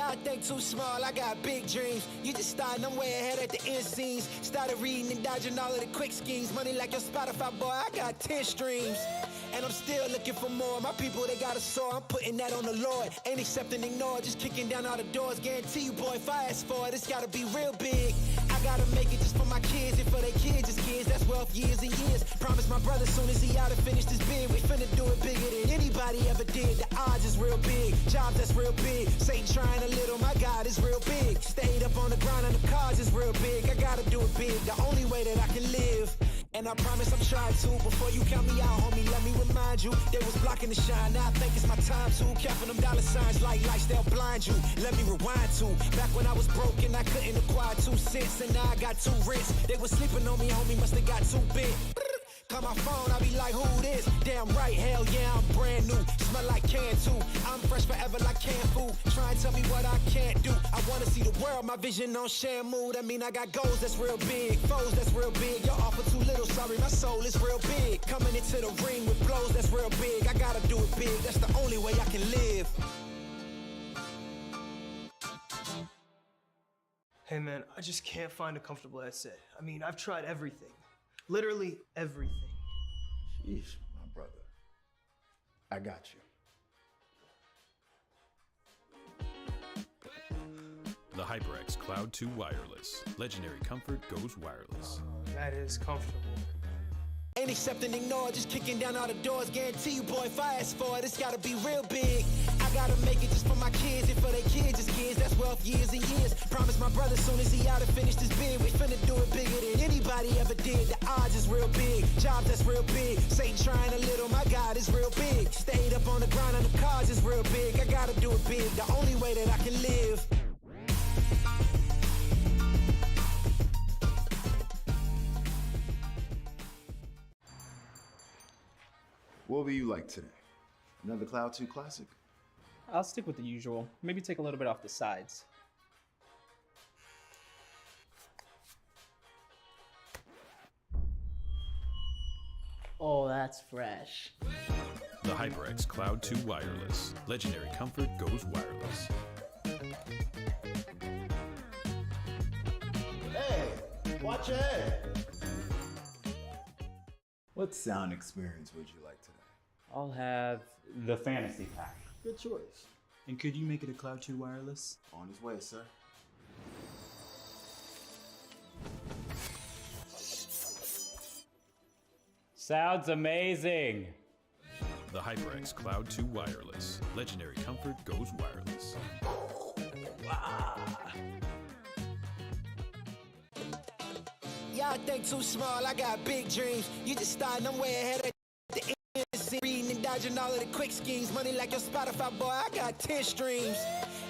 Yeah, I think too small, I got big dreams. You just starting, I'm way ahead at the end scenes. Started reading and dodging all of the quick schemes. Money like your Spotify, boy, I got 10 streams. And I'm still looking for more. My people, they got a soar, I'm putting that on the Lord. Ain't accepting, ignore, just kicking down all the doors. Guarantee you, boy, if I ask for it, it's gotta be real big. I gotta make it just for my kids and for their kids' kids. That's wealth years and years. Promise my brother soon as he out and finish this bid, we finna do it bigger than anybody ever did. The odds is real big, jobs that's real big. Satan trying a little, my God is real big. Stayed up on the ground and the cars is real big. I gotta do it big, the only way that I can live. And I promise I'm trying to. Before you count me out, homie, let me remind you. They was blocking the shine, now I think it's my time to. Counting them dollar signs like lights, they'll blind you. Let me rewind to back when I was broke and I couldn't acquire 2 cents. And now I got 2 rents. They was sleeping on me, homie, must have got too big. Call my phone, I be like, who this? Damn right, hell yeah, I'm brand new. Smell like can too. I'm fresh forever like canned food. Try and tell me what I can't do. I wanna see the world, my vision on shamu. That mean I got goals that's real big, foes that's real big. Y'all offer too little, sorry, my soul is real big. Coming into the ring with blows that's real big. I gotta do it big, that's the only way I can live. Hey man, I just can't find a comfortable headset. I mean, I've tried everything. Literally everything. Sheesh, my brother. I got you. The HyperX Cloud 2 Wireless. Legendary comfort goes wireless. That is comfortable. Ain't accepting, ignore, just kicking down all the doors. Guarantee you, boy, if I ask for it, it's gotta be real big. I gotta make it just for my kids and for their kids' kids. That's wealth years and years. Promise my brother soon as he out and finish this bid, we finna do it bigger than anybody ever did. The odds is real big, jobs that's real big. Satan trying a little, my God is real big. Stayed up on the ground and the cars is real big. I gotta do it big, the only way that I can live. What will you like today? Another Cloud 2 classic? I'll stick with the usual. Maybe take a little bit off the sides. Oh, that's fresh. The HyperX Cloud 2 Wireless. Legendary comfort goes wireless. Hey, watch your head. What sound experience would you like today? I'll have the fantasy pack. Good choice. And could you make it a Cloud 2 wireless? On his way, sir. Sounds amazing. The HyperX Cloud 2 Wireless. Legendary comfort goes wireless. Yeah, I think too small, I got big dreams. You just starting, I'm way ahead at the end scene. Reading and dodging all of the quick schemes. Money like your Spotify, boy, I got 10 streams.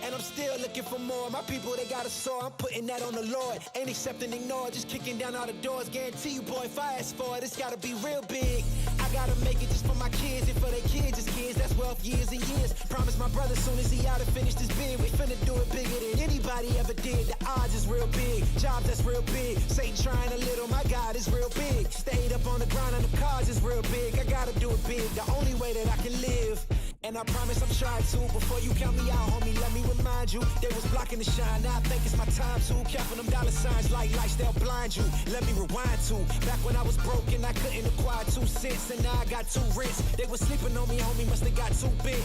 And I'm still looking for more. My people, they got a soar, I'm putting that on the Lord. Ain't accepting, ignore, just kicking down all the doors. Guarantee you, boy, if I ask for it, it's gotta be real big. I gotta make it just for my kids and for their kids' kids. That's wealth years and years. Promise my brother soon as he out and finish this bid, we finna do it bigger than anybody ever did. The odds is real big, jobs that's real big. Satan trying a little, my God is real big. Stayed up on the ground and the cars is real big. I gotta do it big, the only way that I can live. And I promise I'm trying to. Before you count me out, homie, let me remind you. They was blocking the shine, now I think it's my time to. Counting them dollar signs like lights, they'll blind you. Let me rewind to back when I was broke and I couldn't acquire 2 cents. And now I got 2 rents. They was sleeping on me, homie, must have got too big.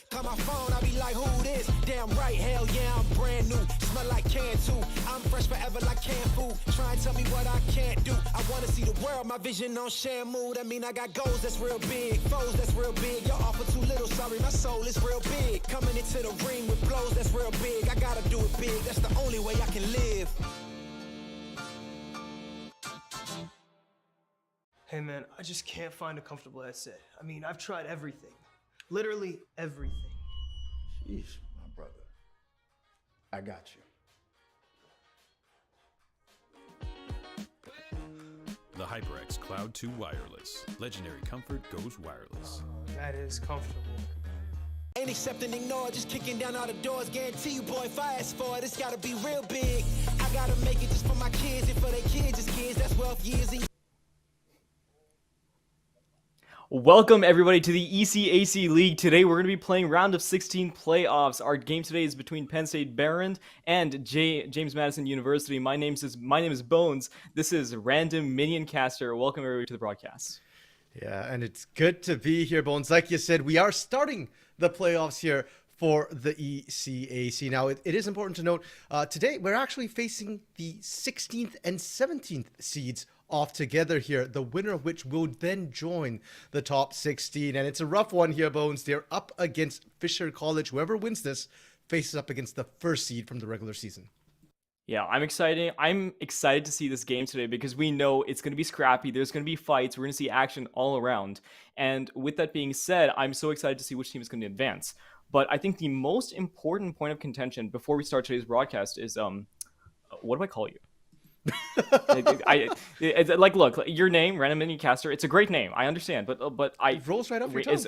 Call my phone, I be like, who this? Damn right, hell yeah, I'm brand new. Smell like can too. I'm fresh forever like canned food. Try and tell me what I can't do. I wanna see the world, my vision on shamu. That mean I got goals that's real big, foes that's real big. Y'all offer too little, sorry, my soul is real big. Coming into the ring with blows that's real big. I gotta do it big, that's the only way I can live. Hey man, I just can't find a comfortable headset. I mean, I've tried everything. Literally everything. Sheesh, my brother. I got you. The HyperX Cloud 2 Wireless. Legendary comfort goes wireless. That is comfortable. Ain't accepting, ignore, just kicking down all the doors. Guarantee you, boy, if I ask for it, it's gotta be real big. I gotta make it just for my kids and for their kids' kids. That's wealth years and Welcome everybody to the ECAC League. Today we're going to be playing round of 16 playoffs. Our game today is between Penn State Behrend and James Madison University. My name is Bones. This is Random Minion Caster. Welcome everybody to the broadcast. Yeah, and it's good to be here, Bones. Like you said, we are starting the playoffs here for the ECAC. Now, it is important to note, today we're actually facing the 16th and 17th seeds off together here, the winner of which will then join the top 16. And it's a rough one here, Bones. They're up against Fisher College. Whoever wins this faces up against the first seed from the regular season. Yeah, I'm excited to see this game today because we know it's going to be scrappy. There's going to be fights. We're going to see action all around. And with that being said, I'm so excited to see which team is going to advance. But I think the most important point of contention before we start today's broadcast is, what do I call you? Look, your name, Random Minion Caster, it's a great name. I understand, but it rolls right off your tongue.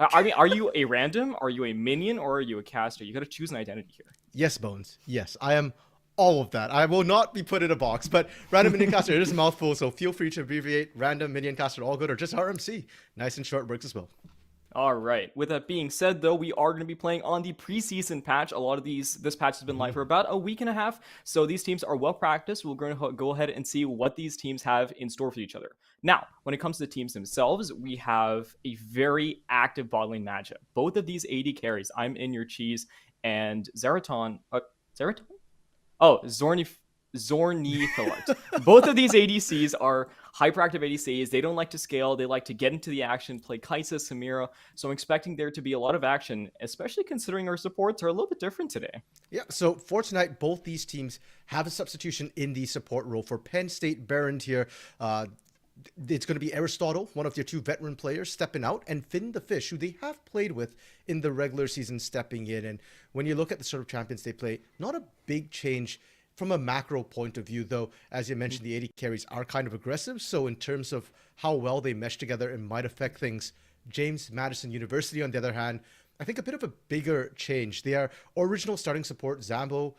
I mean, are you a random? Are you a minion? Or are you a caster? You got to choose an identity here. Yes, Bones. Yes, I am all of that. I will not be put in a box, but Random Minion Caster, it is a mouthful, so feel free to abbreviate Random Minion Caster, all good, or just RMC. Nice and short works as well. All right. With that being said, though, we are going to be playing on the preseason patch. A lot of this patch has been live for about a week and a half, so these teams are well practiced. We're going to go ahead and see what these teams have in store for each other. Now, when it comes to the teams themselves, we have a very active bot lane matchup. Both of these AD carries, I'm in your cheese, and Zeraton. Oh, Zornithilart. Both of these ADCs are hyperactive ADCs. They don't like to scale. They like to get into the action, play Kai'Sa, Samira. So I'm expecting there to be a lot of action, especially considering our supports are a little bit different today. Yeah, so for tonight, both these teams have a substitution in the support role. For Penn State Behrend here, it's going to be Aristotle, one of their two veteran players, stepping out, and Finn the Fish, who they have played with in the regular season, stepping in. And when you look at the sort of champions they play, not a big change from a macro point of view, though. As you mentioned, the AD carries are kind of aggressive. So in terms of how well they mesh together, it might affect things. James Madison University, on the other hand, I think a bit of a bigger change. Their original starting support, Zambo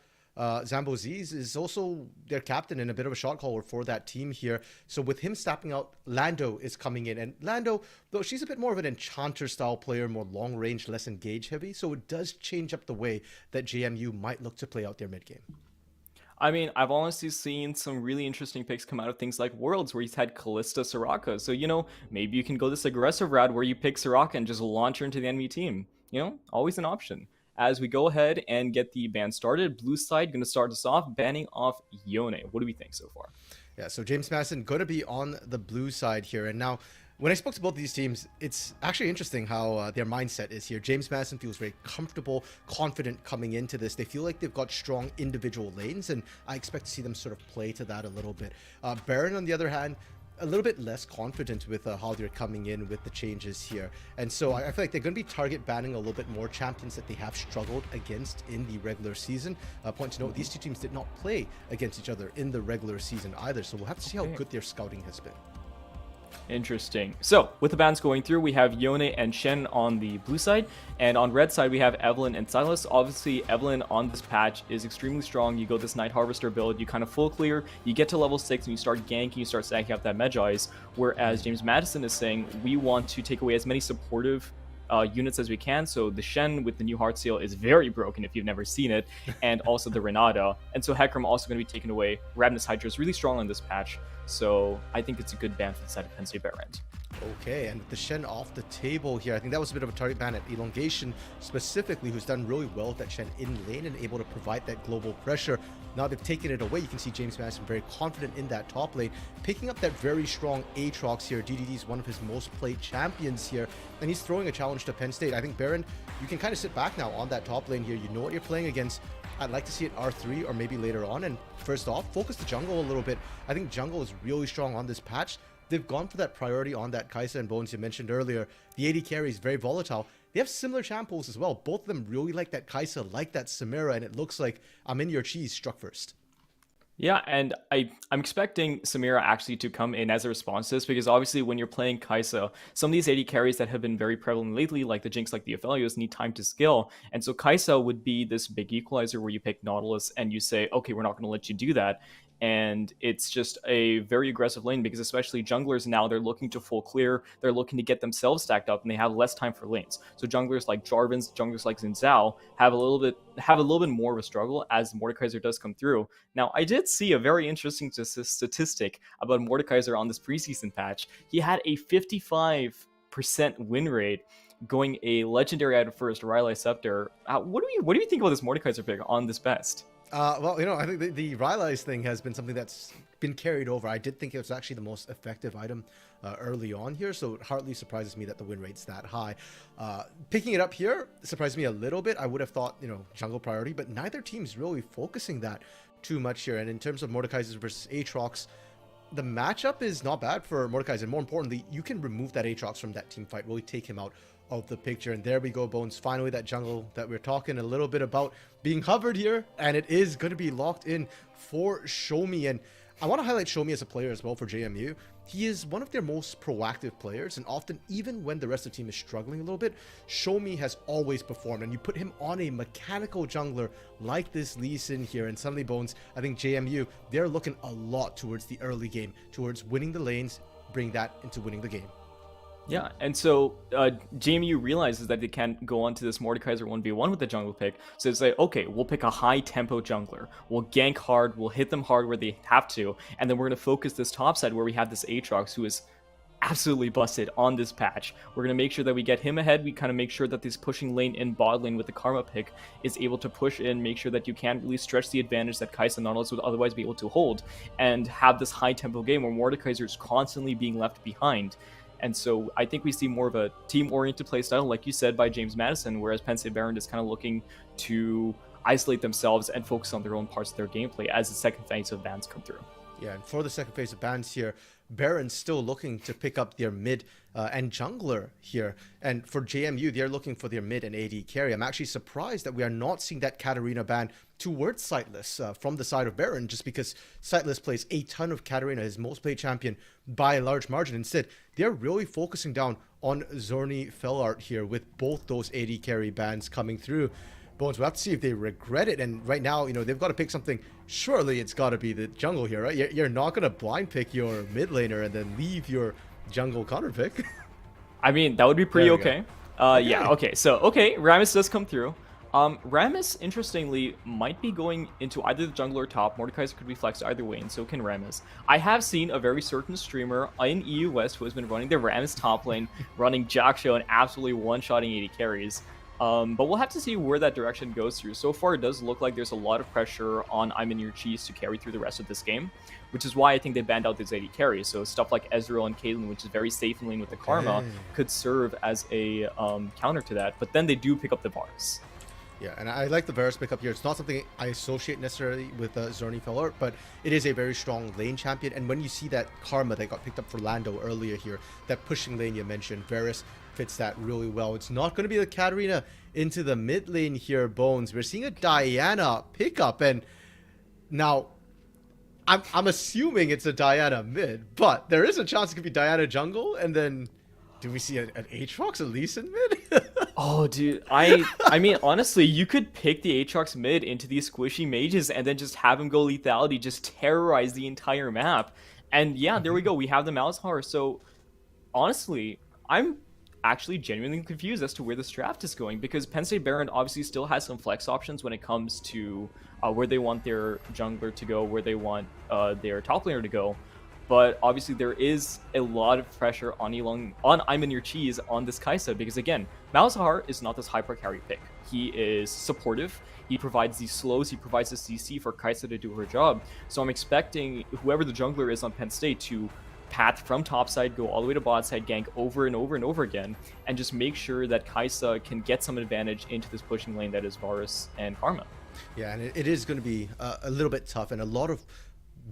Z's, is also their captain and a bit of a shot caller for that team here. So with him stepping out, Lando is coming in. And Lando, though she's a bit more of an enchanter style player, more long range, less engage heavy. So it does change up the way that JMU might look to play out their mid game. I mean, I've honestly seen some really interesting picks come out of things like Worlds, where he's had Callista Soraka. So, maybe you can go this aggressive route where you pick Soraka and just launch her into the enemy team. Always an option. As we go ahead and get the ban started, blue side going to start us off, banning off Yone. What do we think so far? Yeah, so James Madison going to be on the blue side here. And now, when I spoke to both these teams, it's actually interesting how their mindset is here. James Madison feels very comfortable, confident coming into this. They feel like they've got strong individual lanes, and I expect to see them sort of play to that a little bit. Behrend, on the other hand, a little bit less confident with how they're coming in with the changes here. And so I feel like they're going to be target banning a little bit more champions that they have struggled against in the regular season. Point to note, these two teams did not play against each other in the regular season either. So we'll have to see how good their scouting has been. Interesting. So, with the bans going through, we have Yone and Shen on the blue side, and on red side, we have Evelyn and Silas. Obviously, Evelyn on this patch is extremely strong. You go this Night Harvester build, you kind of full clear, you get to level 6, and you start ganking, you start stacking up that Medjai's, whereas James Madison is saying, we want to take away as many supportive units as we can. So the Shen with the new Heart Seal is very broken if you've never seen it, and also the Renata. And so Hecarim also going to be taken away. Ravenous Hydra is really strong on this patch, so I think it's a good ban for the side of Penn State Behrend. Okay, and with the Shen off the table here, I think that was a bit of a target ban at Elongation specifically, who's done really well with that Shen in lane and able to provide that global pressure. Now they've taken it away. You can see James Madison very confident in that top lane, picking up that very strong Aatrox here. DDD is one of his most played champions here, and he's throwing a challenge to Penn State. I think Behrend, you can kind of sit back now on that top lane here. You know what you're playing against. I'd like to see it R3 or maybe later on. And first off, focus the jungle a little bit. I think jungle is really strong on this patch. They've gone for that priority on that Kai'Sa and Bones you mentioned earlier. The AD carry is very volatile. They have similar champ pools as well. Both of them really like that Kai'Sa, like that Samira, and it looks like I'm in your cheese struck first. Yeah, and I'm expecting Samira actually to come in as a response to this, because obviously when you're playing Kai'Sa, some of these AD carries that have been very prevalent lately, like the Jinx, like the Aphelios, need time to scale. And so Kai'Sa would be this big equalizer where you pick Nautilus and you say, okay, we're not going to let you do that. And it's just a very aggressive lane because especially junglers now, they're looking to full clear, they're looking to get themselves stacked up, and they have less time for lanes. So junglers like Jarvan's, junglers like Xin Zhao have a little bit more of a struggle as Mordekaiser does come through. Now, I did see a very interesting statistic about Mordekaiser on this preseason patch. He had a 55% win rate going a legendary out of first, Rylai Scepter. What do you think about this Mordekaiser pick on this best? Well, I think the Rylai's thing has been something that's been carried over. I did think it was actually the most effective item early on here, so it hardly surprises me that the win rate's that high. Picking it up here surprised me a little bit. I would have thought, jungle priority, but neither team's really focusing that too much here. And in terms of Mordekaiser versus Aatrox, the matchup is not bad for Mordekaiser. More importantly, you can remove that Aatrox from that team fight, really take him out of the picture. And there we go, Bones. Finally, that jungle that we're talking a little bit about being covered here, and it is going to be locked in for Shomi. And I want to highlight Shomi as a player as well for JMU. He is one of their most proactive players, and often, even when the rest of the team is struggling a little bit, Shomi has always performed. And you put him on a mechanical jungler like this Lee Sin here, and suddenly, Bones, I think JMU, they're looking a lot towards the early game, towards winning the lanes, bring that into winning the game. Yeah, and so JMU realizes that they can't go on to this Mordekaiser 1v1 with the jungle pick, so it's like, okay, we'll pick a high-tempo jungler, we'll gank hard, we'll hit them hard where they have to, and then we're going to focus this top side where we have this Aatrox who is absolutely busted on this patch. We're going to make sure that we get him ahead, we kind of make sure that this pushing lane in bot lane with the Karma pick is able to push in, make sure that you can't really stretch the advantage that Kai'Sa and Nautilus would otherwise be able to hold, and have this high-tempo game where Mordekaiser is constantly being left behind. And so I think we see more of a team-oriented playstyle, like you said, by James Madison, whereas Penn State Behrend is kind of looking to isolate themselves and focus on their own parts of their gameplay as the second phase of bans come through. Yeah, and for the second phase of bans here, Behrend's still looking to pick up their mid and jungler here. And for JMU, they're looking for their mid and AD carry. I'm actually surprised that we are not seeing that Katarina ban towards Sightless from the side of Behrend, just because Sightless plays a ton of Katarina, his most played champion, by a large margin. Instead, they're really focusing down on Zorni Felart here with both those AD carry bans coming through. Bones, we'll have to see if they regret it. And right now, they've got to pick something. Surely it's got to be the jungle here, right? You're not going to blind pick your mid laner and then leave your jungle counter pick. I mean, that would be pretty okay. Yeah, okay. So, Rammus does come through. Rammus, interestingly, might be going into either the jungle or top. Mordekaiser could be flexed either way, and so can Rammus. I have seen a very certain streamer in EU West who has been running the Rammus top lane, running Jackshow and absolutely one-shotting 80 carries. But we'll have to see where that direction goes through. So far, it does look like there's a lot of pressure on I'm in your cheese to carry through the rest of this game, which is why I think they banned out these 80 carries. So stuff like Ezreal and Caitlyn, which is very safe in lane with the Karma, could serve as a counter to that. But then they do pick up the bars. Yeah, and I like the Varus pickup here. It's not something I associate necessarily with Zorni Felart, but it is a very strong lane champion. And when you see that Karma that got picked up for Lando earlier here, that pushing lane you mentioned, Varus fits that really well. It's not going to be the Katarina into the mid lane here, Bones. We're seeing a Diana pickup, and now I'm assuming it's a Diana mid, but there is a chance it could be Diana jungle, and then do we see an Aatrox, a Lee Sin mid? Oh, dude, I mean, honestly, you could pick the Aatrox mid into these squishy mages and then just have him go lethality, just terrorize the entire map. And yeah, there we go. We have the Malzahar. So honestly, I'm actually genuinely confused as to where this draft is going, because Penn State Behrend obviously still has some flex options when it comes to where they want their jungler to go, where they want their top laner to go. But obviously there is a lot of pressure on I'm in your cheese on this Kai'Sa, because again, Malzahar is not this hyper carry pick. He is supportive, he provides these slows, he provides the CC for Kai'Sa to do her job. So I'm expecting whoever the jungler is on Penn State to path from top side, go all the way to bot side, gank over and over and over again, and just make sure that Kai'Sa can get some advantage into this pushing lane that is Varus and Karma. Yeah, and it is going to be a little bit tough, and a lot of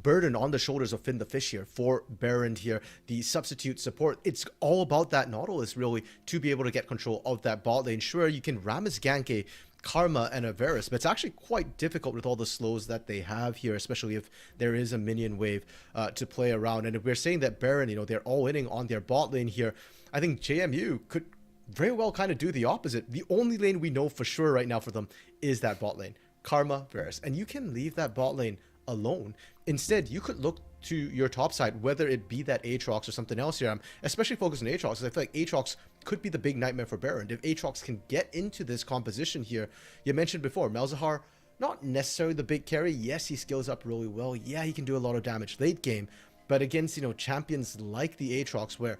burden on the shoulders of Finn the Fish here for Behrend here, the substitute support. It's all about that Nautilus really to be able to get control of that bot lane. Sure, you can Rammus gank a Karma and a Varus, but it's actually quite difficult with all the slows that they have here, especially if there is a minion wave to play around. And if we're saying that Behrend, they're all winning on their bot lane here, I think JMU could very well kind of do the opposite. The only lane we know for sure right now for them is that bot lane, Karma, Varus, and you can leave that bot lane alone Instead, you could look to your top side, whether it be that Aatrox or something else here. I'm especially focused on Aatrox because I feel like Aatrox could be the big nightmare for Behrend. If Aatrox can get into this composition here, you mentioned before, Malzahar, not necessarily the big carry. Yes, he skills up really well. Yeah, he can do a lot of damage late game. But against, champions like the Aatrox, where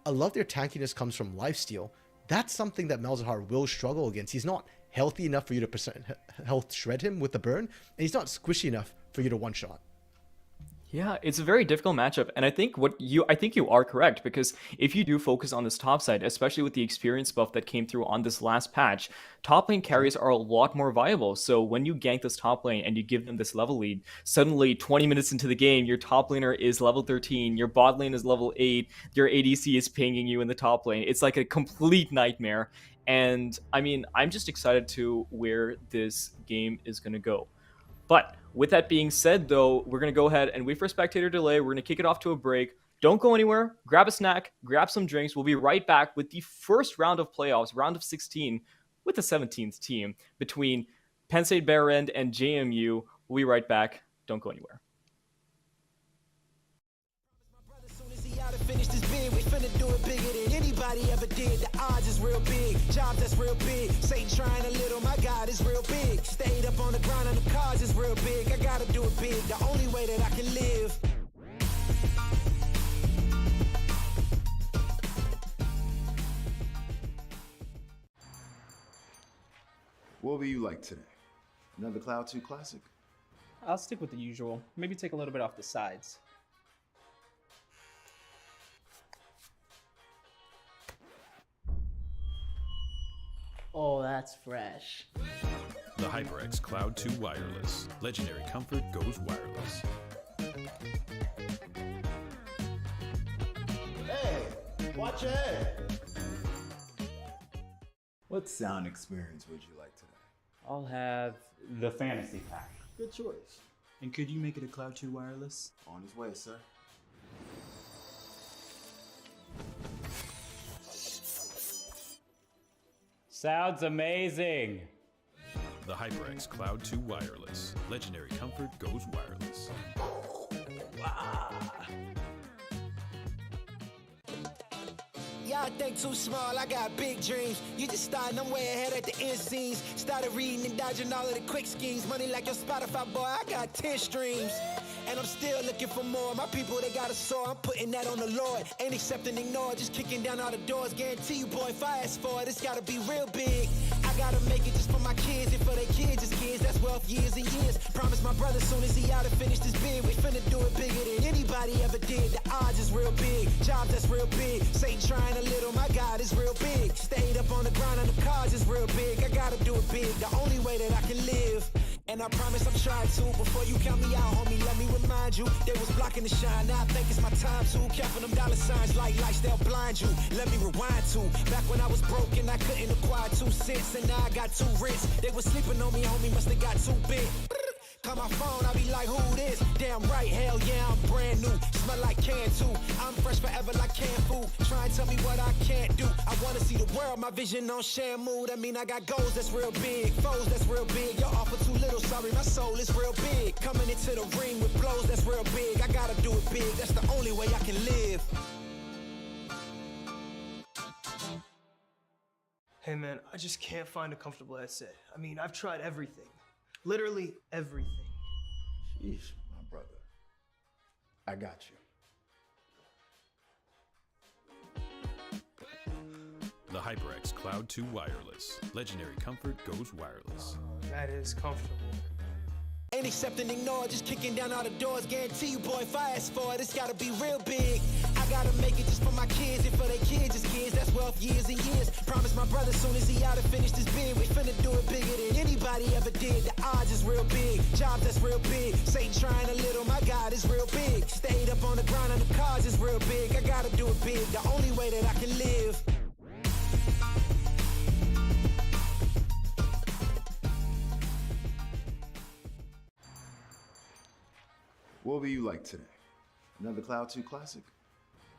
a lot of their tankiness comes from lifesteal, that's something that Malzahar will struggle against. He's not healthy enough for you to health shred him with the burn, and he's not squishy enough for you to one-shot. Yeah, it's a very difficult matchup, and I think you are correct, because if you do focus on this top side, especially with the experience buff that came through on this last patch, top lane carries are a lot more viable. So when you gank this top lane and you give them this level lead, suddenly 20 minutes into the game, your top laner is level 13, your bot lane is level 8, your ADC is pinging you in the top lane. It's like a complete nightmare, and I mean, I'm just excited to where this game is going to go. But with that being said, though, we're going to go ahead and wait for a spectator delay. We're going to kick it off to a break. Don't go anywhere. Grab a snack, grab some drinks. We'll be right back with the first round of playoffs, round of 16, with the 17th team between Penn State Behrend and JMU. We'll be right back. Don't go anywhere. Finish this bid, we finna do it bigger than anybody ever did. The odds is real big, jobs that's real big. Satan trying a little, my God is real big. Stayed up on the grind on the cards is real big. I gotta do it big, the only way that I can live. What will you like today? Another Cloud 2 classic? I'll stick with the usual. Maybe take a little bit off the sides. Oh, that's fresh. The HyperX Cloud 2 Wireless. Legendary comfort goes wireless. Hey, watch your head. What sound experience would you like today? I'll have the fantasy pack. Good choice. And could you make it a Cloud 2 wireless? On his way, sir. Sounds amazing. The HyperX Cloud 2 Wireless. Legendary comfort goes wireless. Y'all think too small, I got big dreams. You just starting, I'm way ahead at the end scenes. Started reading and dodging all of the quick schemes. Money like your Spotify, boy, I got 10 streams. And I'm still looking for more. My people, they got a soar, I'm putting that on the Lord. Ain't accepting, ignore, just kicking down all the doors. Guarantee you, boy, if I ask for it, it's gotta be real big. I gotta make it just for my kids and for their kids, just kids. That's wealth years and years. Promise my brother soon as he out and finish this bid, we finna do it bigger than anybody ever did. The odds is real big, jobs that's real big. Satan trying a little, my God is real big. Stayed up on the grind on the cards is real big. I gotta do it big, the only way that I can live. And I promise I'm trying to. Before you count me out, homie, let me remind you. They was blocking the shine, now I think it's my time to. Counting them dollar signs like lights, they'll blind you. Let me rewind to back when I was broke and I couldn't acquire 2 cents. And now I got 2 rents. They was sleeping on me, homie, must have got too big. Call my phone, I be like, who this? Damn right, hell yeah, I'm brand new. Smell like can too. I'm fresh forever like canned food. Try and tell me what I can't do. I wanna see the world, my vision on Shamu. That mean I got goals that's real big, foes that's real big. Your offer too little, sorry, my soul is real big. Coming into the ring with blows that's real big. I gotta do it big, that's the only way I can live. Hey man, I just can't find a comfortable headset. I mean, I've tried everything. Literally everything. Sheesh, my brother. I got you. The HyperX Cloud 2 Wireless. Legendary comfort goes wireless. That is comfortable. Ain't accepting, ignore, just kicking down all the doors. Guarantee you, boy, if I ask for it, it's gotta be real big. I gotta make it just for my kids and for their kids, just kids. That's wealth years and years. Promise my brother soon as he out and finish this bid, we finna do it bigger than anybody ever did. The odds is real big, jobs that's real big. Satan trying a little, my God is real big. Stayed up on the grind on the cards is real big. I gotta do it big, the only way that I can live. What will you like today? Another Cloud 2 classic?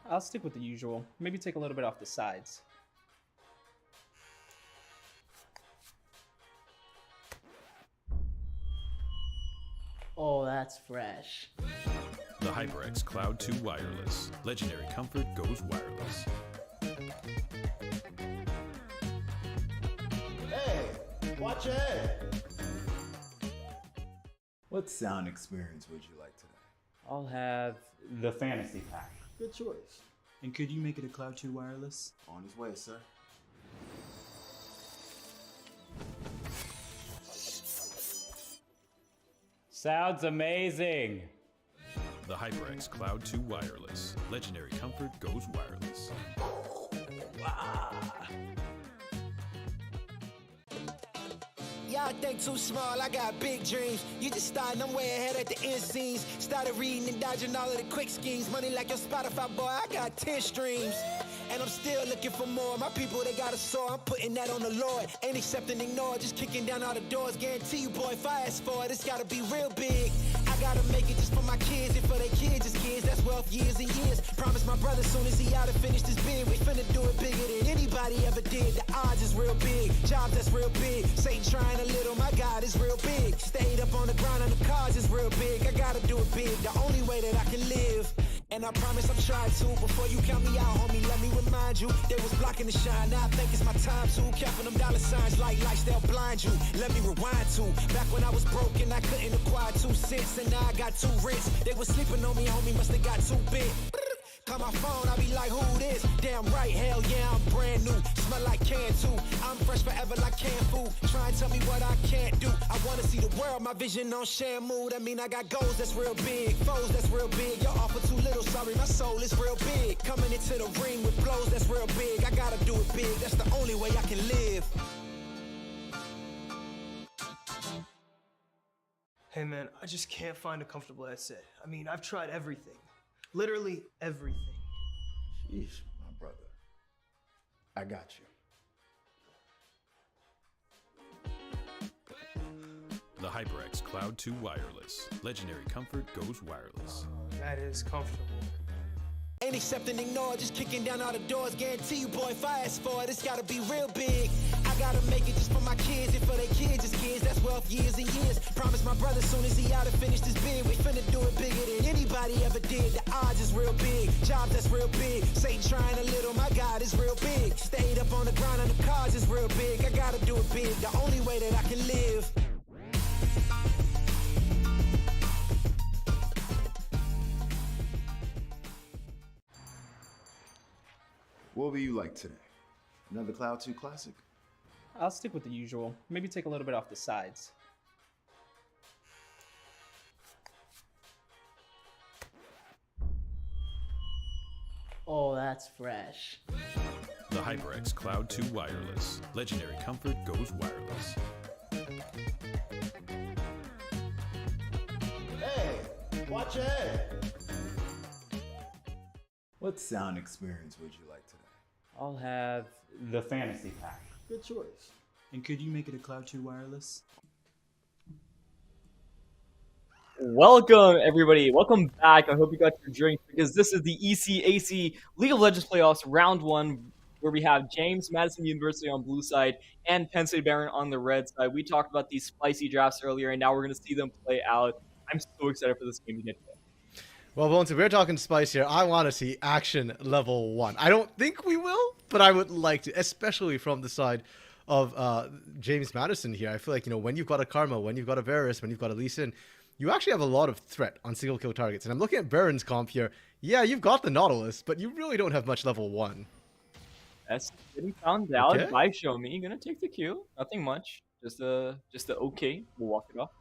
I'll stick with the usual. Maybe take a little bit off the sides. Oh, that's fresh. The HyperX Cloud 2 Wireless. Legendary comfort goes wireless. Hey, watch your head. What sound experience would you like today? I'll have the fantasy pack. Good choice. And could you make it a Cloud 2 wireless? On his way, sir. Sounds amazing. The HyperX Cloud 2 Wireless. Legendary comfort goes wireless. Y'all think too small, I got big dreams. You just starting, I'm way ahead at the end scenes. Started reading and dodging all of the quick schemes. Money like your Spotify, boy, I got 10 streams. And I'm still looking for more. My people, they got a soar, I'm putting that on the Lord. Ain't accepting, ignore, just kicking down all the doors. Guarantee you, boy, if I ask for it, it's gotta be real big. I gotta make it just for my kids and for their kids' kids. That's wealth years and years. Promise my brother soon as he out and finished his bid, we finna do it bigger than anybody ever did. The odds is real big, jobs that's real big. Satan trying a little, my God is real big. Stayed up on the ground on the cars is real big. I gotta do it big, the only way that I can live. And I promise I'm trying to. Before you count me out, homie, let me remind you. They was blocking the shine, now I think it's my time to. Counting them dollar signs like lights, they'll blind you. Let me rewind to back when I was broke and I couldn't acquire 2 cents. And now I got 2 rents. They was sleeping on me, homie, must have got too big. Call my phone, I be like, who this? Damn right, hell yeah, I'm brand new. Smell like can too. I'm fresh forever like canned food. Try and tell me what I can't do. I wanna see the world, my vision on Shamu. That mean I got goals that's real big, foes that's real big. Your offer too little, sorry, my soul is real big. Coming into the ring with blows that's real big. I gotta do it big, that's the only way I can live. Hey man, I just can't find a comfortable headset. I mean, I've tried everything. Literally everything. Sheesh, my brother. I got you. The HyperX Cloud 2 Wireless. Legendary comfort goes wireless. That is comfortable. Ain't accepting, ignore, just kicking down all the doors. Guarantee you, boy, if I ask for it, it's gotta be real big. I gotta make it just for my kids and for their kids' kids. That's wealth years and years. Promise my brother soon as he out and finished his bid, we finna do it bigger than anybody ever did. The odds is real big, jobs that's real big. Satan trying a little, my God is real big. Stayed up on the ground on the cars is real big. I gotta do it big, the only way that I can live. What will you like today? Another Cloud 2 classic? I'll stick with the usual. Maybe take a little bit off the sides. Oh, that's fresh. The HyperX Cloud 2 Wireless. Legendary comfort goes wireless. Hey, watch your head. What sound experience would you like today? I'll have the fantasy pack. Good choice. And could you make it a Cloud 2 wireless? Welcome, everybody. Welcome back. I hope you got your drink because this is the ECAC League of Legends Playoffs Round 1, where we have James Madison University on blue side and Penn State Behrend on the red side. We talked about these spicy drafts earlier, and now we're going to see them play out. I'm so excited for this game to get today. Well, Bones, if we're talking spice here, I want to see action level 1. I don't think we will, but I would like to, especially from the side of James Madison here. I feel like, when you've got a Karma, when you've got a Varus, when you've got a Lee Sin, you actually have a lot of threat on single kill targets. And I'm looking at Behrend's comp here. Yeah, you've got the Nautilus, but you really don't have much level 1. That's getting found out Okay. by Show Me. Gonna take the Q. Nothing much. Just a okay. We'll walk it off.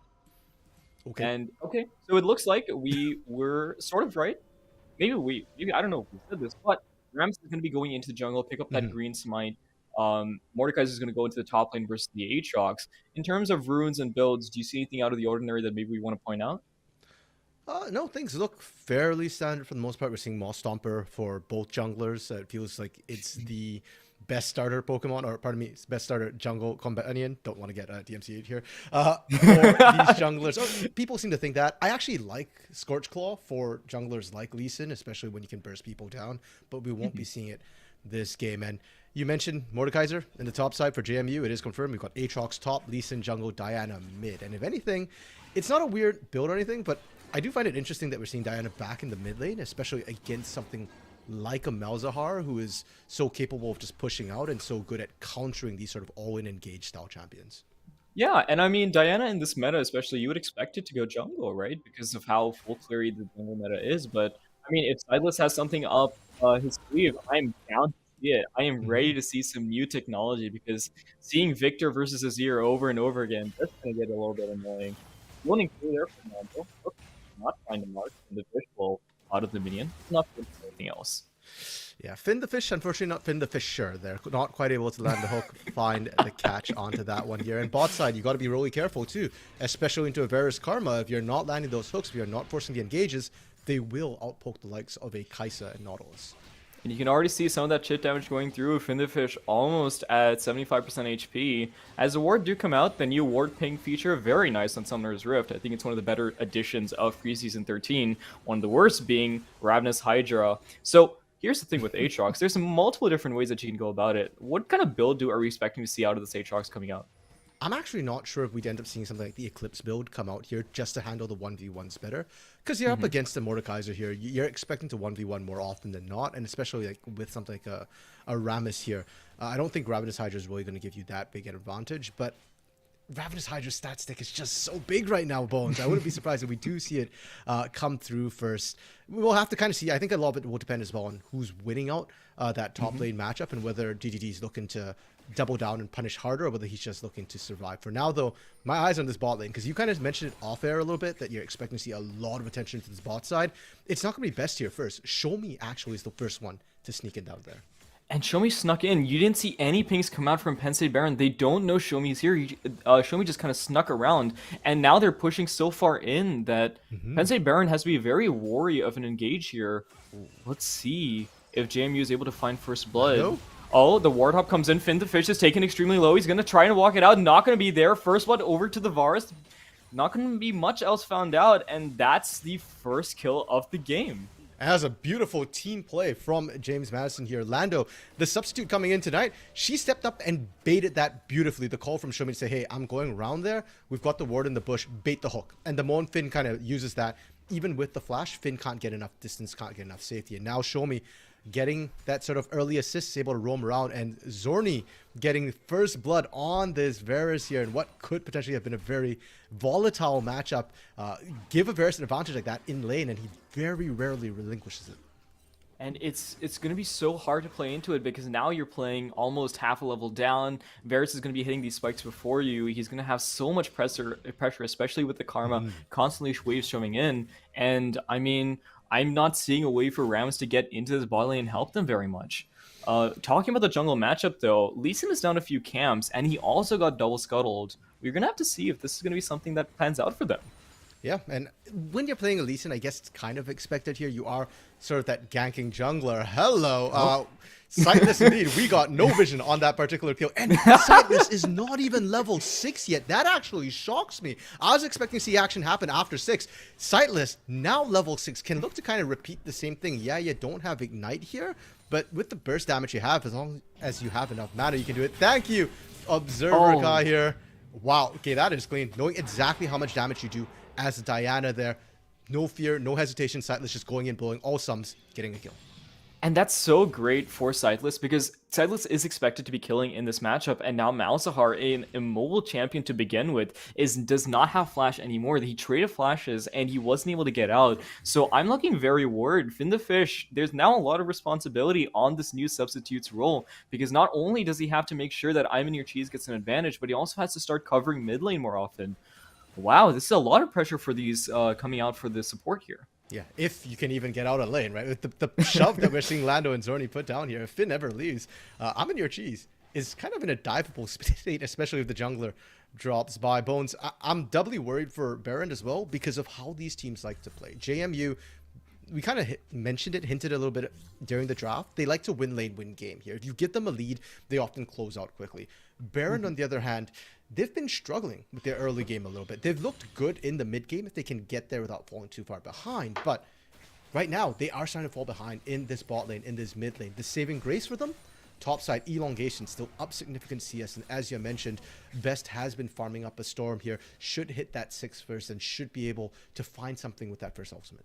Okay. And okay, so it looks like we were sort of right. Maybe I don't know if we said this, but Rams is going to be going into the jungle, pick up that green smite. Mordekaiser is going to go into the top lane versus the Aatrox. In terms of runes and builds, do you see anything out of the ordinary that maybe we want to point out? No, things look fairly standard for the most part. We're seeing Moss Stomper for both junglers. It feels like it's the best starter Pokemon, or pardon me, it's best starter jungle companion. Don't want to get DMCA here. For these junglers. People seem to think that. I actually like Scorch Claw for junglers like Lee Sin, especially when you can burst people down, but we won't be seeing it this game. And you mentioned Mordekaiser in the top side for JMU. It is confirmed. We've got Aatrox top, Lee Sin jungle, Diana mid. And if anything, it's not a weird build or anything, but I do find it interesting that we're seeing Diana back in the mid lane, especially against something like a Malzahar, who is so capable of just pushing out and so good at countering these sort of all-in engage style champions. Yeah, and I mean, Diana in this meta especially, you would expect it to go jungle, right? Because of how full cleary the jungle meta is. But, I mean, if Silas has something up his sleeve, I'm down to see it. I am ready to see some new technology, because seeing Victor versus Azir over and over again, that's going to get a little bit annoying. Running through there for Nando. Okay, not find the mark, and the fish will out of the minion. Not good for anything else. Yeah, Finn the Fish, unfortunately not Finn the Fisher. They're not quite able to land the hook, find the catch onto that one here. And bot side, you got to be really careful too, especially into a Varus Karma. If you're not landing those hooks, if you're not forcing the engages, they will outpoke the likes of a Kai'Sa and Nautilus. And you can already see some of that chit damage going through. Finn the Fish almost at 75% HP. As the ward do come out, the new ward ping feature, very nice on Summoner's Rift. I think it's one of the better additions of Preseason 13. One of the worst being Ravenous Hydra. So here's the thing with Aatrox. There's multiple different ways that you can go about it. What kind of build are we expecting to see out of this Aatrox coming out? I'm actually not sure if we'd end up seeing something like the Eclipse build come out here just to handle the 1v1s better. Because you're up against the Mordekaiser here. You're expecting to 1v1 more often than not. And especially like with something like a Rammus here. I don't think Ravenous Hydra is really going to give you that big an advantage. But Ravenous Hydra's stat stick is just so big right now, Bones. I wouldn't be surprised if we do see it come through first. We'll have to kind of see. I think a lot of it will depend as well on who's winning out that top lane matchup and whether DDD is looking to double down and punish harder or whether he's just looking to survive. For now, though, my eyes on this bot lane, because you kind of mentioned it off air a little bit that you're expecting to see a lot of attention to this bot side. It's not going to be best here first. Show Me actually is the first one to sneak in down there. And Show Me snuck in. You didn't see any pings come out from Penn State Behrend. They don't know Show Me's here. Show Me just kind of snuck around. And now they're pushing so far in that Penn State Behrend has to be very wary of an engage here. Let's see if JMU is able to find first blood. No. Oh, the ward hop comes in. Finn the Fish is taken extremely low. He's going to try and walk it out. Not going to be there. First blood over to the Varus. Not going to be much else found out. And that's the first kill of the game. As a beautiful team play from James Madison here. Lando, the substitute coming in tonight, she stepped up and baited that beautifully. The call from Show Me to say, hey, I'm going around there. We've got the ward in the bush. Bait the hook. And the moment Finn kind of uses that, even with the flash, Finn can't get enough distance, can't get enough safety. And now Show Me getting that sort of early assist, able to roam around. And Zorni getting first blood on this Varus here. And what could potentially have been a very volatile matchup. Give a Varus an advantage like that in lane, and he very rarely relinquishes it. And it's going to be so hard to play into it because now you're playing almost half a level down. Varus is going to be hitting these spikes before you. He's going to have so much pressure, especially with the Karma constantly waves showing in. And I mean, I'm not seeing a way for Rams to get into this bot lane and help them very much. Talking about the jungle matchup though, Lee Sin is down a few camps and he also got double scuttled. We're going to have to see if this is going to be something that pans out for them. Yeah, and when you're playing a Lee Sin, I guess it's kind of expected here. You are sort of that ganking jungler. Hello. Sightless indeed. We got no vision on that particular kill. And Sightless is not even level 6 yet. That actually shocks me. I was expecting to see action happen after 6. Sightless, now level 6, can look to kind of repeat the same thing. Yeah, you don't have Ignite here, but with the burst damage you have, as long as you have enough mana, you can do it. Thank you, Observer Kai here. Wow, okay, that is clean. Knowing exactly how much damage you do as Diana there. No fear, no hesitation. Sightless just going in, blowing all sums, getting a kill. And that's so great for Sightless because Sightless is expected to be killing in this matchup, and now Malzahar, an immobile champion to begin with, does not have flash anymore. He traded flashes and he wasn't able to get out. So I'm looking very worried. Finn the Fish, there's now a lot of responsibility on this new substitute's role because not only does he have to make sure that I'm in Your Cheese gets an advantage, but he also has to start covering mid lane more often. Wow, this is a lot of pressure for these coming out for the support here. Yeah, if you can even get out of lane, right? With the shove that we're seeing Lando and Zorni put down here, if Finn ever leaves, I'm in Your Cheese is kind of in a diveable state, especially if the jungler drops by. Bones, I'm doubly worried for Behrend as well because of how these teams like to play. JMU, we kind of mentioned it, hinted a little bit during the draft. They like to win lane, win game here. If you give them a lead, they often close out quickly. Behrend, on the other hand, they've been struggling with their early game a little bit. They've looked good in the mid game if they can get there without falling too far behind. But right now, they are starting to fall behind in this bot lane, in this mid lane. The saving grace for them, Topside, Elongation still up significant CS, and as you mentioned, Best has been farming up a Storm here, should hit that 6 first, and should be able to find something with that first ultimate.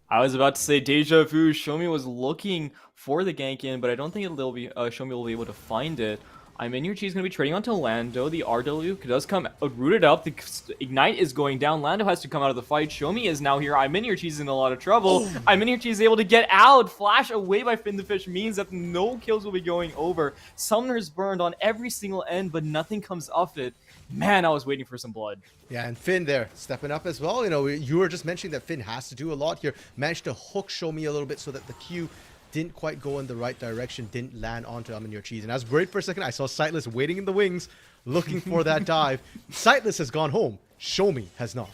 I was about to say deja vu. Shomi was looking for the gank in, but I don't think Shomi will be able to find it. Your Chi is going to be trading onto Lando. The RW does come rooted up. The Ignite is going down. Lando has to come out of the fight. Shomi is now here. Your Chi is in a lot of trouble. Your Chi is able to get out. Flash away by Finn the Fish means that no kills will be going over. Summoner's burned on every single end, but nothing comes off it. Man, I was waiting for some blood. Yeah, and Finn there stepping up as well. You know, you were just mentioning that Finn has to do a lot here. Managed to hook Shomi a little bit so that the Q didn't quite go in the right direction, didn't land onto Your Cheese. And I was worried for a second. I saw Sightless waiting in the wings, looking for that dive. Sightless has gone home. Shomi has not.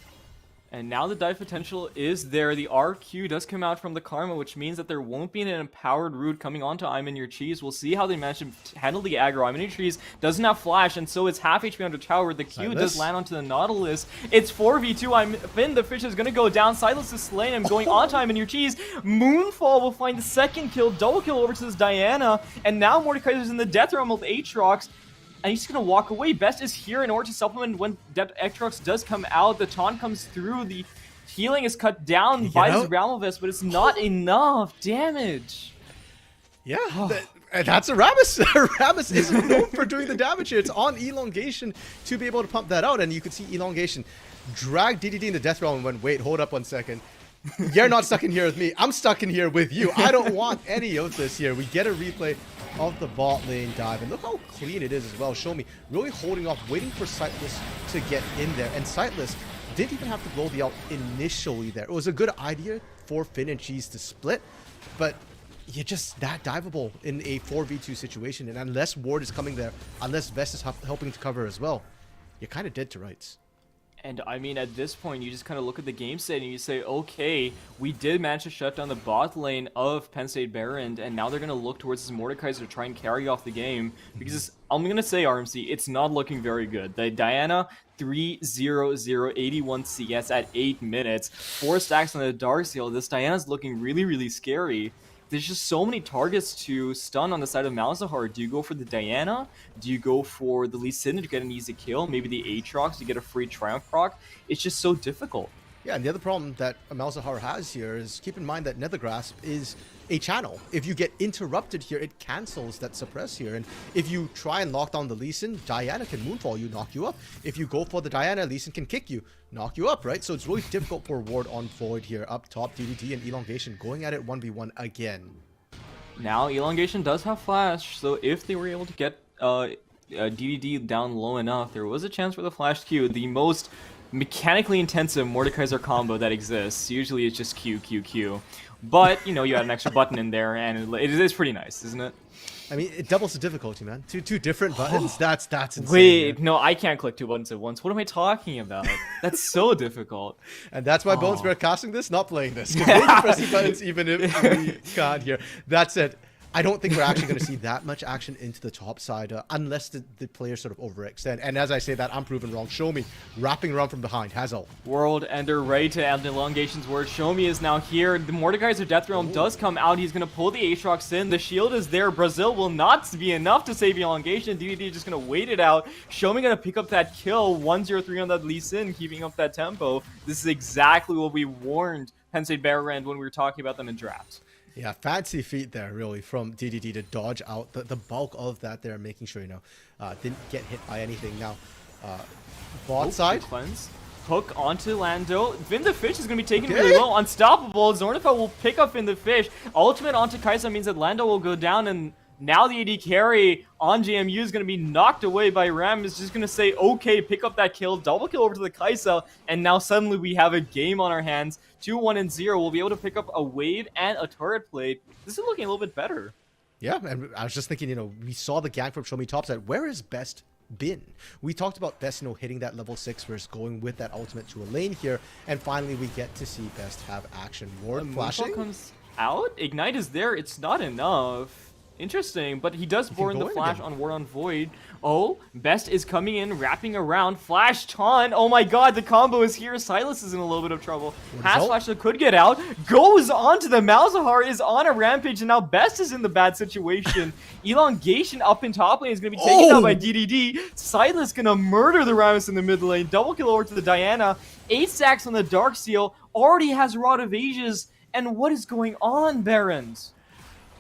And now the dive potential is there. The RQ does come out from the Karma, which means that there won't be an empowered root coming onto Your Cheese. We'll see how they manage to handle the aggro. Your Cheese doesn't have flash, and so it's half HP under tower. The Q does land onto the Nautilus. It's 4v2. Finn the Fish is going to go down. Silas is slaying him, going onto Your Cheese. Moonfall will find the second kill. Double kill over to this Diana. And now Mordekaiser's in the death realm with Aatrox. And he's just going to walk away. Best is here in order to supplement when Aatrox does come out. The taunt comes through. The healing is cut down by this Realmovest, but it's not enough damage. Yeah, that's a Rammus. Rammus isn't known for doing the damage here. It's on Elongation to be able to pump that out. And you can see Elongation drag DDD in the death realm and went, wait, hold up 1 second. You're not stuck in here with me. I'm stuck in here with you. I don't want any of this here. We get a replay of the bot lane dive, and look how clean it is as well. Shomi really holding off, waiting for Sightless to get in there, and Sightless didn't even have to blow the out initially there. It was a good idea for Finn and Cheese to split, but you're just that diveable in a 4v2 situation, and unless Ward is coming there, unless Vest is helping to cover as well, you're kind of dead to rights. And at this point, you just kind of look at the game set and you say, okay, we did manage to shut down the bot lane of Penn State Behrend, and now they're going to look towards this Mordekaiser to try and carry off the game. Because I'm going to say, RMC, it's not looking very good. The Diana 3-0-0-81 CS at 8 minutes. 4 stacks on the Darkseal. This Diana's looking really, really scary. There's just so many targets to stun on the side of Malzahar. Do you go for the Diana? Do you go for the Lee Sin to get an easy kill? Maybe the Aatrox to get a free Triumph proc? It's just so difficult. Yeah, and the other problem that Malzahar has here is keep in mind that Nethergrasp is a channel. If you get interrupted here, it cancels that suppress here. And if you try and lock down the Lee Sin, Diana can Moonfall you, knock you up. If you go for the Diana, Lee Sin can kick you, knock you up, right? So it's really difficult for Ward on Void here. Up top, DDT and Elongation going at it 1v1 again. Now, Elongation does have Flash, so if they were able to get DDD down low enough, there was a chance for the Flash Q. The most mechanically intensive Mordekaiser combo that exists. Usually it's just Q, Q, Q. But, you add an extra button in there, and it is pretty nice, isn't it? I mean, it doubles the difficulty, man. Two different buttons? That's insane. Wait, no, I can't click 2 buttons at once. What am I talking about? That's so difficult. And that's why Bones, we're casting this, not playing this. Because we're pressing buttons even if we can't here. That's it. I don't think we're actually going to see that much action into the top side unless the players sort of overextend. And as I say that, I'm proven wrong. Shomi wrapping around from behind has ult. World Ender right to add the Elongation's word. Shomi is now here. The Mordekaiser Death Realm does come out. He's going to pull the Aatrox in. The shield is there. Brazil will not be enough to save Elongation. DDD is just going to wait it out. Shomi going to pick up that kill. 1-0-3 on that Lee Sin, keeping up that tempo. This is exactly what we warned Penn State Behrend when we were talking about them in drafts. Yeah, fancy feat there, really, from DDD to dodge out the bulk of that there, making sure, didn't get hit by anything. Now, bot side. Cleanse. Hook onto Lando. Finn the Fish is going to be taken really low. Unstoppable. Zornifel will pick up Finn the Fish. Ultimate onto Kaisa means that Lando will go down, and now the AD carry on JMU is going to be knocked away by Ram. Is just going to say, okay, pick up that kill. Double kill over to the Kaisa, and now suddenly we have a game on our hands. 2-1-0. We'll be able to pick up a wave and a turret plate. This is looking a little bit better. Yeah, and I was just thinking, we saw the gank from Show Me Topside. Where has Best been? We talked about Best, hitting that level 6 versus going with that ultimate to a lane here, and finally we get to see Best have action. Ward flashing. Comes out. Ignite is there. It's not enough. Interesting, but he does born go the in flash again. on War on Void. Oh, Best is coming in, wrapping around. Flash taunt. Oh my god, the combo is here. Silas is in a little bit of trouble. Has result? Flash that could get out. Goes on to the Malzahar, is on a rampage, and now Best is in the bad situation. Elongation up in top lane is going to be taken out by DDD. Silas going to murder the Ramus in the mid lane. Double kill over to the Diana. 8 stacks on the Dark Seal. Already has Rod of Ages. And what is going on, Behrend?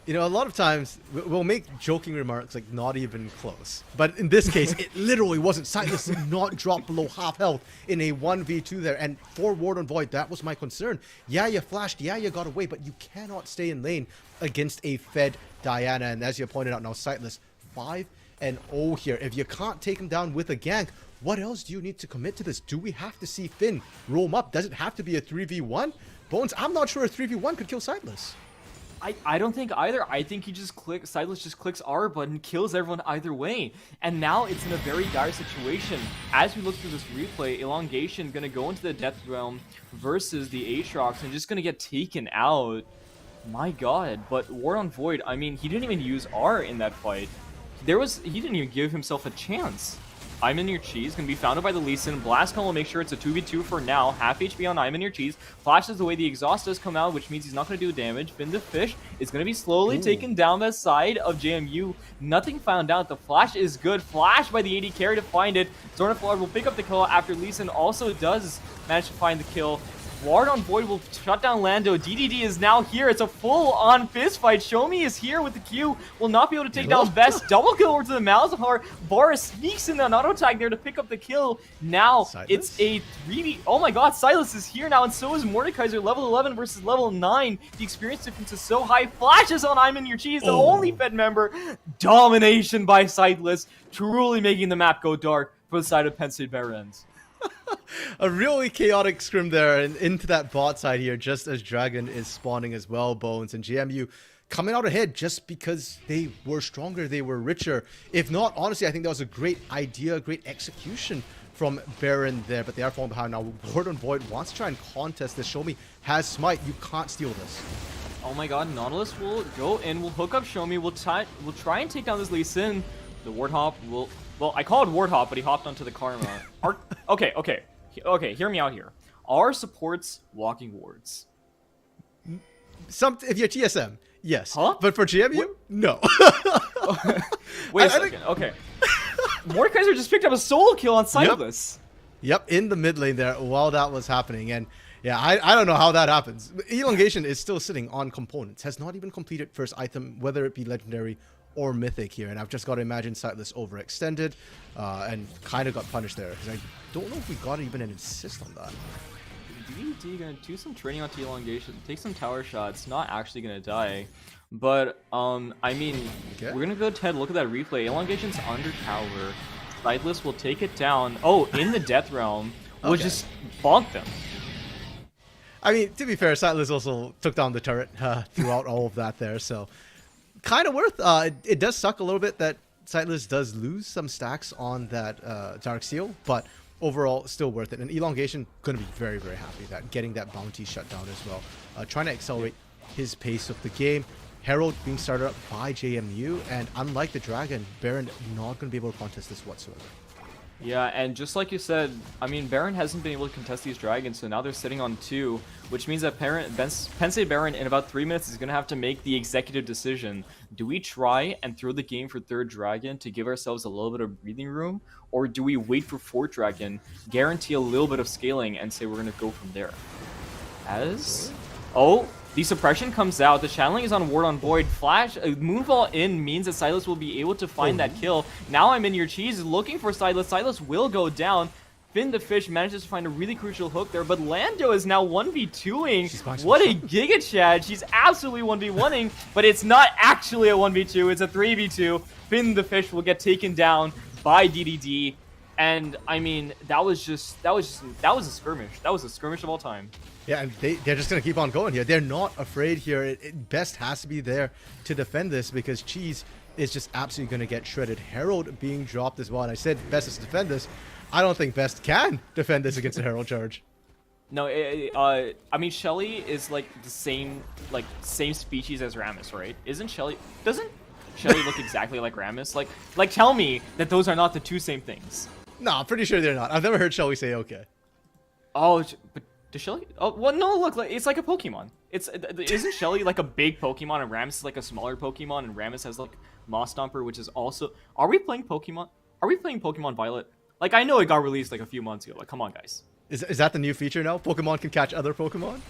You know, a lot of times we'll make joking remarks like not even close. But in this case, it literally wasn't. Silas did not drop below half health in a 1v2 there. And for Ward on Void, that was my concern. Yeah, you flashed. Yeah, you got away. But you cannot stay in lane against a fed Diana. And as you pointed out now, Silas 5-0 here. If you can't take him down with a gank, what else do you need to commit to this? Do we have to see Finn roam up? Does it have to be a 3v1? Bones, I'm not sure a 3v1 could kill Silas. I don't think either. I think he just Silas just clicks R button, kills everyone either way. And now it's in a very dire situation. As we look through this replay, Elongation gonna go into the Death Realm versus the Aatrox and just gonna get taken out. My god, but War on Void, I mean, he didn't even use R in that fight. He didn't even give himself a chance. I'm in your cheese, gonna be founded by the Lee Sin. Blast Cone will make sure it's a 2v2 for now. Half HP on I'm in your cheese. Flashes the way the exhaust does come out, which means he's not gonna do damage. Finn the Fish is gonna be slowly taken down the side of JMU. Nothing found out. The flash is good. Flash by the AD carry to find it. Zorniflard will pick up the kill after Lee Sin also does manage to find the kill. Ward on Void will shut down Lando. DDD is now here. It's a full-on fist fight. Show Me is here with the Q. Will not be able to take down Best. Double kill over to the Malzahar. Boris sneaks in an auto tag there to pick up the kill. Now Silas? it's a 3v. Oh my god, Silas is here now, and so is Mordekaiser. Level 11 versus level 9. The experience difference is so high. Flashes on I'm in your cheese, the only Fed member. Domination by Silas. Truly making the map go dark for the side of Penn State Behrend. A really chaotic scrim there and into that bot side here just as Dragon is spawning as well, Bones, and JMU coming out ahead just because they were stronger, they were richer. If not, honestly, I think that was a great idea, great execution from Behrend there, but they are falling behind now. Ward on Void wants to try and contest this. Show Me has Smite. You can't steal this. Oh my god, Nautilus will go in, will hook up Show Me, will try and take down this Lee Sin. The Ward Hop will... Well, I call it Ward Hop, but he hopped onto the Karma. Okay, hear me out here. R supports walking wards. If you're TSM, yes. Huh? But for GMU, no. Wait a second, okay. Mordekaiser just picked up a solo kill on Silas. Yep, in the mid lane there while that was happening. And yeah, I don't know how that happens. Elongation is still sitting on components. Has not even completed first item, whether it be legendary or mythic here. And I've just got to imagine Silas overextended and kind of got punished there. Because I don't know if we got even an assist on that. DDD gonna do some training onto Elongation, take some tower shots, not actually gonna die. But, I mean, we're gonna go ahead and look at that replay. Elongation's under tower. Silas will take it down. Oh, in the Death Realm. We'll just bonk them. I mean, to be fair, Silas also took down the turret throughout all of that there, so kind of worth. It does suck a little bit that Silas does lose some stacks on that Dark Seal, but overall, still worth it. And Elongation going to be very, very happy that getting that bounty shut down as well. Trying to accelerate his pace of the game. Herald being started up by JMU, and unlike the Dragon, Behrend not going to be able to contest this whatsoever. Yeah, and just like you said, I mean, Behrend hasn't been able to contest these dragons, so now they're sitting on 2, which means that Penn State Behrend in about 3 minutes is going to have to make the executive decision. Do we try and throw the game for 3rd dragon to give ourselves a little bit of breathing room, or do we wait for 4th dragon, guarantee a little bit of scaling, and say we're going to go from there? Oh, the suppression comes out. The channeling is on Ward on Void. Flash, Moonfall in means that Silas will be able to find that kill. Now I'm in your cheese looking for Silas. Silas will go down. Finn the Fish manages to find a really crucial hook there, but Lando is now 1v2ing. What a Giga Chad. She's absolutely 1v1ing, but it's not actually a 1v2. It's a 3v2. Finn the Fish will get taken down by DDD. And I mean, that was a skirmish. That was a skirmish of all time. Yeah, and they're just going to keep on going here. They're not afraid here. Best has to be there to defend this because Cheese is just absolutely going to get shredded. Herald being dropped as well. And I said Best is to defend this. I don't think Best can defend this against a Herald charge. No, I mean, Shelly is like the same species as Ramus, right? Isn't Shelly... Shelly look exactly like Rammus? Like tell me that those are not the two same things. No, I'm pretty sure they're not. I've never heard Shelly say okay. Oh, but does Shelly? Oh, well, no. Look, like it's like a Pokemon. Isn't Shelly like a big Pokemon and Rammus is like a smaller Pokemon and Rammus has like Moss Stomper, which is also. Are we playing Pokemon? Are we playing Pokemon Violet? Like I know it got released like a few months ago. Like come on, guys. Is that the new feature now? Pokemon can catch other Pokemon?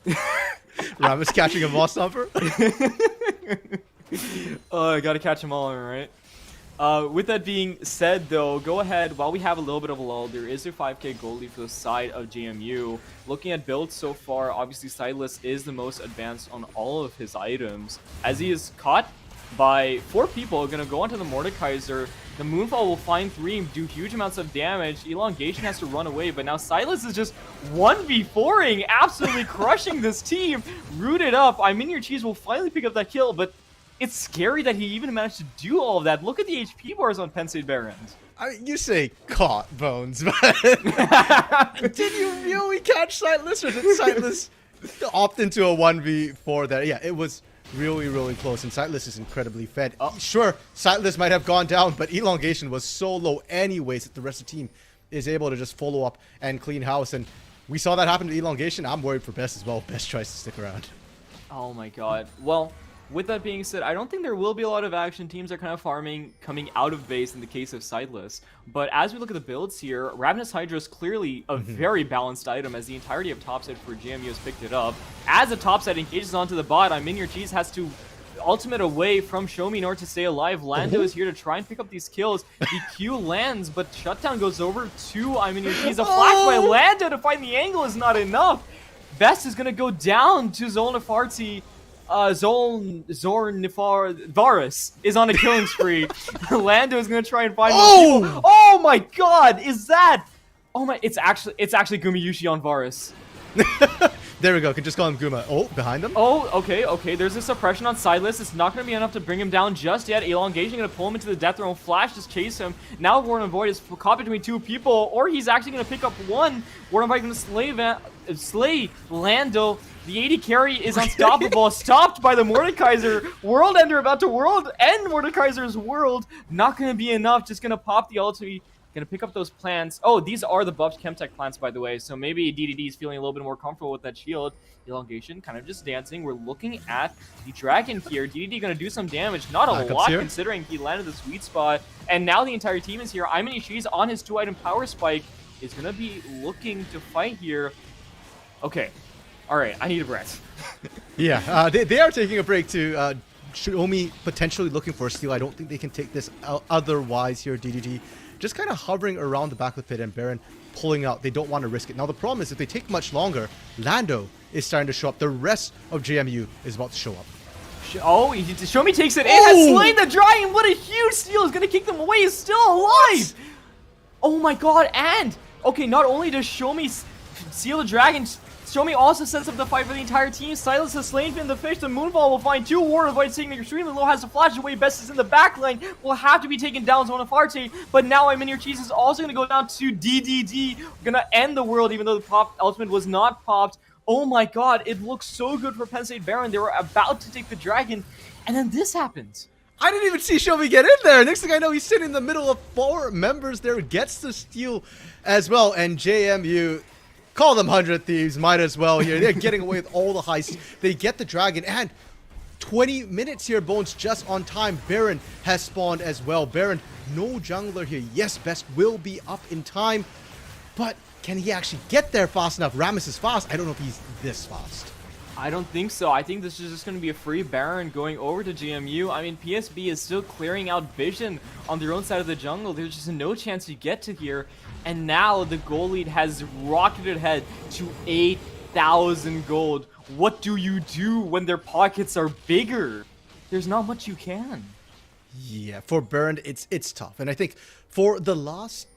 Rammus catching a Moss Stomper? Oh, I gotta catch them all, right? With that being said, though, go ahead. While we have a little bit of a lull, there is a 5k gold lead for the side of JMU. Looking at builds so far, obviously Sideless is the most advanced on all of his items, as he is caught by 4 people. Gonna go onto the Mordekaiser. The Moonfall will find 3, do huge amounts of damage. Elongation has to run away, but now Silas is just 1v4ing, absolutely crushing this team. Rooted up. I mean, your cheese will finally pick up that kill, but it's scary that he even managed to do all of that. Look at the HP bars on Penn State Behrend. I mean, you say caught, Bones, but did you really catch Sightless, or did Sightless opt into a 1v4 there? Yeah, it was really, really close, and Sightless is incredibly fed. Sure, Sightless might have gone down, but Elongation was so low anyways that the rest of the team is able to just follow up and clean house, and we saw that happen to Elongation. I'm worried for Best as well. Best tries to stick around. Oh my god. Well, with that being said, I don't think there will be a lot of action. Teams are kind of farming, coming out of base in the case of Sideless. But as we look at the builds here, Ravenous Hydra is clearly a very balanced item, as the entirety of topside for JMU has picked it up. As the topside engages onto the bot, I mean, your cheese has to ultimate away from Show Me in order to stay alive. Lando is here to try and pick up these kills. The Q lands, but Shutdown goes over to I mean, your cheese. A flash by Lando to find the angle is not enough. Best is going to go down to Zolnafarti. Zornifar Varus is on a killing spree. Lando is gonna try and find more people. Oh my god, is that? Oh my, it's actually Gumiyushi on Varus. There we go, can just call him Guma. Oh, behind him? Oh, okay, there's a suppression on Sideless. It's not gonna be enough to bring him down just yet. Elongation gonna pull him into the death throne. Flash just chase him. Now Warden Void is caught between 2 people, or he's actually gonna pick up 1. Warden Void gonna slay Lando. The 80 carry is unstoppable, stopped by the Mordekaiser. World Ender about to world end Mordekaiser's world. Not going to be enough, just going to pop the ultimate. Going to pick up those plants. Oh, these are the buffed Chemtech plants, by the way, so maybe DDD is feeling a little bit more comfortable with that shield. Elongation kind of just dancing. We're looking at the dragon here. DDD going to do some damage. Not a lot, considering he landed the sweet spot. And now the entire team is here. Imani on his 2-item power spike is going to be looking to fight here. Okay. All right, I need a breath. Yeah, they are taking a break to Xiaomi potentially looking for a steal. I don't think they can take this otherwise here, DDD. Just kind of hovering around the back of the pit and Behrend pulling out. They don't want to risk it. Now, the problem is if they take much longer, Lando is starting to show up. The rest of JMU is about to show up. Oh, Xiaomi takes it in, has slain the dragon. What a huge steal. Is going to kick them away. He's still alive. Oh my god, and, okay, not only does Xiaomi seal the dragon, Xiaomi also sets up the fight for the entire team. Silas has slain Finn the Fish. The Moonfall will find 2. Warden Void taking extremely low, has to flash away. Best is in the back line. Will have to be taken down Zonafarte. But now I'm in your cheese is also going to go down to DDD. Going to end the world, even though the pop ultimate was not popped. Oh my god, it looks so good for Penn State Behrend. They were about to take the dragon, and then this happens. I didn't even see Xiaomi get in there. Next thing I know, he's sitting in the middle of 4 members there. Gets the steal as well, and JMU... Call them 100 Thieves, might as well here. They're getting away with all the heists. They get the dragon, and 20 minutes here, Bones, just on time. Behrend has spawned as well. Behrend, no jungler here. Yes, Best will be up in time, but can he actually get there fast enough? Rammus is fast. I don't know if he's this fast. I don't think so. I think this is just going to be a free Baron going over to GMU. I mean, PSB is still clearing out vision on their own side of the jungle. There's just no chance you get to here. And now the gold lead has rocketed ahead to 8,000 gold. What do you do when their pockets are bigger? There's not much you can. Yeah, for Behrend, it's tough. And I think for the last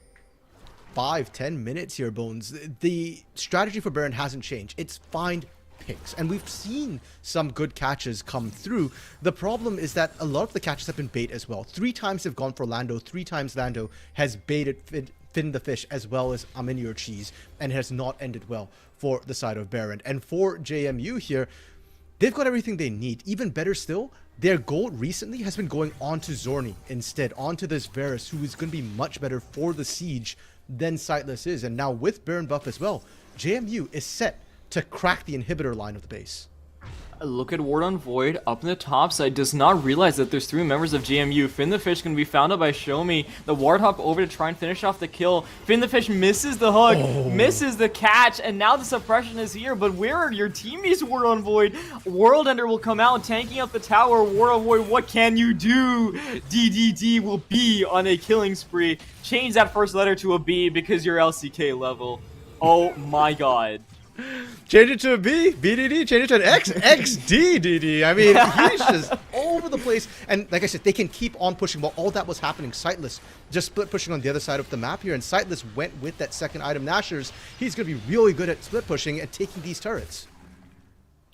5-10 minutes here, Bones, the strategy for Behrend hasn't changed. It's find picks, and we've seen some good catches come through. The problem is that a lot of the catches have been bait as well. 3 times they've gone for Lando, 3 times Lando has baited Finn the Fish as well as I'm in your cheese, and has not ended well for the side of Behrend. And for JMU here, they've got everything they need. Even better still, their gold recently has been going on to Zorni instead, onto this Varus, who is going to be much better for the siege than Sightless is. And now with Behrend buff as well, JMU is set to crack the inhibitor line of the base. Look at Ward on Void up in the top side. Does not realize that there's 3 members of JMU. Finn the Fish going to be found out by Shomi. The Warthog over to try and finish off the kill. Finn the Fish misses the hook, misses the catch, and now the suppression is here. But where are your teammates, Ward on Void? World Ender will come out tanking up the tower. Ward on Void, what can you do? DDD will be on a killing spree. Change that first letter to a B because you're LCK level. Oh my god. Change it to a B, BDD, change it to an X, XDDD. I mean, he's just over the place. And like I said, they can keep on pushing while all that was happening. Sightless just split pushing on the other side of the map here, and Sightless went with that second item, Nashers. He's going to be really good at split pushing and taking these turrets.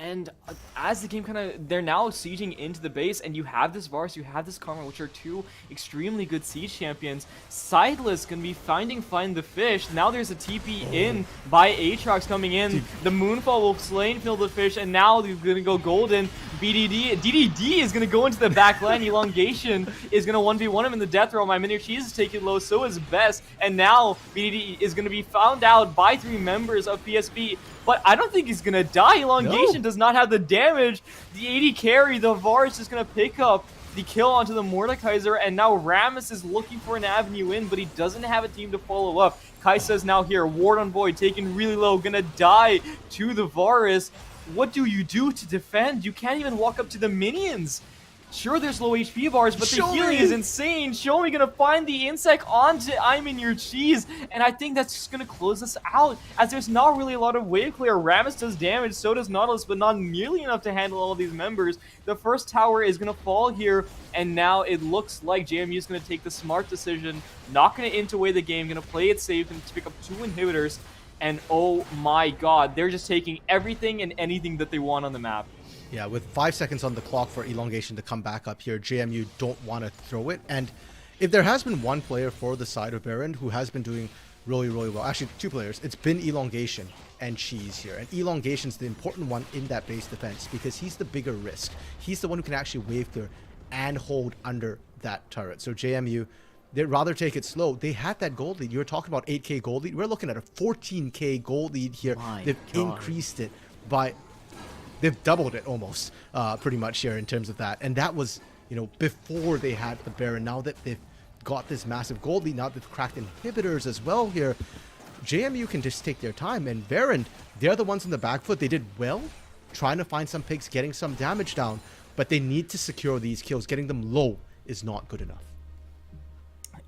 And as the game they're now sieging into the base, and you have this Varus, you have this Karma, which are 2 extremely good siege champions. Sightless gonna be Find the Fish. Now there's a TP in by Aatrox coming in. The Moonfall will slay and kill the fish, and now he's gonna go golden. DDD is gonna go into the back line. Elongation is gonna 1v1 him in the death row. My Miniature Cheese is taking low, so is Best, and now BDD is gonna be found out by 3 members of PSP. But I don't think he's gonna die. Elongation does not have the damage. The 80 carry, the Varus is gonna pick up the kill onto the Mordekaiser, and now Rammus is looking for an avenue in, but he doesn't have a team to follow up. Kai'Sa's now here, Ward on Void, taken really low, gonna die to the Varus. What do you do to defend? You can't even walk up to the minions. Sure, there's low HP bars, but the healing is insane. Shomi gonna find the insect onto I'm in your cheese, and I think that's just gonna close us out, as there's not really a lot of wave clear. Rammus does damage, so does Nautilus, but not nearly enough to handle all of these members. The first tower is gonna fall here, and now it looks like JMU is gonna take the smart decision, not gonna int away the game, gonna play it safe and pick up 2 inhibitors, and oh my god, they're just taking everything and anything that they want on the map. Yeah, with 5 seconds on the clock for Elongation to come back up here, JMU don't want to throw it. And if there has been one player for the side of Behrend who has been doing really, really well, actually 2 players, it's been Elongation and Cheese here. And Elongation's the important one in that base defense because he's the bigger risk. He's the one who can actually wave clear and hold under that turret. So JMU, they'd rather take it slow. They had that gold lead. You were talking about 8k gold lead. We're looking at a 14k gold lead here. They've increased it by... They've doubled it almost, pretty much here in terms of that. And that was, you know, before they had the Behrend. Now that they've got this massive gold lead, now they've cracked inhibitors as well here, JMU can just take their time. And Behrend, they're the ones in the back foot. They did well trying to find some pigs, getting some damage down, but they need to secure these kills. Getting them low is not good enough.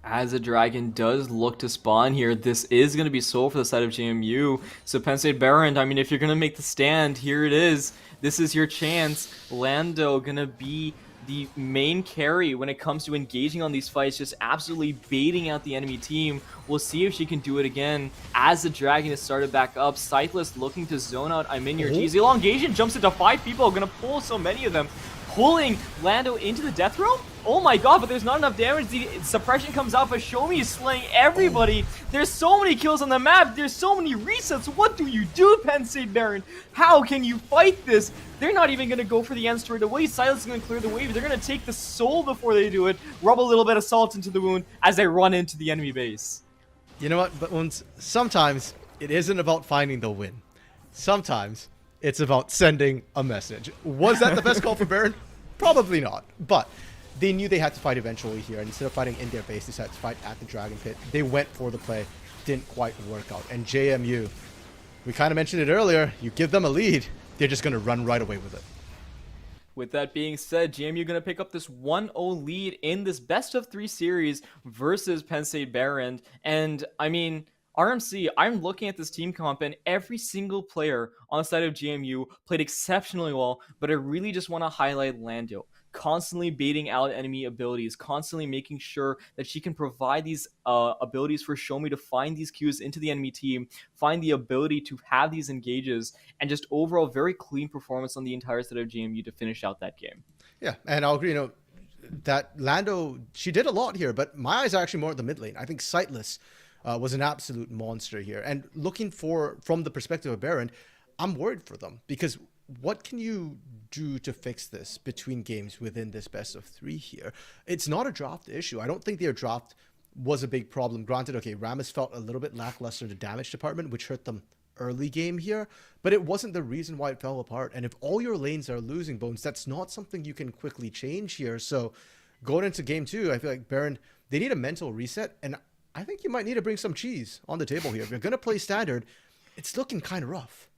As a dragon does look to spawn here, this is going to be sold for the side of JMU. So Penn State Behrend, I mean, if you're going to make the stand, here it is. This is your chance. Lando going to be the main carry when it comes to engaging on these fights, just absolutely baiting out the enemy team. We'll see if she can do it again as the dragon is started back up. Sightless looking to zone out I'm in your cheese. Elongation jumps into 5 people, going to pull so many of them, pulling Lando into the death row. Oh my god, but there's not enough damage. The suppression comes out, but Shomi is slaying everybody. There's so many kills on the map. There's so many resets. What do you do, Penn State Behrend? How can you fight this? They're not even going to go for the end straight away. Silas is going to clear the wave. They're going to take the soul before they do it, rub a little bit of salt into the wound as they run into the enemy base. You know what? But sometimes it isn't about finding the win. Sometimes it's about sending a message. Was that the best call for Behrend? Probably not. But they knew they had to fight eventually here, and instead of fighting in their base, they decided to fight at the Dragon Pit. They went for the play, didn't quite work out. And JMU, we kind of mentioned it earlier, you give them a lead, they're just going to run right away with it. With that being said, JMU going to pick up this 1-0 lead in this best-of-3 series versus Penn State Behrend. And, I mean, RMC, I'm looking at this team comp, and every single player on the side of JMU played exceptionally well, but I really just want to highlight Lando. Constantly baiting out enemy abilities, constantly making sure that she can provide these abilities for Shomi to find these cues into the enemy team, find the ability to have these engages, and just overall very clean performance on the entire side of JMU to finish out that game. Yeah, and I'll agree, you know, that Lando, she did a lot here, but my eyes are actually more at the mid lane. I think Sightless was an absolute monster here. And looking from the perspective of Behrend, I'm worried for them because what can you do to fix this between games within this best of 3 here? It's not a draft issue. I don't think their draft was a big problem. Granted, okay, Rammus felt a little bit lackluster in the damage department, which hurt them early game here, but it wasn't the reason why it fell apart. And if all your lanes are losing, Bones, that's not something you can quickly change here. So going into game 2, I feel like Behrend, they need a mental reset, and I think you might need to bring some cheese on the table here. If you're going to play standard, it's looking kind of rough.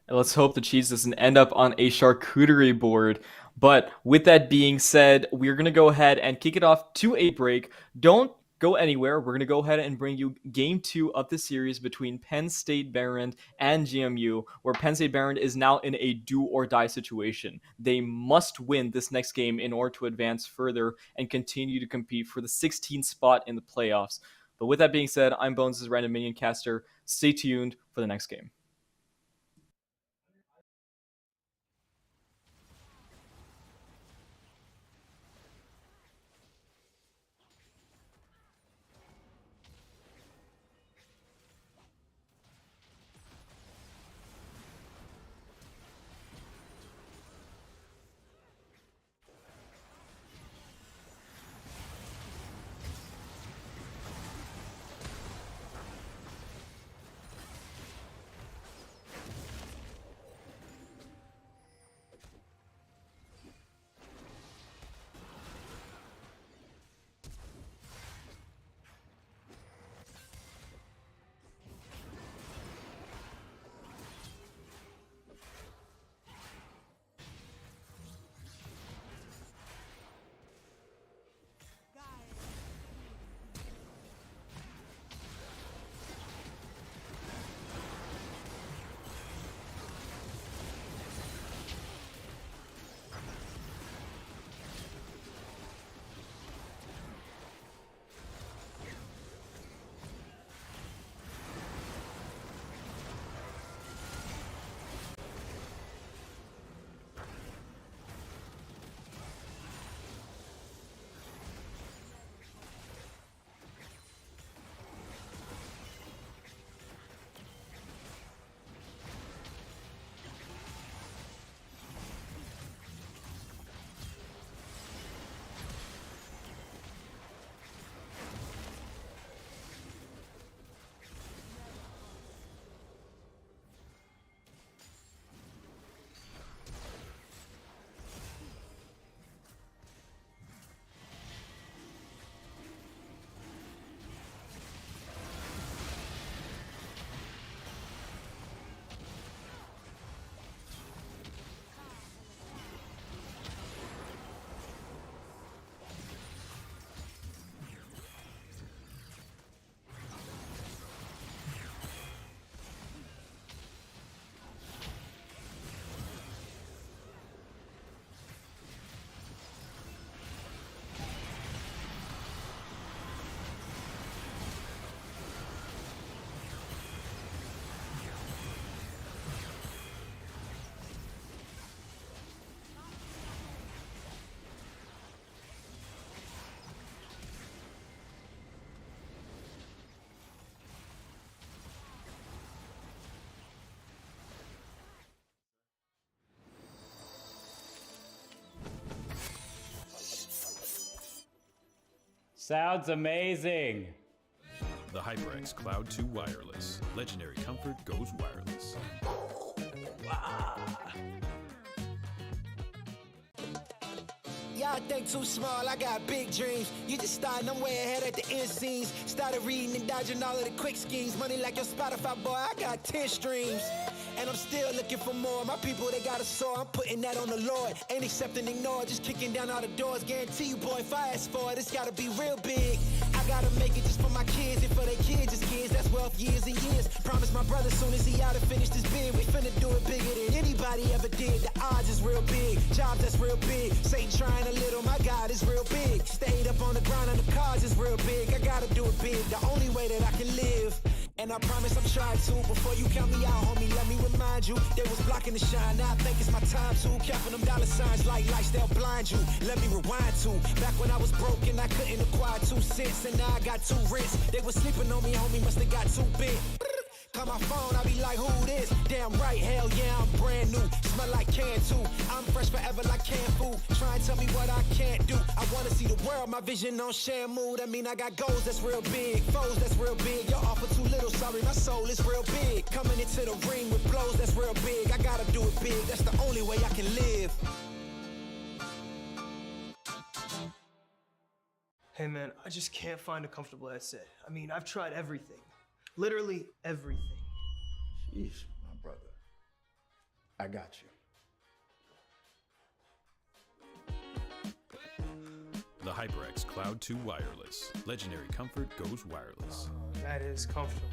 Let's hope the cheese doesn't end up on a charcuterie board. But with that being said, we're going to go ahead and kick it off to a break. Don't go anywhere. We're going to go ahead and bring you game 2 of the series between Penn State Behrend and GMU, where Penn State Behrend is now in a do or die situation. They must win this next game in order to advance further and continue to compete for the 16th spot in the playoffs. But with that being said, I'm Bones' Random Minion Caster. Stay tuned for the next game. Sounds amazing. The HyperX Cloud 2 Wireless. Legendary comfort goes wireless. Y'all think too small, I got big dreams. You just starting, I'm way ahead at the end scenes. Started reading and dodging all of the quick schemes. Money like your Spotify, boy, I got 10 streams. And I'm still looking for more. My people, they got a soar, I'm putting that on the Lord. Ain't accepting, ignore, just kicking down all the doors. Guarantee you, boy, if I ask for it, it's gotta be real big. I gotta make it just for my kids and for their kids' kids. That's wealth years and years. Promise my brother soon as he out and finish this bid, we finna do it bigger than anybody ever did. The odds is real big, jobs that's real big. Satan trying a little, my God is real big. Stayed up on the ground on the cars is real big. I gotta do it big, the only way that I can live. And I promise I'm trying to. Before you count me out, homie, let me remind you. They was blocking the shine, now I think it's my time to. Counting them dollar signs like lights, they'll blind you. Let me rewind to back when I was broke and I couldn't acquire 2 cents. And now I got 2 rents. They was sleeping on me, homie, must have got too big. Call my phone, I be like, who this? Damn right, hell yeah, I'm brand new. Smell like can too. I'm fresh forever like canned food. Try and tell me what I can't do. I wanna see the world, my vision on Shamu. That mean I got goals that's real big, foes that's real big. Your offer too little, sorry, my soul is real big. Coming into the ring with blows that's real big. I gotta do it big, that's the only way I can live. Hey man, I just can't find a comfortable headset. I mean, I've tried everything. Literally everything. Sheesh, my brother. I got you. The HyperX Cloud 2 Wireless. Legendary comfort goes wireless. That is comfortable.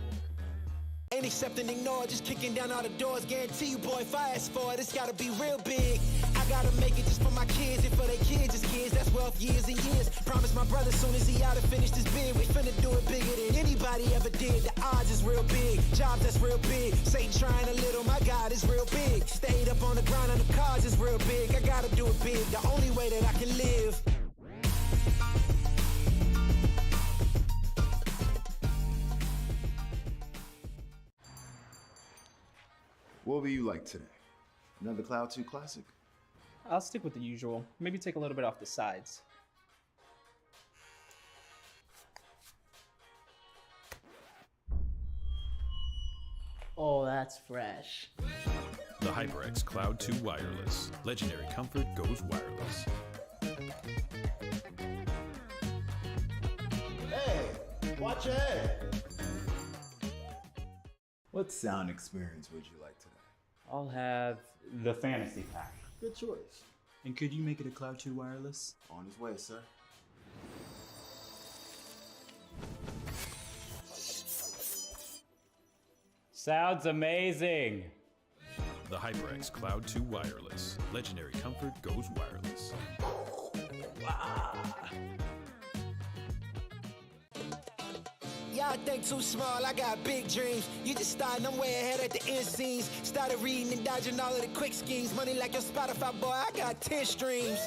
Ain't accept and ignore, just kicking down all the doors. Guarantee you, boy, if I ask for it, it's gotta be real big. I gotta make it just for my kids, and for their kids, it's kids. That's wealth years and years. Promise my brother, soon as he out and finished his bid, we finna do it bigger than anybody ever did. The odds is real big, jobs that's real big. Satan trying a little, my God is real big. Stayed up on the grind on the cars is real big. I gotta do it big, the only way that I can live. What will you like today? Another Cloud 2 classic? I'll stick with the usual. Maybe take a little bit off the sides. Oh, that's fresh. The HyperX Cloud 2 Wireless. Legendary comfort goes wireless. Hey, watch your head. What sound experience would you like today? I'll have the fantasy pack. Good choice. And could you make it a Cloud 2 wireless? On his way, sir. Sounds amazing. The HyperX Cloud 2 Wireless. Legendary comfort goes wireless. Y'all think too small, I got big dreams. You just starting, I'm way ahead at the end scenes. Started reading and dodging all of the quick schemes. Money like your Spotify, boy, I got 10 streams.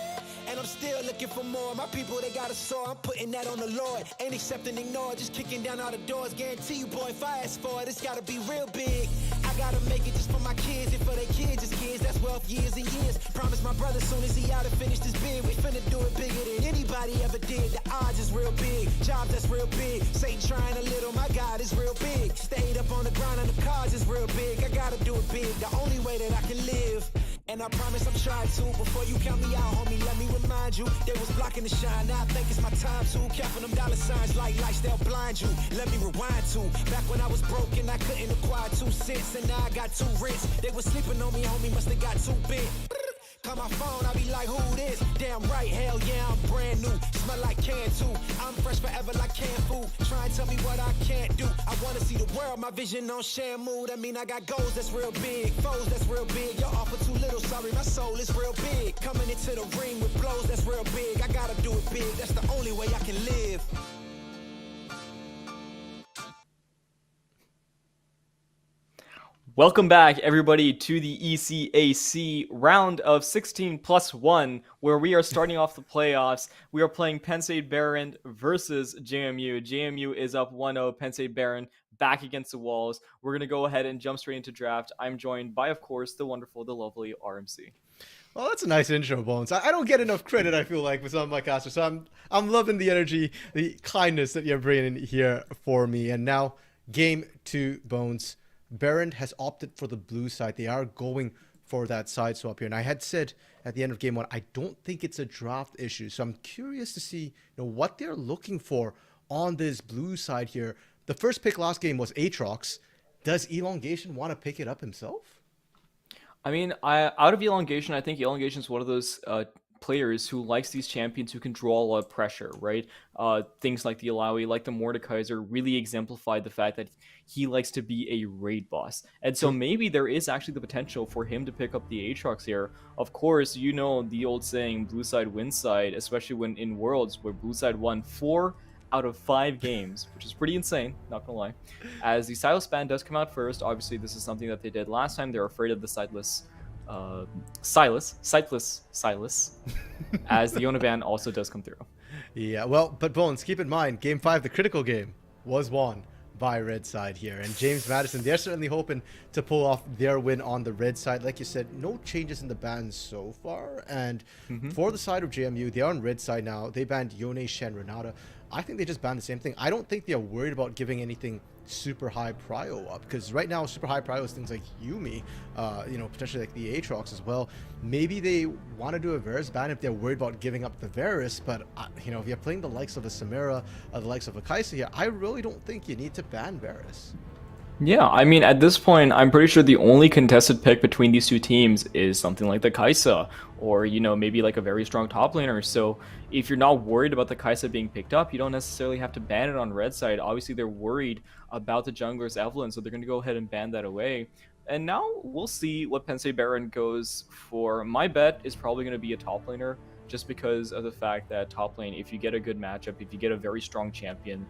And I'm still looking for more. My people, they got a soar, I'm putting that on the Lord. Ain't accept and ignore, just kicking down all the doors. Guarantee you, boy, if I ask for it, it's gotta be real big. I gotta make it just for my kids, and for their kids, it's kids. That's wealth years and years. Promise my brother, soon as he out and finished his bid, we finna do it bigger than anybody ever did. The odds is real big, jobs that's real big. Satan trying a little, my God is real big. Stayed up on the grind on the cars is real big. I gotta do it big, the only way that I can live. And I promise I'm trying to. Before you count me out, homie, let me remind you. They was blocking the shine, now I think it's my time to. Counting them dollar signs like lights, they'll blind you. Let me rewind to back when I was broke and I couldn't acquire 2 cents. And now I got 2 rents. They was sleeping on me, homie, must have got too big. Call my phone, I be like, who this? Damn right, hell yeah, I'm brand new. Smell like can too. I'm fresh forever like canned food. Try and tell me what I can't do. I wanna see the world, my vision on Shamu. That mean I got goals that's real big, foes that's real big. Your offer too little, sorry, my soul is real big. Coming into the ring with blows that's real big. I gotta do it big, that's the only way I can live. Welcome back, everybody, to the ECAC round of 16 plus 1, where we are starting off the playoffs. We are playing Penn State Behrend versus JMU. JMU is up 1-0. Penn State Behrend back against the walls. We're going to go ahead and jump straight into draft. I'm joined by, of course, the wonderful, the lovely RMC. Well, that's a nice intro, Bones. I don't get enough credit, I feel like, with some of my casters. So I'm loving the energy, the kindness that you're bringing here for me. And now, game 2, Bones. Behrend has opted for the blue side. They are going for that side swap here. And I had said at the end of game 1, I don't think it's a draft issue. So I'm curious to see what they're looking for on this blue side here. The first pick last game was Aatrox. Does Elongation want to pick it up himself? I mean, out of Elongation, I think Elongation is one of those players who likes these champions who can draw a lot of pressure, right? Things like the Alawi, like the Mordekaiser, really exemplify the fact that he likes to be a raid boss. And so maybe there is actually the potential for him to pick up the Aatrox here. Of course, you know the old saying, blue side wins side, especially when in Worlds, where blue side won 4 out of 5 games, which is pretty insane, not gonna lie. As the Silas ban does come out first, obviously this is something that they did last time. They're afraid of the sightless Silas, as the Yona ban also does come through. Yeah, well, but Bones, keep in mind, game 5, the critical game, was won by red side here. And James Madison, they're certainly hoping to pull off their win on the red side. Like you said, no changes in the bans so far. And for the side of JMU, they are on red side now. They banned Yone, Shen, Renata. I think they just banned the same thing. I don't think they're worried about giving anything super high prio up, because right now super high prio is things like Yumi, you know, potentially like the Aatrox as well. Maybe they want to do a Varus ban if they're worried about giving up the Varus, but you know, if you're playing the likes of a Samira, the likes of a Kaisa here, I really don't think you need to ban Varus. Yeah, I mean, at this point, I'm pretty sure the only contested pick between these two teams is something like the Kaisa, or, you know, maybe like a very strong top laner. So if you're not worried about the Kaisa being picked up, you don't necessarily have to ban it on red side. Obviously, they're worried about the jungler's Evelyn, so they're going to go ahead and ban that away. And now we'll see what Penn State Behrend goes for. My bet is probably going to be a top laner, just because of the fact that top lane, if you get a good matchup, if you get a very strong champion,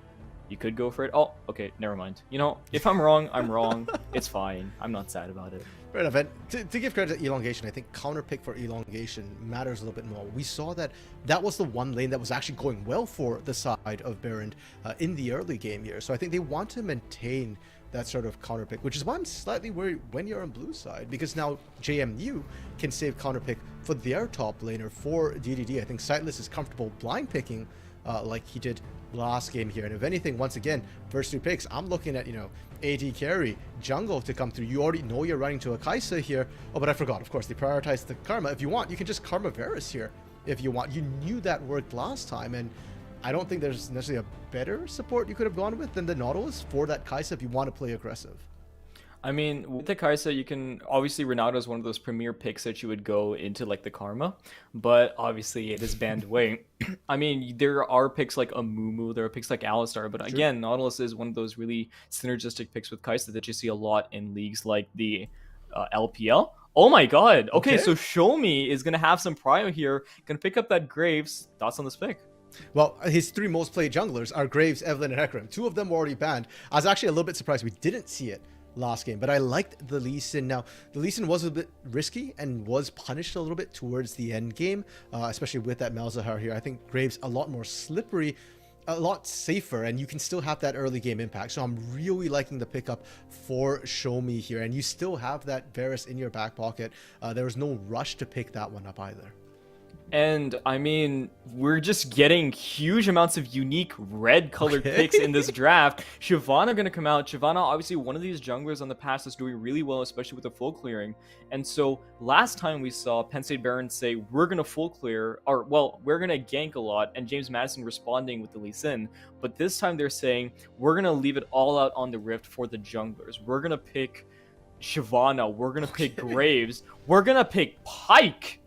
you could go for it. Oh, okay, never mind. You know, if I'm wrong, I'm wrong. It's fine. I'm not sad about it. Fair enough. And to give credit to Elongation, I think counter pick for Elongation matters a little bit more. We saw that that was the one lane that was actually going well for the side of Behrend in the early game here. So I think they want to maintain that sort of counter pick, which is why I'm slightly worried when you're on blue side, because now JMU can save counter pick for their top laner for DDD. I think Sightless is comfortable blind picking like he did last game here. And if anything, once again, first two picks, I'm looking at, you know, AD carry, jungle to come through. You already know you're running to a Kaisa here. Oh, but I forgot, of course, they prioritized the Karma. If you want, you can just Karma Varus here if you want. You knew that worked last time, and I don't think there's necessarily a better support you could have gone with than the Nautilus for that Kaisa if you want to play aggressive. I mean, with the Kaisa, you can obviously Renata is one of those premier picks that you would go into like the Karma, but obviously it is banned away. I mean, there are picks like Amumu, there are picks like Alistar, but again, Nautilus is one of those really synergistic picks with Kaisa that you see a lot in leagues like the LPL. Oh my god! Okay, so Show Me is gonna have some prio here, gonna pick up that Graves. Thoughts on this pick? Well, his three most played junglers are Graves, Evelyn, and Hecarim. Two of them were already banned. I was actually a little bit surprised we didn't see it last game, but I liked the Lee Sin. Now, the Lee Sin was a bit risky and was punished a little bit towards the end game, especially with that Malzahar here. I think Graves a lot more slippery, a lot safer, and you can still have that early game impact. So I'm really liking the pickup for Show Me here, and you still have that Varus in your back pocket. There was no rush to pick that one up either. And I mean, we're just getting huge amounts of unique red colored picks in this draft. Shyvana going to come out. Shyvana, obviously one of these junglers on the past is doing really well, especially with the full clearing. And so last time we saw Penn State Behrend say, we're going to full clear, or well, we're going to gank a lot, and James Madison responding with the Lee Sin. But this time they're saying, we're going to leave it all out on the Rift for the junglers. We're going to pick Shyvana. We're going to pick Graves. We're going to pick Pyke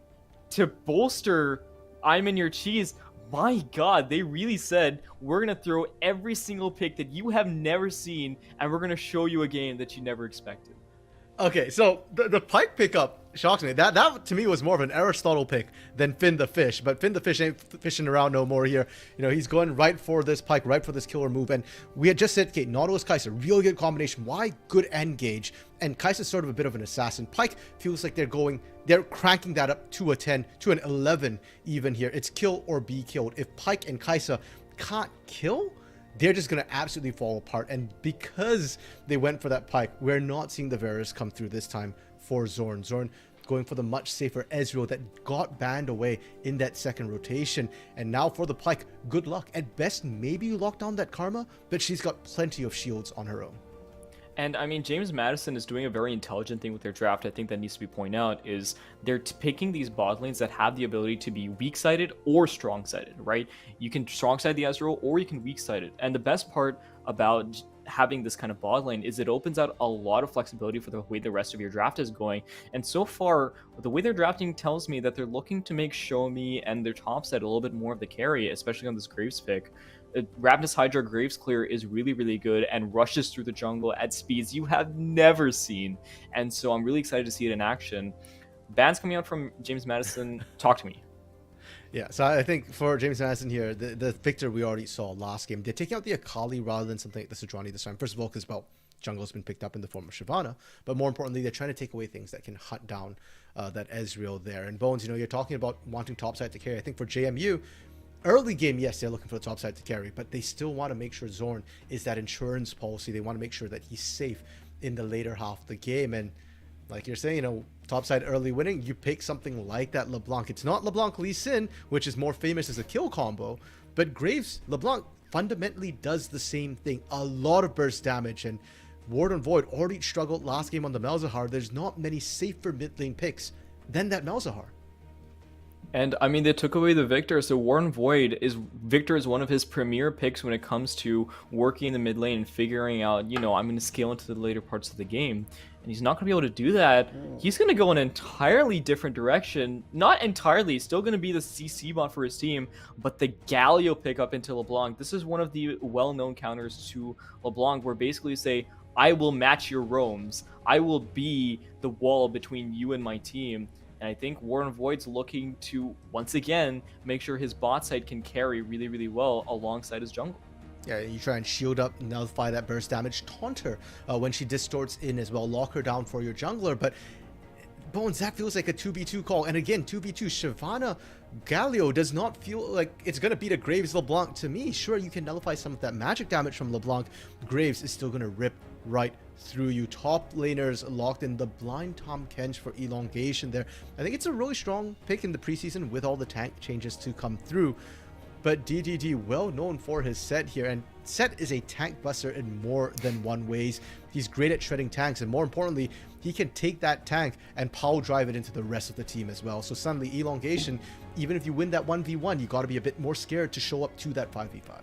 to bolster I'm in your cheese. My god, they really said, we're going to throw every single pick that you have never seen, and we're going to show you a game that you never expected. Okay, so the Pyke pickup shocks me. That to me was more of an Aristotle pick than Finn the Fish, but Finn the Fish ain't fishing around no more here. You know, he's going right for this Pyke, right for this killer move, and we had just said, okay, Nautilus Kaisa, really good combination. Why? Good engage, and Kaisa's sort of a bit of an assassin. Pyke feels like they're cranking that up to a 10, to an 11 even here. It's kill or be killed. If Pyke and Kaisa can't kill, they're just going to absolutely fall apart. And because they went for that Pyke, we're not seeing the Varus come through this time for Zorn. Zorn going for the much safer Ezreal that got banned away in that second rotation. And now for the Pyke, good luck. At best, maybe you lock down that Karma, but she's got plenty of shields on her own. And I mean, James Madison is doing a very intelligent thing with their draft. I think that needs to be pointed out is they're picking these bot lanes that have the ability to be weak-sided or strong-sided, right? You can strong-side the Ezreal or you can weak-side it. And the best part about having this kind of bot lane is it opens out a lot of flexibility for the way the rest of your draft is going. And so far, the way they're drafting tells me that they're looking to make Show Me and their top set a little bit more of the carry, especially on this Graves pick. Ravnus Hydra Graves clear is really, really good and rushes through the jungle at speeds you have never seen. And so I'm really excited to see it in action. Bans coming out from James Madison, talk to me. Yeah, so I think for James Madison here, the Victor we already saw last game, they're taking out the Akali rather than something like the Sejuani this time. First of all, because, well, jungle's been picked up in the form of Shyvana, but more importantly, they're trying to take away things that can hunt down that Ezreal there. And Bones, you know, you're talking about wanting topside to carry. I think for JMU, Early game, yes, they're looking for the top side to carry, but they still want to make sure Zorn is that insurance policy. They want to make sure that he's safe in the later half of the game. And like you're saying, top side early winning, you pick something like that LeBlanc. It's not LeBlanc Lee Sin, which is more famous as a kill combo, but Graves LeBlanc fundamentally does the same thing. A lot of burst damage, and Ward and Void already struggled last game on the Malzahar. There's not many safer mid lane picks than that Malzahar. And I mean, they took away the Victor, so Warren Void Victor is one of his premier picks when it comes to working in the mid lane and figuring out, I'm going to scale into the later parts of the game. And he's not going to be able to do that. He's going to go in an entirely different direction. Not entirely, still going to be the CC bot for his team, but the Galio pickup into LeBlanc. This is one of the well-known counters to LeBlanc, where basically you say, I will match your roams. I will be the wall between you and my team. And I think Warren Void's looking to, once again, make sure his bot side can carry really, really well alongside his jungle. Yeah, you try and shield up, nullify that burst damage, taunt her when she distorts in as well, lock her down for your jungler. But Bones, that feels like a 2v2 call. And again, 2v2, Shyvana Galio does not feel like it's going to beat a Graves LeBlanc to me. Sure, you can nullify some of that magic damage from LeBlanc. Graves is still going to rip right through you. Top laners locked in, the blind Tom Kench for elongation there. I think it's a really strong pick in the preseason with all the tank changes to come through. But DDD, well known for his Set here, and Set is a tank buster in more than one ways. He's great at shredding tanks, and more importantly, he can take that tank and power drive it into the rest of the team as well. So suddenly, elongation, even if you win that 1v1, you got to be a bit more scared to show up to that 5v5.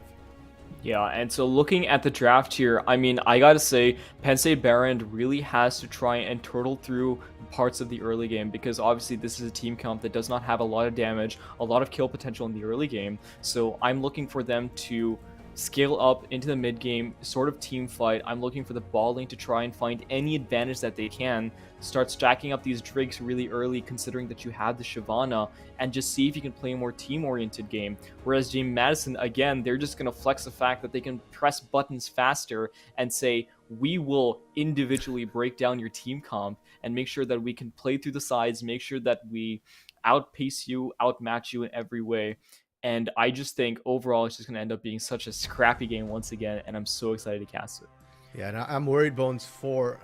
Yeah, and so looking at the draft here, I mean, I gotta say, Penn State Behrend really has to try and turtle through parts of the early game, because obviously this is a team comp that does not have a lot of damage, a lot of kill potential in the early game. So I'm looking for them to scale up into the mid game, sort of team fight. I'm looking for the ball lane to try and find any advantage that they can, start stacking up these Drakes really early, considering that you have the Shyvana, and just see if you can play a more team-oriented game. Whereas James Madison, again, they're just going to flex the fact that they can press buttons faster and say, we will individually break down your team comp and make sure that we can play through the sides, make sure that we outpace you, outmatch you in every way. And I just think overall it's just going to end up being such a scrappy game once again, and I'm so excited to cast it. Yeah, and I'm worried, Bones, for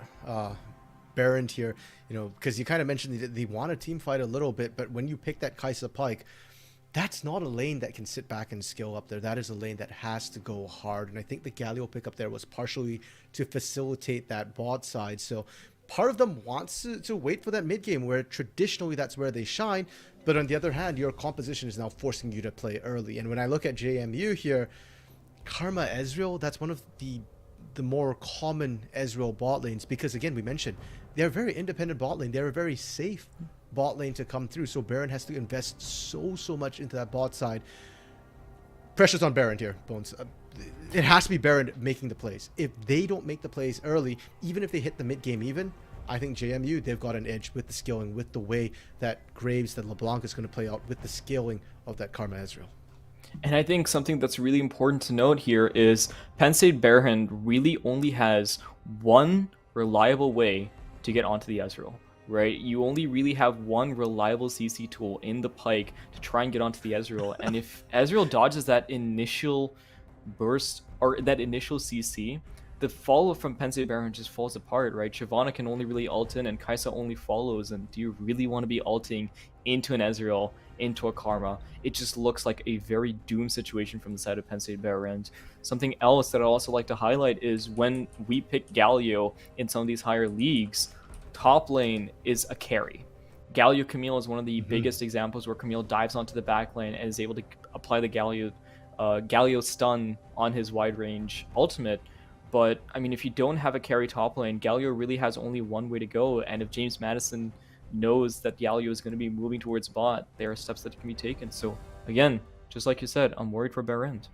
Behrend here, because you kind of mentioned they want a team fight a little bit, but when you pick that Kaisa Pike, that's not a lane that can sit back and skill up there. That is a lane that has to go hard, and I think the Galio pickup there was partially to facilitate that bot side. So part of them wants to wait for that mid game, where traditionally that's where they shine. But on the other hand, your composition is now forcing you to play early. And when I look at JMU here, Karma Ezreal, that's one of the more common Ezreal bot lanes, because again, we mentioned they're a very independent bot lane. They're a very safe bot lane to come through. So Behrend has to invest so much into that bot side. Pressure's on Behrend here, Bones. It has to be Behrend making the plays. If they don't make the plays early, even if they hit the mid game even, I think JMU, they've got an edge with the skilling, with the way that Graves, that LeBlanc is going to play out, with the scaling of that Karma Ezreal. And I think something that's really important to note here is Penn State Behrend really only has one reliable way to get onto the Ezreal, right? You only really have one reliable CC tool in the Pike to try and get onto the Ezreal. And if Ezreal dodges that initial burst or that initial CC, the follow from Penn State Behrend just falls apart, right? Shyvana can only really ult in, and Kaisa only follows. And do you really want to be ulting into an Ezreal, into a Karma? It just looks like a very doomed situation from the side of Penn State Behrend. Something else that I'd also like to highlight is when we pick Galio in some of these higher leagues, top lane is a carry. Galio Camille is one of the biggest examples where Camille dives onto the back lane and is able to apply the Galio stun on his wide range ultimate. But, I mean, if you don't have a carry top lane, Galio really has only one way to go. And if James Madison knows that Galio is going to be moving towards bot, there are steps that can be taken. So, again, just like you said, I'm worried for Behrend.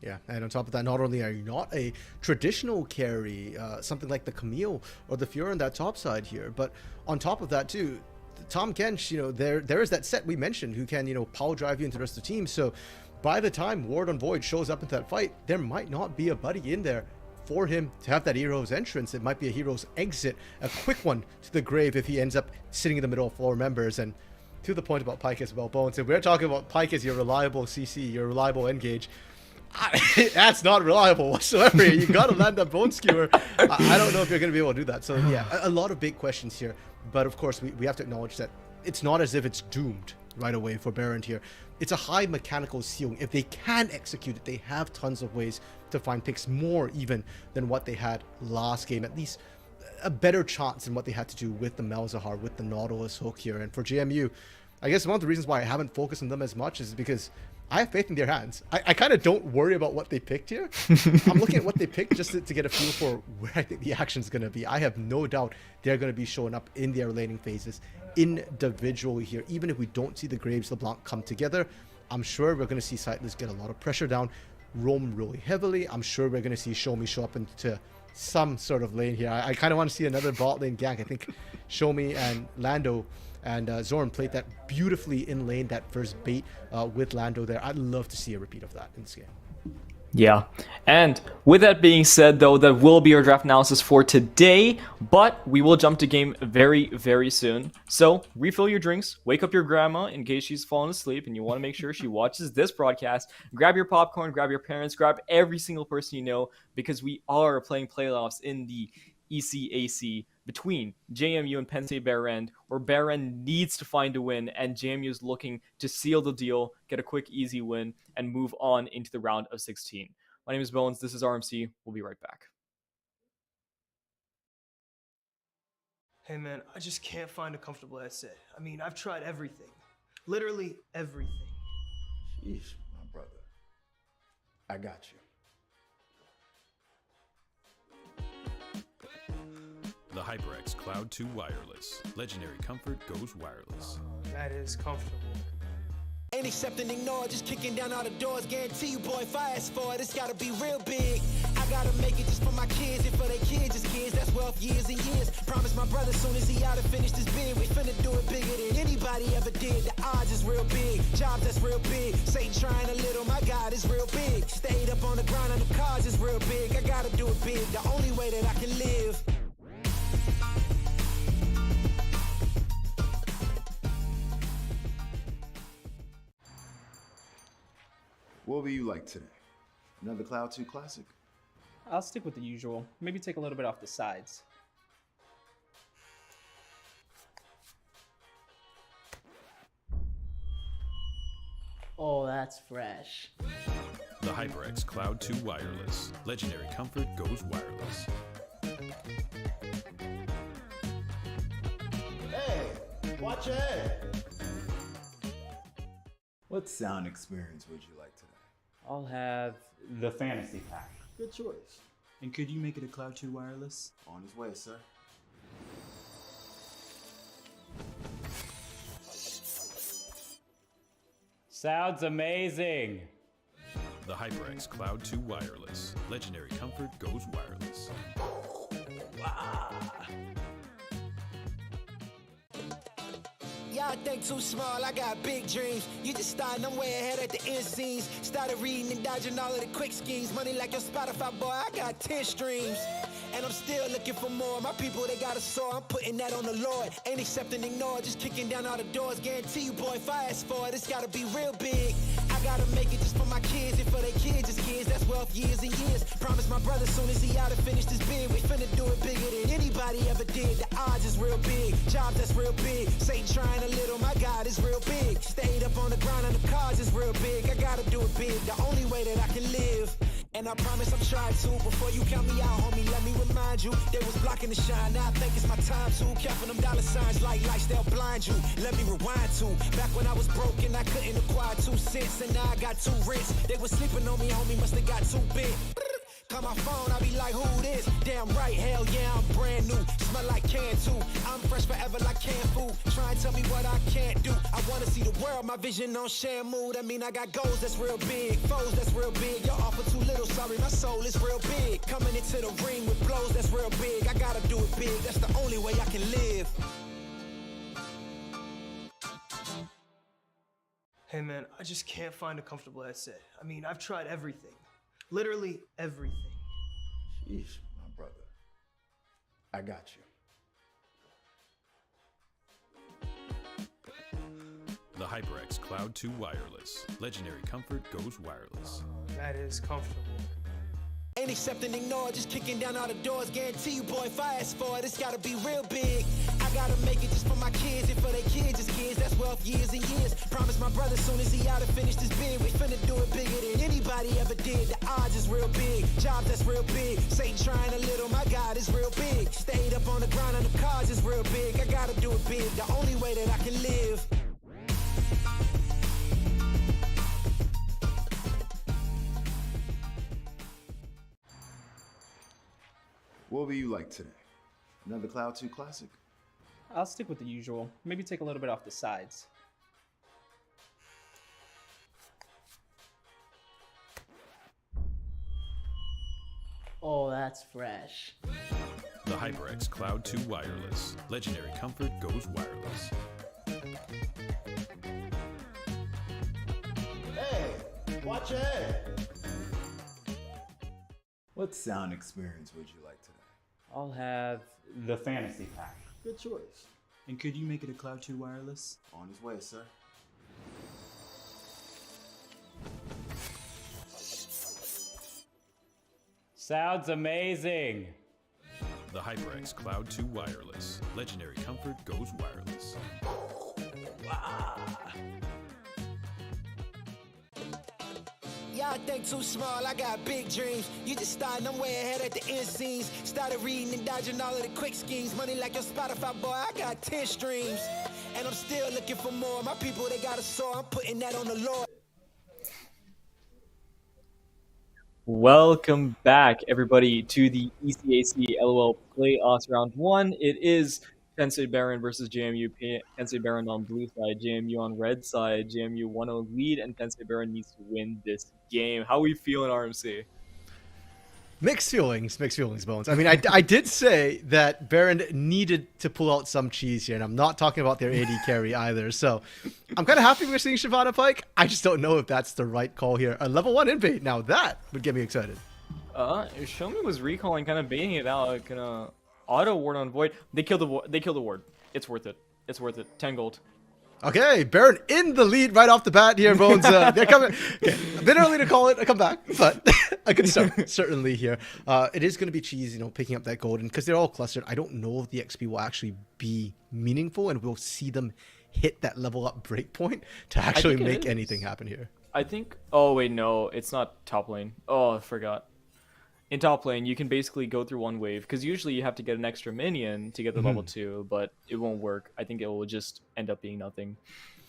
Yeah, and on top of that, not only are you not a traditional carry, something like the Camille or the Fiora on that top side here, but on top of that, too, Tom Kench, there is that Set we mentioned who can, power drive you into the rest of the team. So by the time Ward on Void shows up into that fight, there might not be a buddy in there for him to have that hero's entrance. It might be a hero's exit, a quick one to the grave if he ends up sitting in the middle of 4 members. And to the point about Pyke as well, Bones. And we're talking about Pyke as your reliable CC, your reliable engage. That's not reliable whatsoever. You gotta land that bone skewer. I don't know if you're gonna be able to do that. So yeah, a lot of big questions here. But of course, we have to acknowledge that it's not as if it's doomed right away for Behrend here. It's a high mechanical ceiling. If they can execute it, they have tons of ways to find picks, more even than what they had last game. At least a better chance than what they had to do with the Malzahar, with the Nautilus hook here. And for JMU, I guess one of the reasons why I haven't focused on them as much is because I have faith in their hands. I kind of don't worry about what they picked here. I'm looking at what they picked just to get a feel for where I think the action's going to be. I have no doubt they're going to be showing up in their laning phases individually here. Even if we don't see the Graves LeBlanc come together, I'm sure we're going to see Sightless get a lot of pressure down, roam really heavily. I'm sure we're going to see Show Me show up into some sort of lane here. I kind of want to see another bot lane gank. I think Show Me and Lando and Zorn played that beautifully in lane, that first bait with Lando there. I'd love to see a repeat of that in this game. Yeah, and with that being said, though, that will be our draft analysis for today, but we will jump to game very, very soon. So refill your drinks, wake up your grandma in case she's fallen asleep and you want to make sure she watches this broadcast. Grab your popcorn, grab your parents, grab every single person you know, because we are playing playoffs in the ECAC between JMU and Penn State Behrend, where Behrend needs to find a win, and JMU is looking to seal the deal, get a quick, easy win, and move on into the round of 16. My name is Bones. This is RMC. We'll be right back. Hey man, I just can't find a comfortable headset. I mean, I've tried everything. Literally everything. Sheesh, my brother. I got you. The HyperX Cloud 2 Wireless. Legendary comfort goes wireless. That is comfortable. Ain't accept and ignore, just kicking down all the doors. Guarantee you, boy, if I ask for it, it's gotta be real big. I gotta make it just for my kids and for their kids, just kids. That's wealth years and years. Promise my brother soon as he out and finish this bid, we finna do it bigger than anybody ever did. The odds is real big, jobs that's real big. Satan trying a little, my God is real big. Stayed up on the grind on the cars is real big. I gotta do it big, the only way that I can live. What will you like today? Another Cloud 2 classic? I'll stick with the usual. Maybe take a little bit off the sides. Oh, that's fresh. The HyperX Cloud 2 Wireless. Legendary comfort goes wireless. Hey, watch your head. What sound experience would you like today? I'll have the fantasy pack. Good choice. And could you make it a Cloud 2 wireless? On his way, sir. Sounds amazing. The HyperX Cloud 2 Wireless. Legendary comfort goes wireless. Y'all think too small, I got big dreams. You just starting, I'm way ahead at the end scenes. Started reading and dodging all of the quick schemes. Money like your Spotify, boy, I got 10 streams. And I'm still looking for more. My people, they got a soar, I'm putting that on the Lord. Ain't accept and ignore, just kicking down all the doors. Guarantee you, boy, if I ask for it, it's gotta be real big. I gotta make it just for my kids and for their kids, just kids. That's wealth years and years. Promise my brother soon as he out and finish this bid, we finna do it bigger than anybody ever did. The odds is real big, jobs that's real big. Satan trying a little, my God is real big. Stayed up on the grind on the cars is real big. I gotta do it big, the only way that I can live. And I promise I'm trying to. Before you count me out, homie, let me remind you. They was blocking the shine, now I think it's my time to. Counting them dollar signs like lights, they'll blind you. Let me rewind to. Back when I was broke and I couldn't acquire 2 cents, and now I got 2 rents. They was sleeping on me, homie, must have got too big. Call my phone, I be like, who this? Damn right, hell yeah, I'm brand new. Smell like can too. I'm fresh forever like canned food. Try and tell me what I can't do. I wanna see the world, my vision on Shamu. That mean I got goals that's real big, foes that's real big. Y'all offer too little, sorry, my soul is real big. Coming into the ring with blows that's real big. I gotta do it big, that's the only way I can live. Hey man, I just can't find a comfortable headset. I mean, I've tried everything. Literally everything. Sheesh, my brother. I got you. The HyperX Cloud 2 Wireless. Legendary comfort goes wireless. That is comfortable. Ain't accepting, ignore, just kicking down all the doors. Guarantee you, boy, if I ask for it, it's gotta be real big. I gotta make it just for my kids and for their kids' as kids. That's wealth years and years. Promise my brother soon as he out and finish this bid, we finna do it bigger than anybody ever did. The odds is real big, jobs that's real big. Satan trying a little, my God is real big. Stayed up on the grind on the cards is real big. I gotta do it big, the only way that I can live. What will you like today? Another Cloud 2 classic? I'll stick with the usual. Maybe take a little bit off the sides. Oh, that's fresh. The HyperX Cloud 2 Wireless. Legendary comfort goes wireless. Hey, watch your head. What sound experience would you like today? I'll have the fantasy pack. Good choice. And could you make it a Cloud 2 wireless? On his way, sir. Sounds amazing. The HyperX Cloud 2 Wireless. Legendary comfort goes wireless. Y'all think too small, I got big dreams. You just starting, I'm way ahead at the end scenes. Started reading and dodging all of the quick schemes. Money like your Spotify, boy, I got 10 streams. And I'm still looking for more. My people, they got a soar, I'm putting that on the Lord. Welcome back, everybody, to the ECAC LOL Playoffs Round 1. It is Penn State Behrend versus JMU. Penn State Behrend on blue side, JMU on red side. JMU 1-0 lead, and Penn State Behrend needs to win this game. How are we feeling, RMC? Mixed feelings, Bones. I mean, I did say that Behrend needed to pull out some cheese here, and I'm not talking about their AD carry either. So I'm kind of happy we're seeing Shavana Pike. I just don't know if that's the right call here. A level 1 invade, now that would get me excited. Shomi was recalling, kind of baiting it out, gonna auto ward on Void. They killed the ward. It's worth it. 10 gold. Okay, Behrend in the lead right off the bat here, Bones. They're coming. Okay, a bit early to call it a comeback, but a good start certainly here. It is going to be cheese, picking up that gold, and because they're all clustered, I don't know if the XP will actually be meaningful, and we'll see them hit that level up breakpoint to actually make anything happen here. I think. Oh wait, no, it's not top lane. Oh, I forgot. In top lane, you can basically go through one wave, because usually you have to get an extra minion to get the level 2, but it won't work. I think it will just end up being nothing.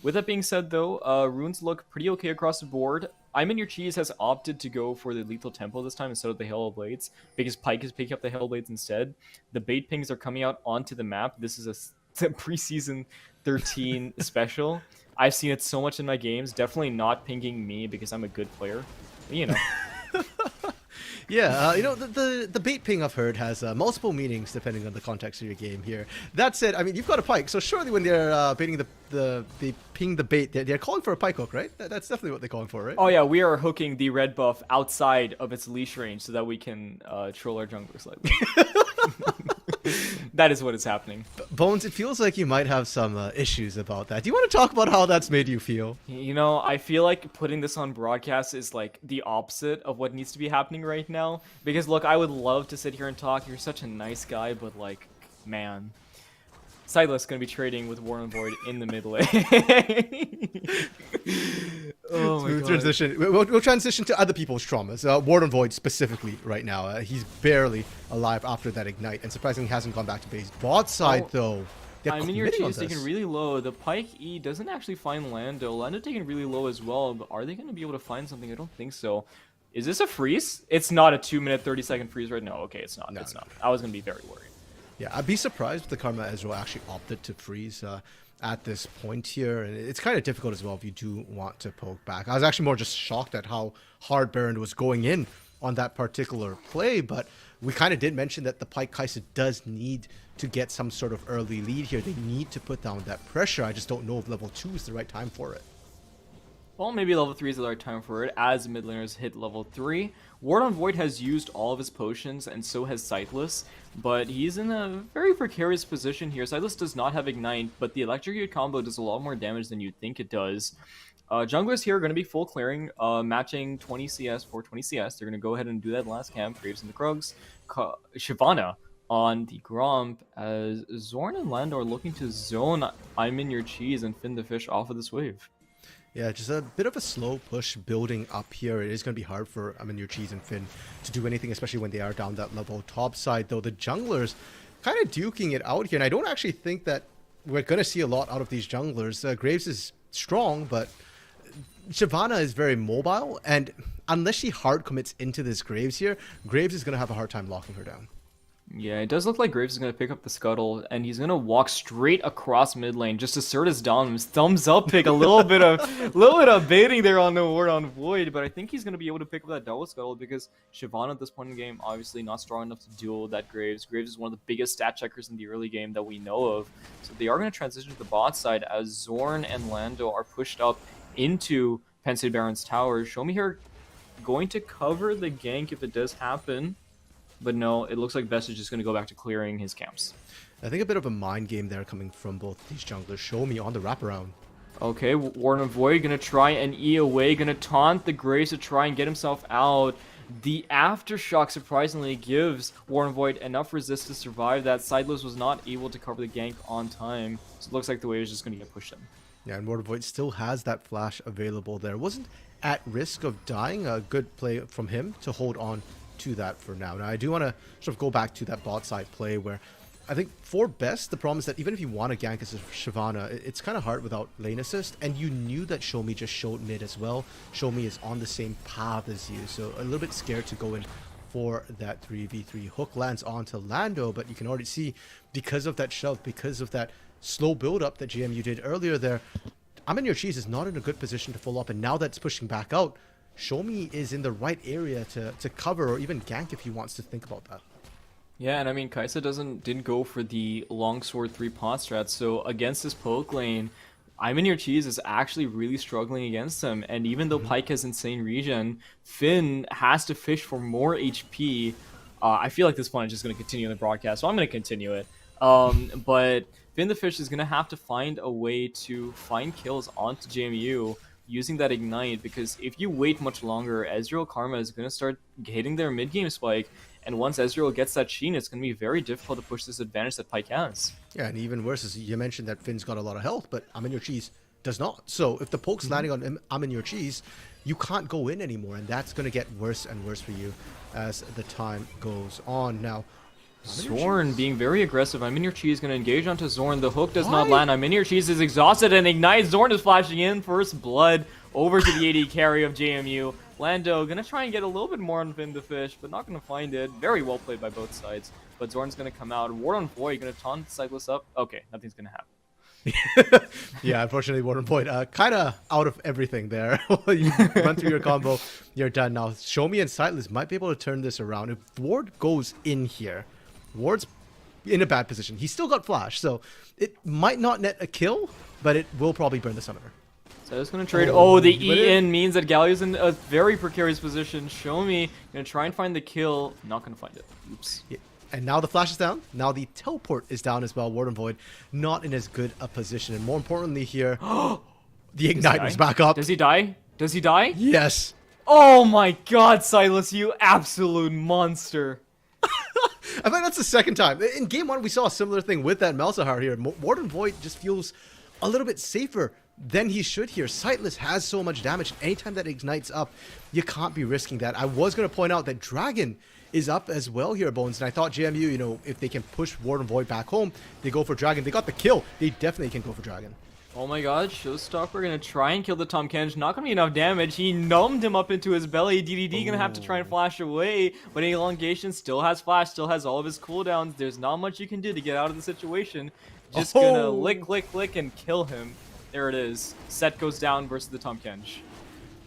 With that being said, though, runes look pretty okay across the board. I'm in Your Cheese has opted to go for the Lethal Tempo this time instead of the Hail of Blades, because Pyke is picking up the Hail of Blades instead. The bait pings are coming out onto the map. This is a preseason 13 special. I've seen it so much in my games. Definitely not pinging me because I'm a good player. But, Yeah, the bait ping I've heard has multiple meanings depending on the context of your game here. That said, I mean, you've got a Pyke, so surely when they're baiting they ping the bait, they're calling for a Pyke hook, right? That's definitely what they're calling for, right? Oh yeah, we are hooking the red buff outside of its leash range so that we can troll our jungler slightly. That is what is happening. Bones, it feels like you might have some issues about that. Do you want to talk about how that's made you feel? I feel like putting this on broadcast is like the opposite of what needs to be happening right now. Because look, I would love to sit here and talk. You're such a nice guy, but like, man. Sightless going to be trading with War and Void in the mid lane. Oh my god. Transition. We'll transition to other people's traumas. Ward and Void specifically right now. He's barely alive after that ignite, and surprisingly hasn't gone back to base. Bot side though, I'm in Your Cheese taking really low. The Pyke E doesn't actually find Lando. Lando taking really low as well, but are they going to be able to find something? I don't think so. Is this a freeze? It's not a 2-minute, 30-second freeze right now. Okay, it's not. No, it's not. I was going to be very worried. Yeah, I'd be surprised if the Karma Ezreal actually opted to freeze at this point here. And it's kind of difficult as well if you do want to poke back. I was actually more just shocked at how hard Behrend was going in on that particular play. But we kind of did mention that the Pyke Kai'Sa does need to get some sort of early lead here. They need to put down that pressure. I just don't know if level 2 is the right time for it. Well, maybe level 3 is the right time for it, as mid laners hit level 3. Ward on Void has used all of his potions, and so has Sightless, but he's in a very precarious position here. Sightless does not have Ignite, but the Electrocute combo does a lot more damage than you'd think it does. Junglers here are going to be full clearing, matching 20 CS for 20 CS. They're going to go ahead and do that last camp. Graves and the Krugs. Shyvana on the Gromp, as Zorn and Lando are looking to zone I'm in your cheese and Finn the Fish off of this wave. Yeah, just a bit of a slow push building up here. It is going to be hard for I'm in your cheese and Finn to do anything, especially when they are down that level. Top side, though, the junglers kind of duking it out here. And I don't actually think that we're going to see a lot out of these junglers. Graves is strong, but Shyvana is very mobile. And unless she hard commits into this Graves here, Graves is going to have a hard time locking her down. Yeah, it does look like Graves is going to pick up the scuttle, and he's going to walk straight across mid lane, just assert his dominance. Thumbs up pick, a little bit of baiting there on the Ward on Void, but I think he's going to be able to pick up that double scuttle because Shyvana at this point in the game, obviously not strong enough to duel that Graves. Graves is one of the biggest stat checkers in the early game that we know of, so they are going to transition to the bot side as Zorn and Lando are pushed up into Penn State Behrend's tower. Show me here going to cover the gank if it does happen. But no, it looks like Best is just going to go back to clearing his camps. I think a bit of a mind game there coming from both these junglers. Show me on the wraparound. Okay, Warden of Void going to try and E away, going to taunt the Graves to try and get himself out. The Aftershock surprisingly gives Warden of Void enough resist to survive that. Sightless was not able to cover the gank on time, so it looks like the wave is just going to get pushed in. Yeah, and Ward of Void still has that flash available there. Wasn't at risk of dying. A good play from him to hold on to that for now. Now, I do want to sort of go back to that bot side play where I think for Best, the problem is that even if you want to gank as a Shyvana, it's kind of hard without lane assist, and you knew that Show Me just showed mid as well. Show Me is on the same path as you, so a little bit scared to go in for that 3v3. Hook lands onto Lando, but you can already see because of that shove, because of that slow build up that GMU did earlier there, I'm in your cheese is not in a good position to follow up, and now that's pushing back out. Show Me is in the right area to cover or even gank if he wants to think about that. Yeah, and I mean, Kaisa didn't go for the longsword 3 pot strat, so against this poke lane, I'm in your cheese is actually really struggling against him, and even though Pyke has insane regen, Finn has to fish for more HP. I feel like this point is just going to continue in the broadcast, so I'm going to continue it. But Finn the Fish is going to have to find a way to find kills onto JMU using that Ignite, because if you wait much longer, Ezreal Karma is going to start hitting their mid-game spike, and once Ezreal gets that Sheen, it's going to be very difficult to push this advantage that Pyke has. Yeah, and even worse is you mentioned that Finn's got a lot of health, but I'm in your cheese does not. So if the poke's landing on I'm in your cheese, you can't go in anymore, and that's going to get worse and worse for you as the time goes on. Now, Zorn being very aggressive. I'm in your cheese, going to engage onto Zorn. The hook does not land. I'm in your cheese is exhausted and ignites. Zorn is flashing in. First blood over to the AD carry of JMU. Lando going to try and get a little bit more on Finn the Fish, but not going to find it. Very well played by both sides. But Zorn's going to come out. Ward on Void going to taunt Sightless up. Okay, nothing's going to happen. Yeah, unfortunately, Warden Void kind of out of everything there. You run through your combo, you're done. Now, Show Me and Sightless might be able to turn this around. If Ward goes in here, Ward's in a bad position. He's still got flash, so it might not net a kill, but it will probably burn the summoner. So it's going to trade. Oh, the E-in means that Galio's in a very precarious position. Show Me going to try and find the kill. Not going to find it. Oops. Yeah. And now the flash is down. Now the teleport is down as well. Warden Void not in as good a position. And more importantly here, the Ignite was back up. Does he die? Does he die? Yes. Oh my god, Silas, you absolute monster. I think that's the second time. In game 1, we saw a similar thing with that Malzahar here. Warden Void just feels a little bit safer than he should here. Sightless has so much damage. Anytime that ignites up, you can't be risking that. I was going to point out that Dragon is up as well here, Bones. And I thought JMU, you know, if they can push Warden Void back home, they go for Dragon. They got the kill. They definitely can go for Dragon. Oh my god, Showstopper gonna try and kill the Tahm Kench. Not gonna be enough damage. He numbed him up into his belly. DDD gonna have to try and flash away. But Elongation still has flash, still has all of his cooldowns. There's not much you can do to get out of the situation. Just gonna lick, and kill him. There it is. Set goes down versus the Tahm Kench.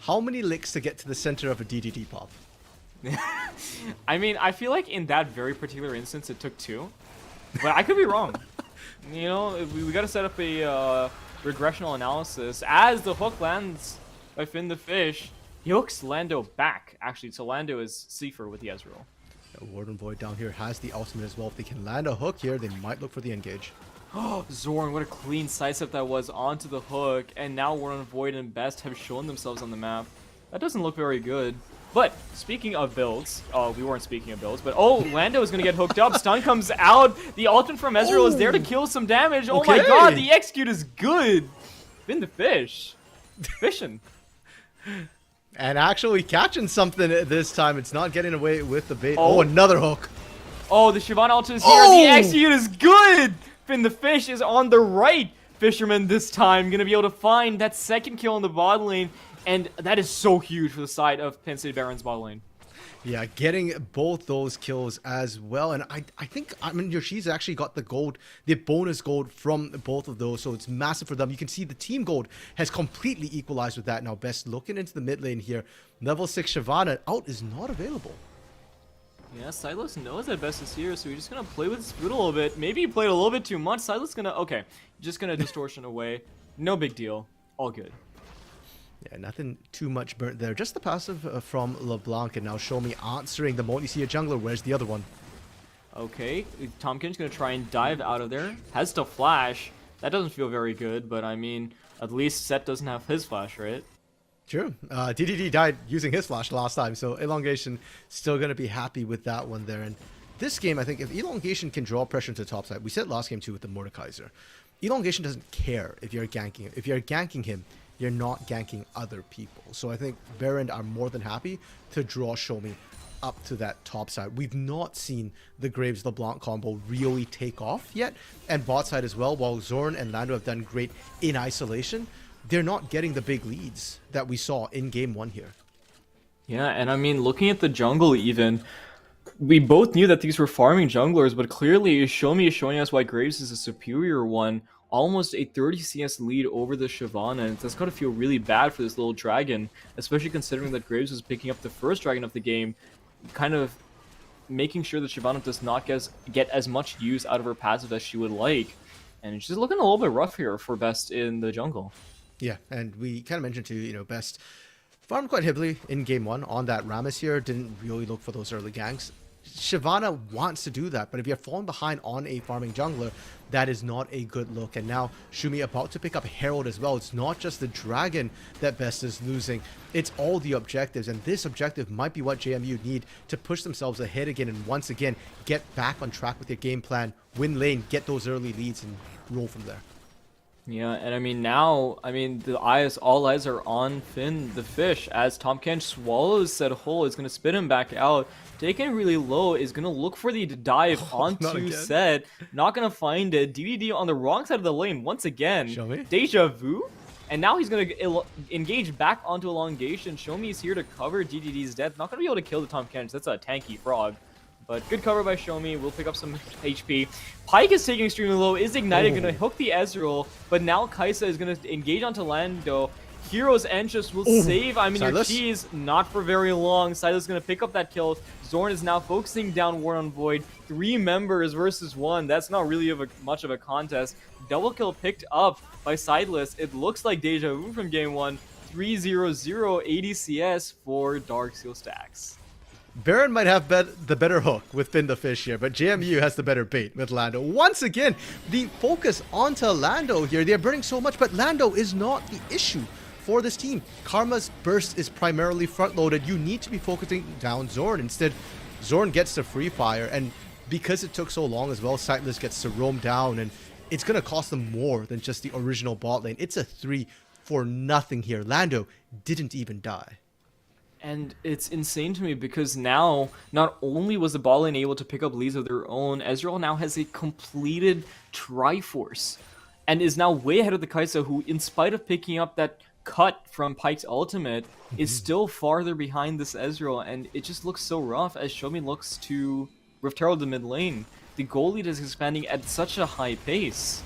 How many licks to get to the center of a DDD pop? I mean, I feel like in that very particular instance, it took 2. But I could be wrong. You know, we gotta set up a regressional analysis. As the hook lands by Finn the Fish. He hooks Lando back, actually, so Lando is safer with the Ezreal. Warden Void down here has the ultimate as well. If they can land a hook here, they might look for the engage. Zorn, what a clean sidestep that was onto the hook, and now Warden Void and Best have shown themselves on the map. That doesn't look very good. But speaking of builds, we weren't speaking of builds, but Lando is going to get hooked up. Stun comes out. The ultimate from Ezreal is there to kill some damage. Oh my god, the execute is good. Finn the Fish. Fishing. And actually catching something this time. It's not getting away with the bait. Oh, another hook. Oh, the Shyvana ult is here. The execute is good. Finn the Fish is on the right. Fisherman this time going to be able to find that second kill in the bot lane. And that is so huge for the side of Penn State Behrend's bot lane. Yeah, getting both those kills as well. And I think, Yoshi's actually got the gold, the bonus gold from both of those. So it's massive for them. You can see the team gold has completely equalized with that. Now, Best looking into the mid lane here. Level 6 Shyvana out is not available. Yeah, Silas knows that Best is here, so he's just going to play with his foot a little bit. Maybe he played a little bit too much. Silas going to, okay, just going to distortion away. No big deal. All good. Yeah, nothing too much burnt there. Just the passive from LeBlanc, and now Show Me answering the moment you see a jungler. Where's the other one? Okay, Tompkins going to try and dive out of there. Has to flash. That doesn't feel very good, but I mean, at least Set doesn't have his flash, right? True. DDD died using his flash last time, so Elongation still going to be happy with that one there. And this game, I think, if Elongation can draw pressure into the top side, we said last game too with the Mordekaiser. Elongation doesn't care if you're ganking him. If you're ganking him, you're not ganking other people. So I think Behrend are more than happy to draw Show Me up to that top side. We've not seen the Graves LeBlanc combo really take off yet, and bot side as well. While Zorn and Lando have done great in isolation, they're not getting the big leads that we saw in game 1 here. Yeah, and I mean, looking at the jungle even, we both knew that these were farming junglers, but clearly Show Me is showing us why Graves is a superior one. Almost a 30 CS lead over the Shyvana, and that's got to feel really bad for this little dragon, especially considering that Graves was picking up the first dragon of the game, kind of making sure that Shyvana does not get as much use out of her passive as she would like. And she's looking a little bit rough here for Best in the jungle. Yeah, and we kind of mentioned too, Best farmed quite heavily in game 1 on that Rammus here, didn't really look for those early ganks. Shyvana wants to do that, but if you're falling behind on a farming jungler, that is not a good look. And now Shumi about to pick up Herald as well. It's not just the dragon that Best is losing, it's all the objectives, and this objective might be what JMU need to push themselves ahead again and once again get back on track with their game plan, win lane, get those early leads, and roll from there. Yeah, and I mean now, all eyes are on Finn the Fish as Tompkins swallows said hole, is going to spit him back out. Taking it really low, is going to look for the dive onto Set. Not going to find it. DDD on the wrong side of the lane once again. Show Me. Deja vu. And now he's going to engage back onto Elongation. Show Me is here to cover DDD's death. Not going to be able to kill the Tompkins. That's a tanky frog. But good cover by Show Me. We'll pick up some HP. Pyke is taking extremely low. Is Ignited going to hook the Ezreal. But now Kaisa is going to engage onto Lando. Hero's Entrance will save. I mean, Silas? your cheese, not for very long. Silas is going to pick up that kill. Zorn is now focusing down War on Void. 3 members versus 1. That's not really much of a contest. Double kill picked up by Silas. It looks like Deja Vu from game 1. 300 ADCS for Darksteel stacks. Behrend might have the better hook with Finn the Fish here, but JMU has the better bait with Lando. Once again, the focus onto Lando here. They're burning so much, but Lando is not the issue for this team. Karma's burst is primarily front-loaded. You need to be focusing down Zorn. Instead, Zorn gets the free fire, and because it took so long as well, Sightless gets to roam down, and it's going to cost them more than just the original bot lane. It's a 3 for nothing here. Lando didn't even die. And it's insane to me because now, not only was the bot lane able to pick up leads of their own, Ezreal now has a completed Triforce and is now way ahead of the Kaisa, who, in spite of picking up that cut from Pyke's ultimate, is still farther behind this Ezreal, and it just looks so rough as Show Me looks to Rift Herald the mid lane. The goal lead is expanding at such a high pace.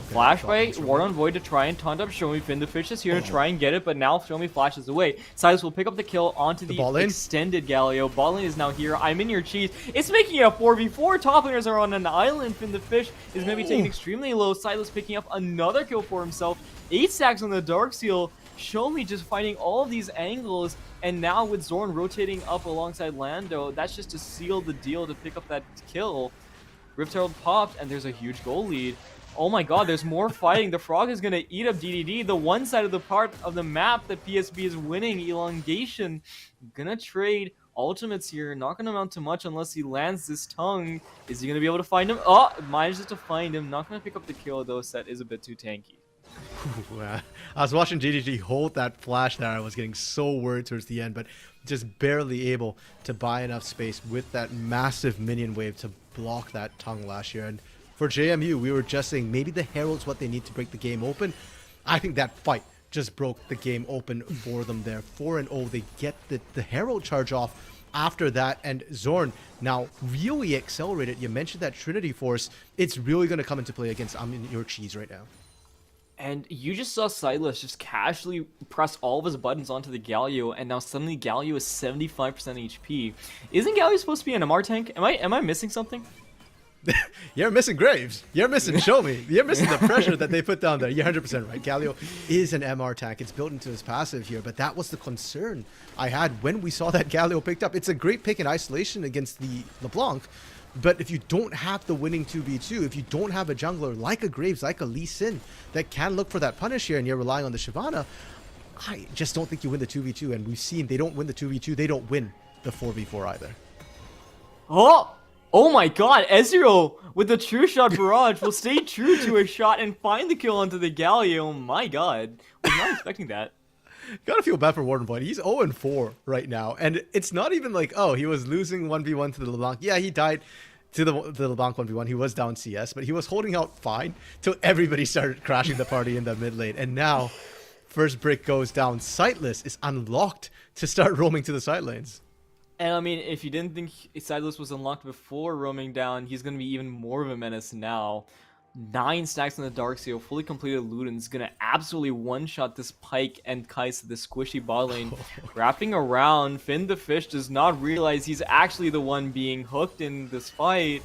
Flash by War on Void to try and taunt up Show Me. Finn the Fish is here to try and get it, but now Show Me flashes away. Silas will pick up the kill onto the extended Galio. Ball lane is now here. I'm in your cheese. It's making it a 4v4. Top laners are on an island. Finn the Fish is going to be taken extremely low. Silas picking up another kill for himself. 8 stacks on the Darksteel. Show Me just finding all of these angles, and now with Zorn rotating up alongside Lando, that's just to seal the deal to pick up that kill. Rift Herald popped, and there's a huge goal lead. Oh my god, there's more fighting. The Frog is going to eat up DDD. The one side of the part of the map that PSB is winning, Elongation, gonna trade ultimates here. Not gonna amount to much unless he lands this tongue. Is he gonna be able to find him? Oh, manages to find him. Not gonna pick up the kill though. Set is a bit too tanky. I was watching GDG hold that flash there. I was getting so worried towards the end, but just barely able to buy enough space with that massive minion wave to block that tongue last year. And for JMU, we were just saying maybe the Herald's what they need to break the game open. I think that fight just broke the game open for them there. 4-0, they get the Herald charge off after that, and Zorn now really accelerated. You mentioned that Trinity Force. It's really going to come into play against Your Cheese right now. And you just saw Silas just casually press all of his buttons onto the Galio, and now suddenly Galio is 75% HP. Isn't Galio supposed to be an MR tank? Am I missing something? You're missing Graves. You're missing Show Me. You're missing the pressure that they put down there. You're 100% right. Galio is an MR tank. It's built into his passive here, but that was the concern I had when we saw that Galio picked up. It's a great pick in isolation against the LeBlanc, but if you don't have the winning 2v2, if you don't have a jungler like a Graves, like a Lee Sin, that can look for that punish here, and you're relying on the Shyvana, I just don't think you win the 2v2, and we've seen they don't win the 2v2, they don't win the 4v4 either. Oh my god, Ezreal with the true shot barrage will stay true to a shot and find the kill onto the Galio. Oh my god, was not expecting that. Gotta feel bad for Warden Point. He's 0-4 right now, and it's not even like, oh, he was losing 1v1 to the LeBlanc. Yeah, he died to the LeBlanc 1v1. He was down CS, but he was holding out fine till everybody started crashing the party in the mid lane. And now, first brick goes down. Sightless is unlocked to start roaming to the side lanes. And I mean, if you didn't think Sideless was unlocked before roaming down, he's going to be even more of a menace now. 9 stacks on the Darkseal, fully completed Luden's going to absolutely one-shot this Pike and Kais, the squishy bot lane. Wrapping around, Finn the Fish does not realize he's actually the one being hooked in this fight.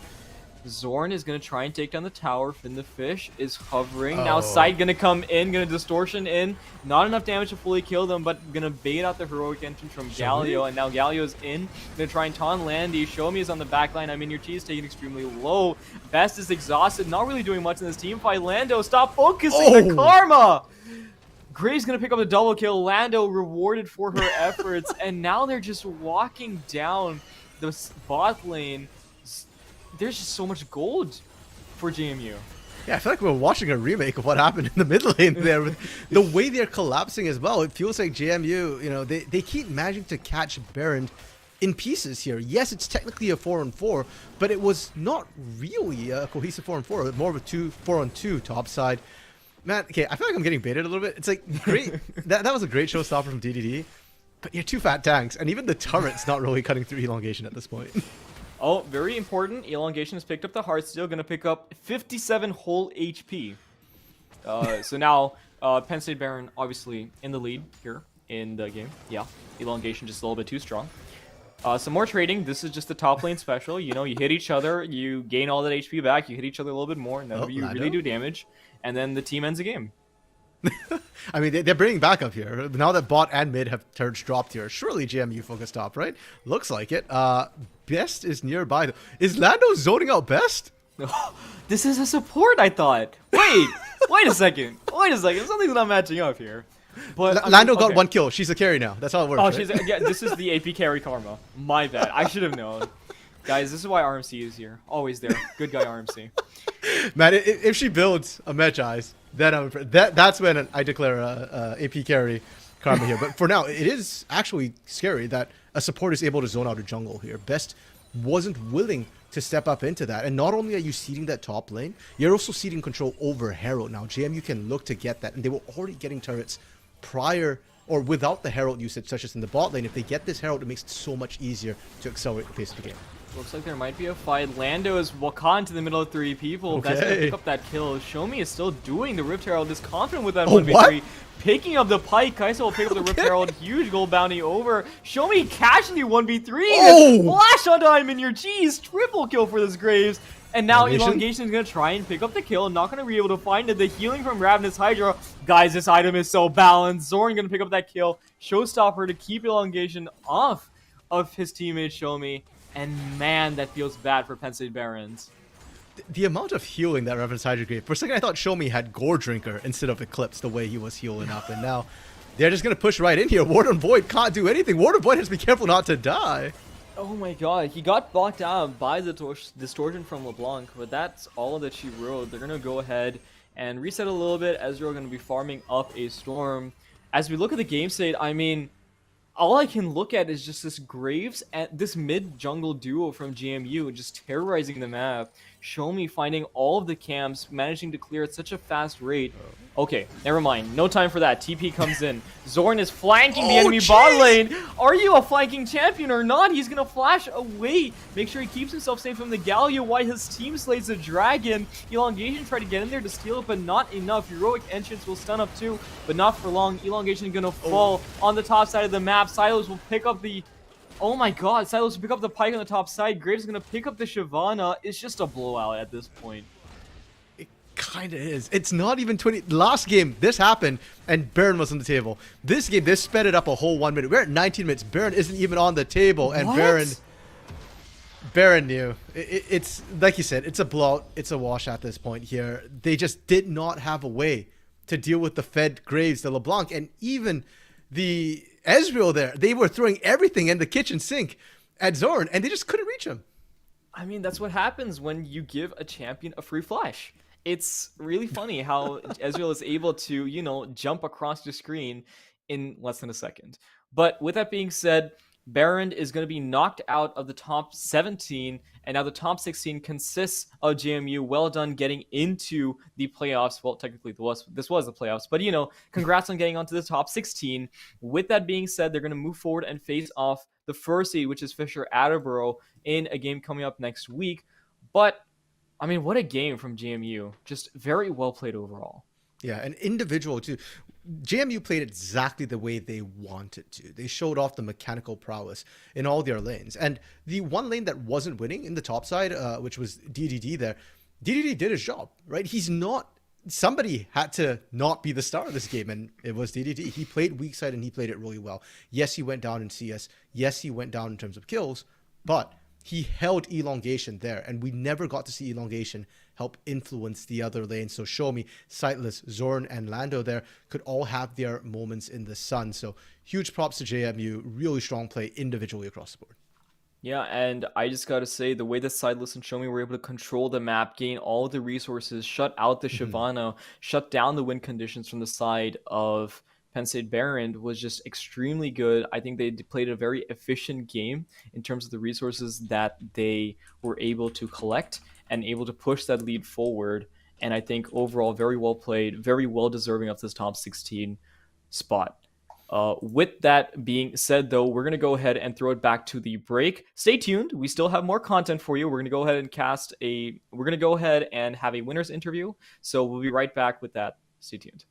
Zorn is going to try and take down the tower. Finn the Fish is hovering. Now Sight going to come in, going to distortion in. Not enough damage to fully kill them, but going to bait out the heroic entrance from Galio. And now Galio's in. Going to try and taunt Landy. Show Me is on the backline. I mean, Your Cheese taking extremely low. Best is exhausted. Not really doing much in this team fight. Lando, stop focusing. The Karma! Graves going to pick up the double kill. Lando rewarded for her efforts. And now they're just walking down the bot lane. There's just so much gold for JMU. Yeah, I feel like we're watching a remake of what happened in the mid lane there. With the way they're collapsing as well, it feels like JMU, you know, they keep managing to catch Behrend in pieces here. Yes, it's technically a 4-on-4, but it was not really a cohesive 4-on-4, more of a 4-on-2 top side. Man, okay, I feel like I'm getting baited a little bit. It's like, great. that was a great showstopper from DDD, but you're 2 fat tanks, and even the turret's not really cutting through elongation at this point. Oh, very important. Elongation has picked up the Heartsteel, going to pick up 57 whole HP. So now, Penn State Behrend obviously in the lead here in the game. Yeah, Elongation just a little bit too strong. Some more trading. This is just the top lane special. You know, you hit each other, you gain all that HP back, you hit each other a little bit more, and then you really do damage, and then the team ends the game. I mean, they're bringing backup here. Now that bot and mid have turds dropped here, surely JMU focused top, right? Looks like it. Best is nearby, though. Is Lando zoning out Best? This is a support, I thought. Wait a second. Something's not matching up here. But Lando got 1 kill. She's a carry now. That's how it works. Oh, right? yeah, this is the AP carry karma. My bad. I should have known. Guys, this is why RMC is here. Always there. Good guy RMC. Man, if she builds a Mech Eyes, then that's when I declare a AP carry karma here. But for now, it is actually scary that a support is able to zone out a jungle here. Best wasn't willing to step up into that. And not only are you ceding that top lane, you're also ceding control over Herald. Now, JMU can look to get that. And they were already getting turrets prior or without the Herald usage, such as in the bot lane. If they get this Herald, it makes it so much easier to accelerate the pace of the game. Looks like there might be a fight. Lando is caught into the middle of 3 people. Okay. That's going to pick up that kill. Show Me is still doing the Rift Herald. Is confident with that 1v3. Picking up the Pike. Kaisa will pick up the Rift Herald. Huge gold bounty over. Show Me casually 1v3. Flash on time in Your Cheese. Triple kill for this Graves. And now Elongation is going to try and pick up the kill. Not going to be able to find it. The healing from Ravenous Hydra. Guys, this item is so balanced. Zorn going to pick up that kill. Showstopper to keep Elongation off of his teammate Shomi. And man, that feels bad for Penn State Barons. The amount of healing that Ravenous Hydra gave. For a second, I thought Shomi had Gore Drinker instead of Eclipse, the way he was healing up. And now they're just going to push right in here. Warden Void can't do anything. Warden Void has to be careful not to die. Oh my god, he got blocked out by the distortion from LeBlanc, but that's all that she wrote. They're going to go ahead and reset a little bit. Ezreal going to be farming up a Storm. As we look at the game state, I mean, all I can look at is just this Graves and this mid-jungle duo from GMU just terrorizing the map. Show me finding all of the camps, managing to clear at such a fast rate. Okay, never mind. No time for that. TP comes in. Zorn is flanking the enemy bot lane. Are you a flanking champion or not? He's going to flash away. Make sure he keeps himself safe from the Galio while his team slays the dragon. Elongation tried to get in there to steal it, but not enough. Heroic Entrance will stun up too, but not for long. Elongation going to fall on the top side of the map. Silos will pick up the... Oh my god, Silos will pick up the Pike on the top side. Graves is going to pick up the Shyvana. It's just a blowout at this point. It kind of is. It's not even 20. Last game, this happened, and Behrend was on the table. This game, they sped it up a whole 1 minute. We're at 19 minutes. Behrend isn't even on the table, and Behrend knew. It's, like you said, it's a blowout. It's a wash at this point here. They just did not have a way to deal with the Fed Graves, the LeBlanc, and even the Ezreal there. They were throwing everything in the kitchen sink at Zorn, and they just couldn't reach him. I mean, that's what happens when you give a champion a free flash. It's really funny how Ezreal is able to, you know, jump across the screen in less than a second. But with that being said, Behrend is going to be knocked out of the top 17, and now the top 16 consists of JMU. Well done getting into the playoffs. Well, technically this was the playoffs, but you know, congrats on getting onto the top 16. With that being said, they're going to move forward and face off the first seed, which is Fisher Attleboro, in a game coming up next week. But I mean, what a game from JMU. Just very well played overall. Yeah, an individual too. JMU played exactly the way they wanted to. They showed off the mechanical prowess in all their lanes. And the one lane that wasn't winning in the top side, which was DDD there, DDD did his job, right? He's not... Somebody had to not be the star of this game, and it was DDD. He played weak side, and he played it really well. Yes, he went down in CS. Yes, he went down in terms of kills, but he held Elongation there, and we never got to see Elongation help influence the other lanes. So Show Me, Sightless, Zorn, and Lando there could all have their moments in the sun. So huge props to JMU. Really strong play individually across the board. Yeah, and I just gotta say, the way that Sightless and Show Me were able to control the map, gain all the resources, shut out the Shyvana, shut down the win conditions from the side of Penn State Behrend was just extremely good. I think they played a very efficient game in terms of the resources that they were able to collect and able to push that lead forward. And I think overall, very well played, very well deserving of this top 16 spot. With that being said, though, we're going to go ahead and throw it back to the break. Stay tuned. We still have more content for you. We're going to go ahead and have a winner's interview. So we'll be right back with that. Stay tuned.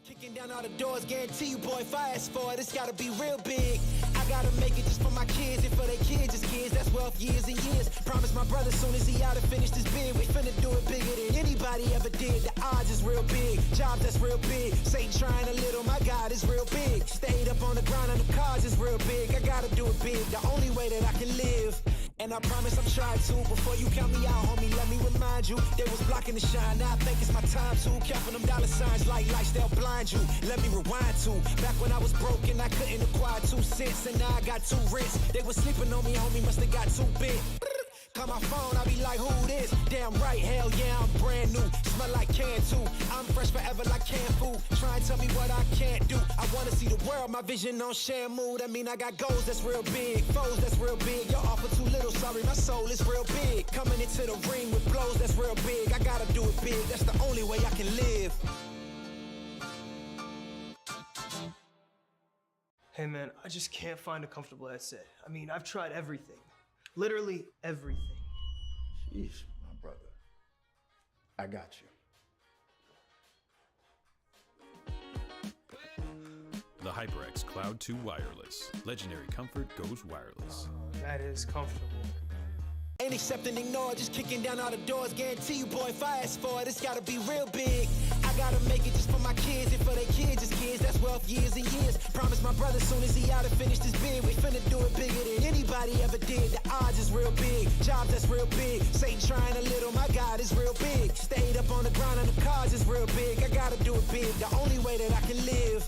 Kicking down all the doors, guarantee you, boy, if I ask for it, it's gotta be real big. I gotta make it just for my kids and for their kids, as kids, that's wealth years and years. Promise my brother soon as he out and finish this bid, we finna do it bigger than anybody ever did. The odds is real big, jobs that's real big. Satan trying a little, my God is real big. Stayed up on the grind on the cars is real big. I gotta do it big, the only way that I can live. And I promise I'm trying to. Before you count me out, homie, let me remind you. They was blocking the shine, now I think it's my time to. Counting them dollar signs like lights, they'll blind you. Let me rewind to back when I was broke and I couldn't acquire 2 cents. And now I got 2 rents. They was sleeping on me, homie, must have got too big. Call my phone, I be like, who this? Damn right, hell yeah, I'm brand new. Smell like can too. I'm fresh forever like canned food. Try and tell me what I can't do. I wanna see the world, my vision on shamu. That mean I got goals that's real big, foes that's real big. Your offer too little, sorry, my soul is real big. Coming into the ring with blows that's real big. I gotta do it big, that's the only way I can live. Hey man, I just can't find a comfortable headset. I mean, I've tried everything. Literally everything. Sheesh, my brother. I got you. The HyperX Cloud 2 Wireless. Legendary comfort goes wireless. That is comfortable. Ain't accept and ignore, just kicking down all the doors. Guarantee you, boy, if I ask for it, it's gotta be real big. I gotta make it just for my kids and for their kids, as kids, that's wealth years and years. Promise my brother soon as he out and finish this bid, we finna do it bigger than anybody ever did. The odds is real big, jobs that's real big. Satan trying a little, my God is real big. Stayed up on the grind on the cars is real big. I gotta do it big, the only way that I can live.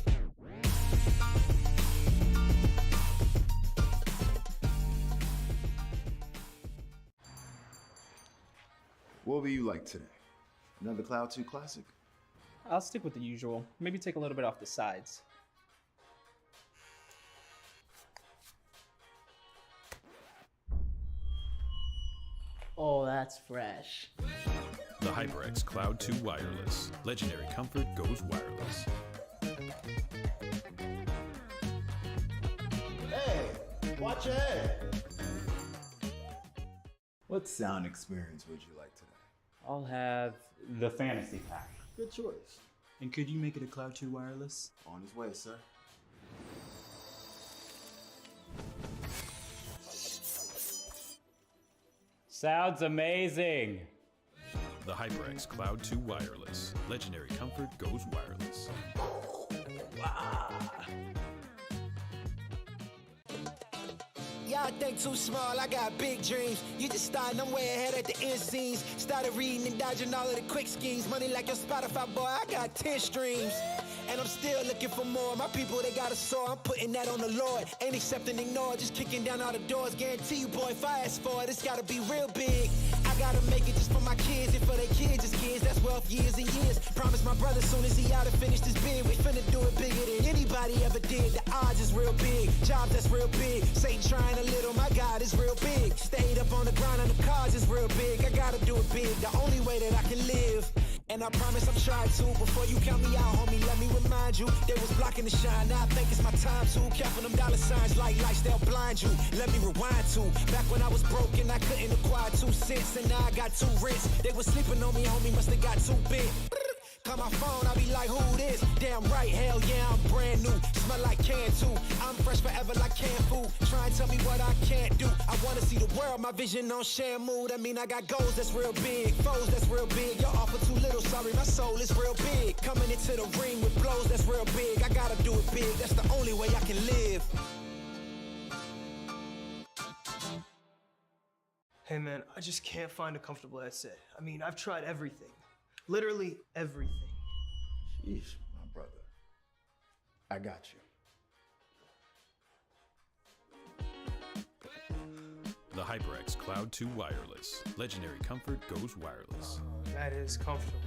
What will you like today? Another Cloud 2 classic? I'll stick with the usual. Maybe take a little bit off the sides. Oh, that's fresh. The HyperX Cloud 2 Wireless. Legendary comfort goes wireless. Hey, watch your head. What sound experience would you like today? I'll have the fantasy pack. Good choice. And could you make it a Cloud 2 wireless? On his way, sir. Sounds amazing. The HyperX Cloud 2 Wireless. Legendary comfort goes wireless. Y'all think too small, I got big dreams. You just starting, I'm way ahead at the end scenes. Started reading and dodging all of the quick schemes. Money like your Spotify, boy, I got 10 streams. And I'm still looking for more. My people, they got a soar, I'm putting that on the Lord. Ain't accept and ignore, just kicking down all the doors. Guarantee you, boy, if I ask for it, it's gotta be real big. I gotta make it just for my kids and for their kids, as kids, that's wealth years and years. Promise my brother soon as he out and finish this bid, we finna do it bigger than anybody ever did. The odds is real big, jobs that's real big. Satan trying a little, my God is real big. Stayed up on the grind on the cars is real big. I gotta do it big, the only way that I can live. And I promise I'm trying to. Before you count me out, homie, let me remind you. They was blocking the shine, now I think it's my time to. Counting them dollar signs like lights, they'll blind you. Let me rewind to back when I was broke and I couldn't acquire 2 cents. And now I got 2 rents. They was sleeping on me, homie, must have got too big. Call my phone, I be like, who this? Damn right, hell yeah, I'm brand new. Smell like can too. I'm fresh forever like canned food. Try and tell me what I can't do. I wanna see the world, my vision on shamu. That mean I got goals that's real big, foes that's real big. Your offer too little, sorry, my soul is real big. Coming into the ring with blows that's real big. I gotta do it big, that's the only way I can live. Hey man, I just can't find a comfortable headset. I mean, I've tried everything. Literally everything. Sheesh, my brother. I got you. The HyperX Cloud 2 Wireless. Legendary comfort goes wireless. That is comfortable.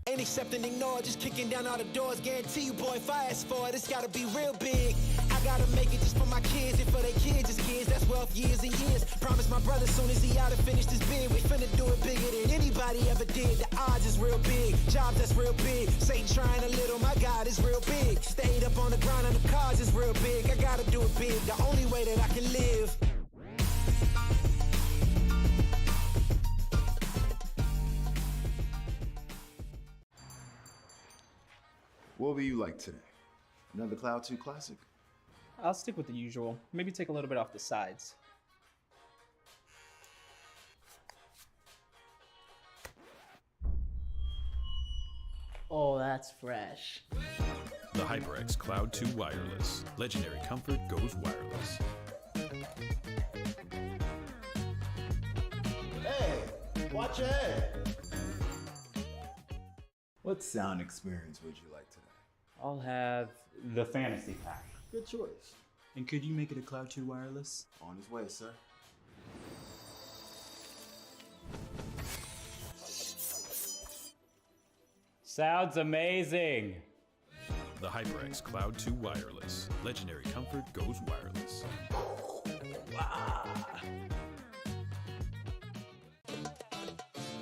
Ain't accept and ignore, just kicking down all the doors. Guarantee you, boy, if I ask for it, it's gotta be real big. I gotta make it just for my kids and for their kids, as kids, that's wealth years and years. Promise my brother soon as he out and finish this bid, we finna do it bigger than anybody ever did. The odds is real big, jobs that's real big. Satan trying a little, my God is real big. Stayed up on the grind on the cars is real big. I gotta do it big, the only way that I can live. What What will you like today? Another Cloud 2 classic? I'll stick with the usual. Maybe take a little bit off the sides. Oh, that's fresh. The HyperX Cloud 2 Wireless. Legendary comfort goes wireless. Hey, watch your head. What sound experience would you like today? I'll have the fantasy pack. Good choice. And could you make it a Cloud 2 wireless? On his way, sir. Sounds amazing. The HyperX Cloud 2 Wireless. Legendary comfort goes wireless.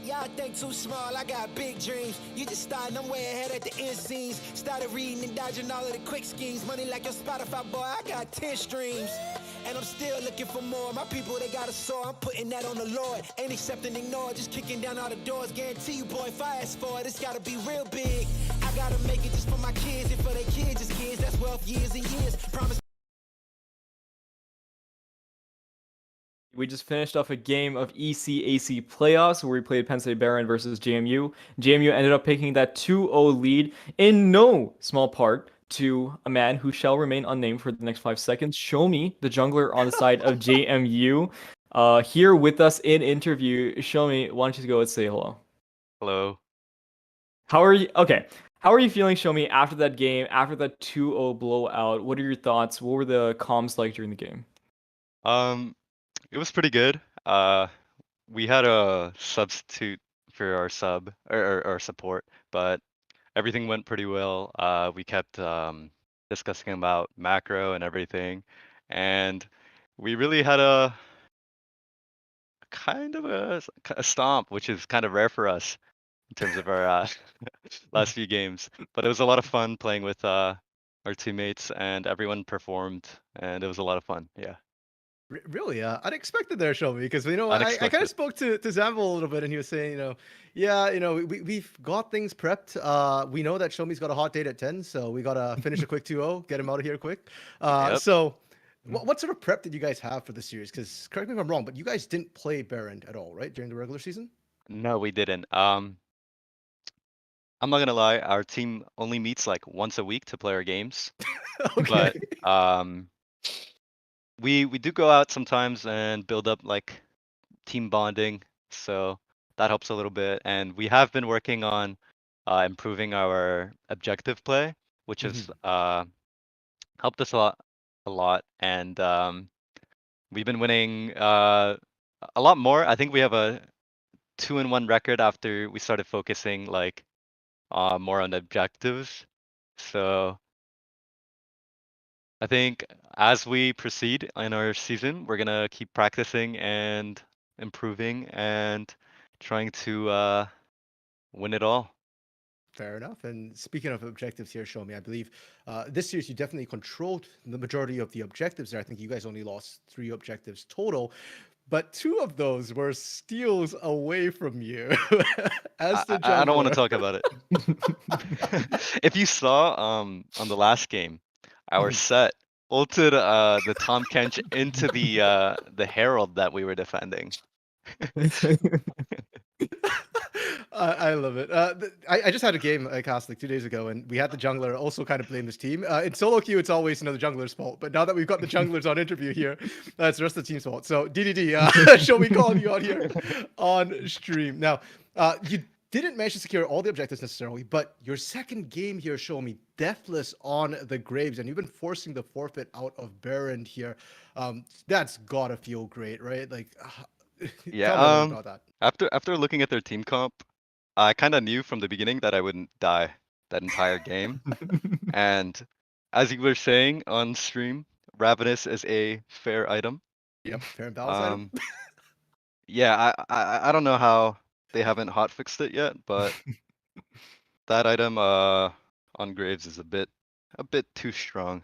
Y'all think too small, I got big dreams. You just starting, I'm way ahead at the end scenes. Started reading and dodging all of the quick schemes. Money like your Spotify, boy, I got 10 streams. And I'm still looking for more. My people, they got a soar, I'm putting that on the Lord. Ain't accepting, ignore, just kicking down all the doors. Guarantee you, boy, if I ask for it, it's gotta be real big. I gotta make it just for my kids and for their kids, just kids. That's wealth, years and years. Promise. We just finished off a game of ECAC playoffs where we played Penn State Behrend versus JMU. JMU ended up picking that 2-0 lead in no small part to a man who shall remain unnamed for the next 5 seconds. Show me the jungler on the side of JMU. Here with us in interview. Show me, why don't you go and say hello? Hello. How are you? Okay. How are you feeling, Show me, after that game, after that 2-0 blowout? What are your thoughts? What were the comms like during the game? It was pretty good. We had a substitute for our sub or our support, but everything went pretty well. We kept discussing about macro and everything, and we really had a kind of a stomp, which is kind of rare for us in terms of our last few games. But it was a lot of fun playing with our teammates, and everyone performed, and it was a lot of fun. Yeah. Really unexpected there, Shelby, because I kind of Unexpected. spoke to Zambo a little bit, and he was saying, we've got things prepped. We know that Shomi's got a hot date at 10, so we gotta finish a quick 2-0, get him out of here quick. Yep. So what sort of prep did you guys have for the series? Because correct me if I'm wrong, but you guys didn't play Behrend at all, right, during the regular season? No, we didn't. I'm not gonna lie, our team only meets like once a week to play our games. Okay. But we do go out sometimes and build up like team bonding, so that helps a little bit. And we have been working on improving our objective play, which has helped us a lot. And we've been winning a lot more. I think we have a 2-1 record after we started focusing like more on objectives. So I think as we proceed in our season, we're gonna keep practicing and improving and trying to win it all. Fair enough. And speaking of objectives here, Show me, I believe this series you definitely controlled the majority of the objectives there. I think you guys only lost 3 objectives total, but 2 of those were steals away from you. As the I don't want to jungler. talk about it. If you saw on the last game, our set ulted the Tom Kench into the Herald that we were defending. I love it. I just had a game cast like 2 days ago, and we had the jungler also kind of blame his team. In solo queue, it's always the jungler's fault. But now that we've got the junglers on interview here, it's the rest of the team's fault. So DDD, shall we call you out here on stream? Now, you didn't manage to secure all the objectives necessarily, but your second game here, Show me, deathless on the Graves, and you've been forcing the forfeit out of Behrend here. That's gotta feel great, right? Like, Yeah. tell me about that. After looking at their team comp, I kind of knew from the beginning that I wouldn't die that entire game. And as you were saying on stream, Ravenous is a fair item. Yep, fair and balanced item. Yeah, I don't know how they haven't hotfixed it yet, but that item on Graves is a bit too strong.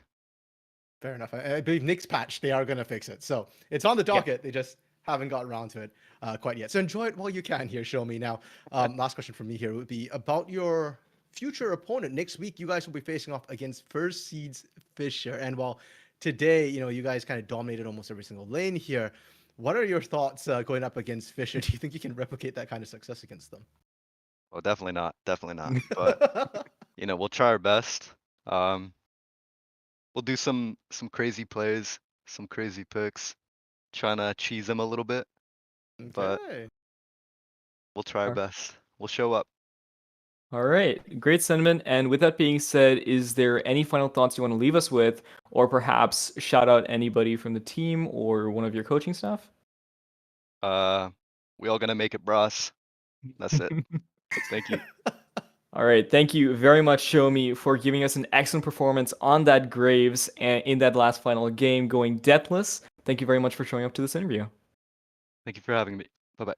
Fair enough. I believe next patch they are going to fix it. So it's on the docket. They just haven't got around to it quite yet. So enjoy it while you can here, Show me. Now, last question from me here would be about your future opponent. Next week, you guys will be facing off against first seeds Fisher. And while today, you guys kind of dominated almost every single lane here, what are your thoughts going up against Fisher? Do you think you can replicate that kind of success against them? Oh, definitely not. Definitely not. But we'll try our best. We'll do some crazy plays, some crazy picks, trying to cheese them a little bit. But Okay. we'll try our best. We'll show up. All right, great sentiment. And with that being said, is there any final thoughts you want to leave us with, or perhaps shout out anybody from the team or one of your coaching staff? We all gonna make it, bros. That's it. Thank you. All right, thank you very much, Shomi, for giving us an excellent performance on that Graves and in that last final game, going deathless. Thank you very much for showing up to this interview. Thank you for having me. Bye-bye.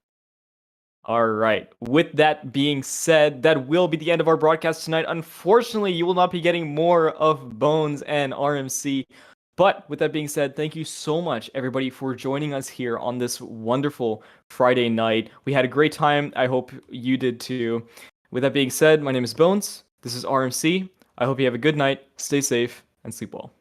All right. With that being said, that will be the end of our broadcast tonight. Unfortunately, you will not be getting more of Bones and RMC. But with that being said, thank you so much, everybody, for joining us here on this wonderful Friday night. We had a great time. I hope you did too. With that being said, my name is Bones. This is RMC. I hope you have a good night. Stay safe and sleep well.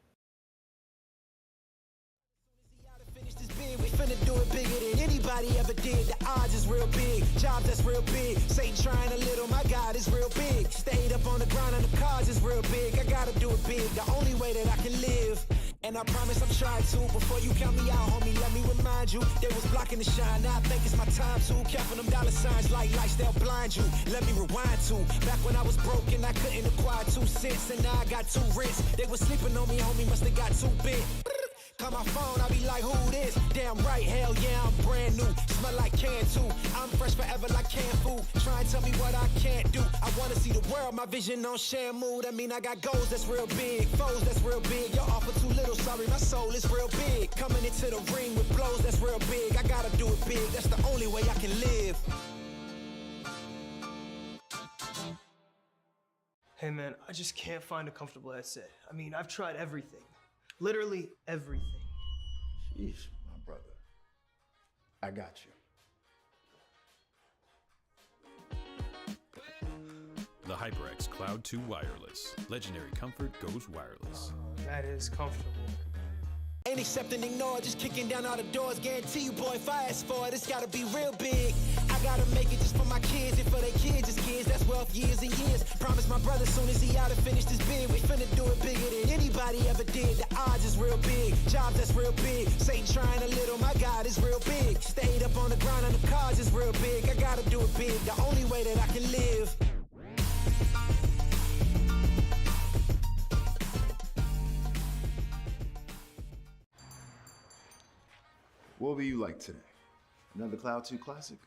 Ever did. The odds is real big, jobs that's real big. Satan trying a little, my God is real big. Stayed up on the grind on the cars is real big. I gotta do it big, the only way that I can live. And I promise I'm trying to. Before you count me out, homie, let me remind you. They was blocking the shine, now I think it's my time to. Counting them dollar signs like lights, they'll blind you. Let me rewind to. Back when I was broken, I couldn't acquire 2 cents. And now I got 2 rents. They was sleeping on me, homie, must have got 2 bit. Call my phone, I be like, who this? Damn right, hell yeah, I'm brand new. Smell like can too. I'm fresh forever like canned food. Try and tell me what I can't do. I wanna see the world, my vision on Shamu. That mean I got goals that's real big, foes that's real big. Your offer too little, sorry, my soul is real big. Coming into the ring with blows that's real big. I gotta do it big, that's the only way I can live. Hey man, I just can't find a comfortable headset. I mean, I've tried everything. Literally everything. Sheesh, my brother. I got you. The HyperX Cloud 2 Wireless. Legendary comfort goes wireless. That is comfortable. Ain't accept and ignore, just kicking down all the doors. Guarantee you, boy, if I ask for it, it's gotta be real big. I gotta make it just for my kids and for their kids' kids. That's wealth years and years. Promise my brother soon as he out and finish this bid, we finna do it bigger than anybody ever did. The odds is real big, jobs that's real big. Satan trying a little, my God is real big. Stayed up on the grind on the cars is real big. I gotta do it big, the only way that I can live. What will you like today? Another Cloud 2 classic?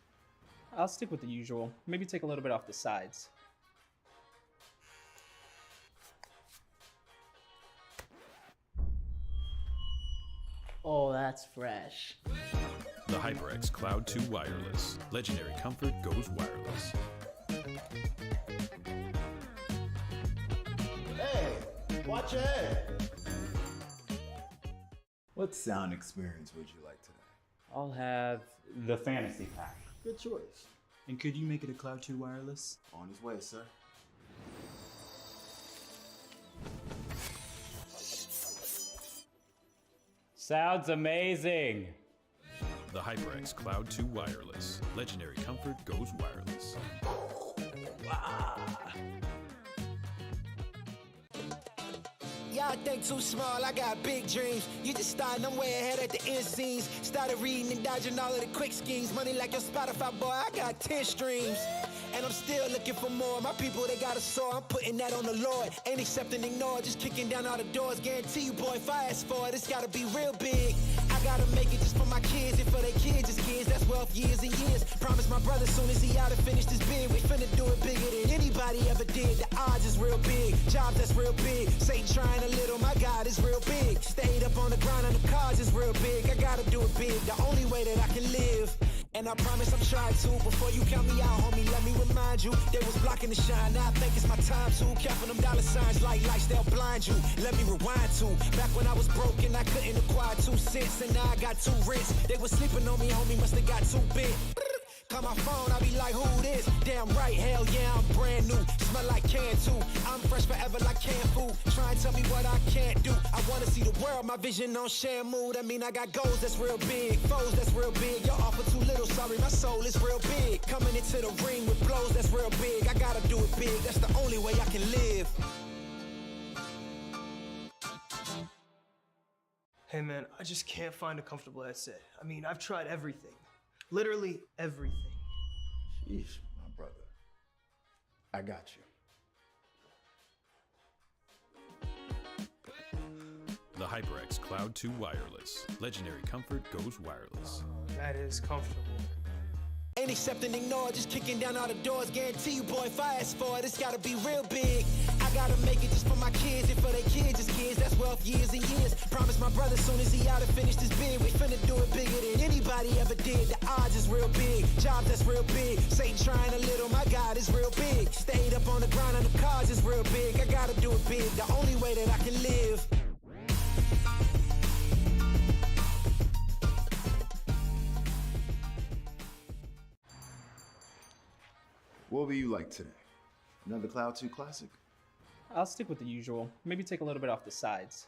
I'll stick with the usual. Maybe take a little bit off the sides. Oh, that's fresh. The HyperX Cloud 2 Wireless. Legendary comfort goes wireless. Hey, watch your head. What sound experience would you like today? I'll have the fantasy pack. Good choice. And could you make it a Cloud 2 wireless? On his way, sir. Sounds amazing. The HyperX Cloud 2 Wireless. Legendary comfort goes wireless. Y'all think too small, I got big dreams. You just starting, I'm way ahead at the end scenes. Started reading and dodging all of the quick schemes. Money like your Spotify, boy, I got 10 streams. And I'm still looking for more. My people, they got a soar, I'm putting that on the Lord. Ain't accept and ignore, just kicking down all the doors. Guarantee you, boy, if I ask for it, it's gotta be real big. I gotta make it just for my kids and for their kids' kids. That's wealth years and years. Promise my brother soon as he out and finish this bid, we finna do it bigger than anybody ever did. The odds is real big, jobs that's real big. Satan trying a little, my God is real big. Stayed up on the grind on the cars is real big. I gotta do it big, the only way that I can live. And I promise I'm trying to. Before you count me out, homie, let me remind you. They was blocking the shine, now I think it's my time to. Counting them dollar signs like lights, they'll blind you. Let me rewind to. Back when I was broken, I couldn't acquire 2 cents. And now I got 2 rents. They was sleeping on me, homie, must have got 2 bit. On my phone, I be like, who this? Damn right, hell yeah, I'm brand new. Smell like can too. I'm fresh forever like canned food. Try and tell me what I can't do. I wanna see the world, my vision on Shamu. That mean I got goals that's real big, foes that's real big. Y'all offer too little, sorry, my soul is real big. Coming into the ring with blows that's real big. I gotta do it big, that's the only way I can live. Hey man, I just can't find a comfortable headset. I mean, I've tried everything. Literally everything. Sheesh, my brother. I got you. The HyperX Cloud 2 Wireless. Legendary comfort goes wireless. That is comfortable. Ain't accepting, ignore, just kicking down all the doors. Guarantee you, boy, if I ask for it, it's gotta be real big. I gotta make it just for my kids and for their kids, just kids. That's wealth, years and years. Promise my brother, soon as he out and finish this bid, we finna do it bigger than anybody ever did. The odds is real big, jobs that's real big. Satan trying a little, my God is real big. Stayed up on the grind on the cars is real big. I gotta do it big, the only way that I can live. What will you like today? Another Cloud 2 classic? I'll stick with the usual. Maybe take a little bit off the sides.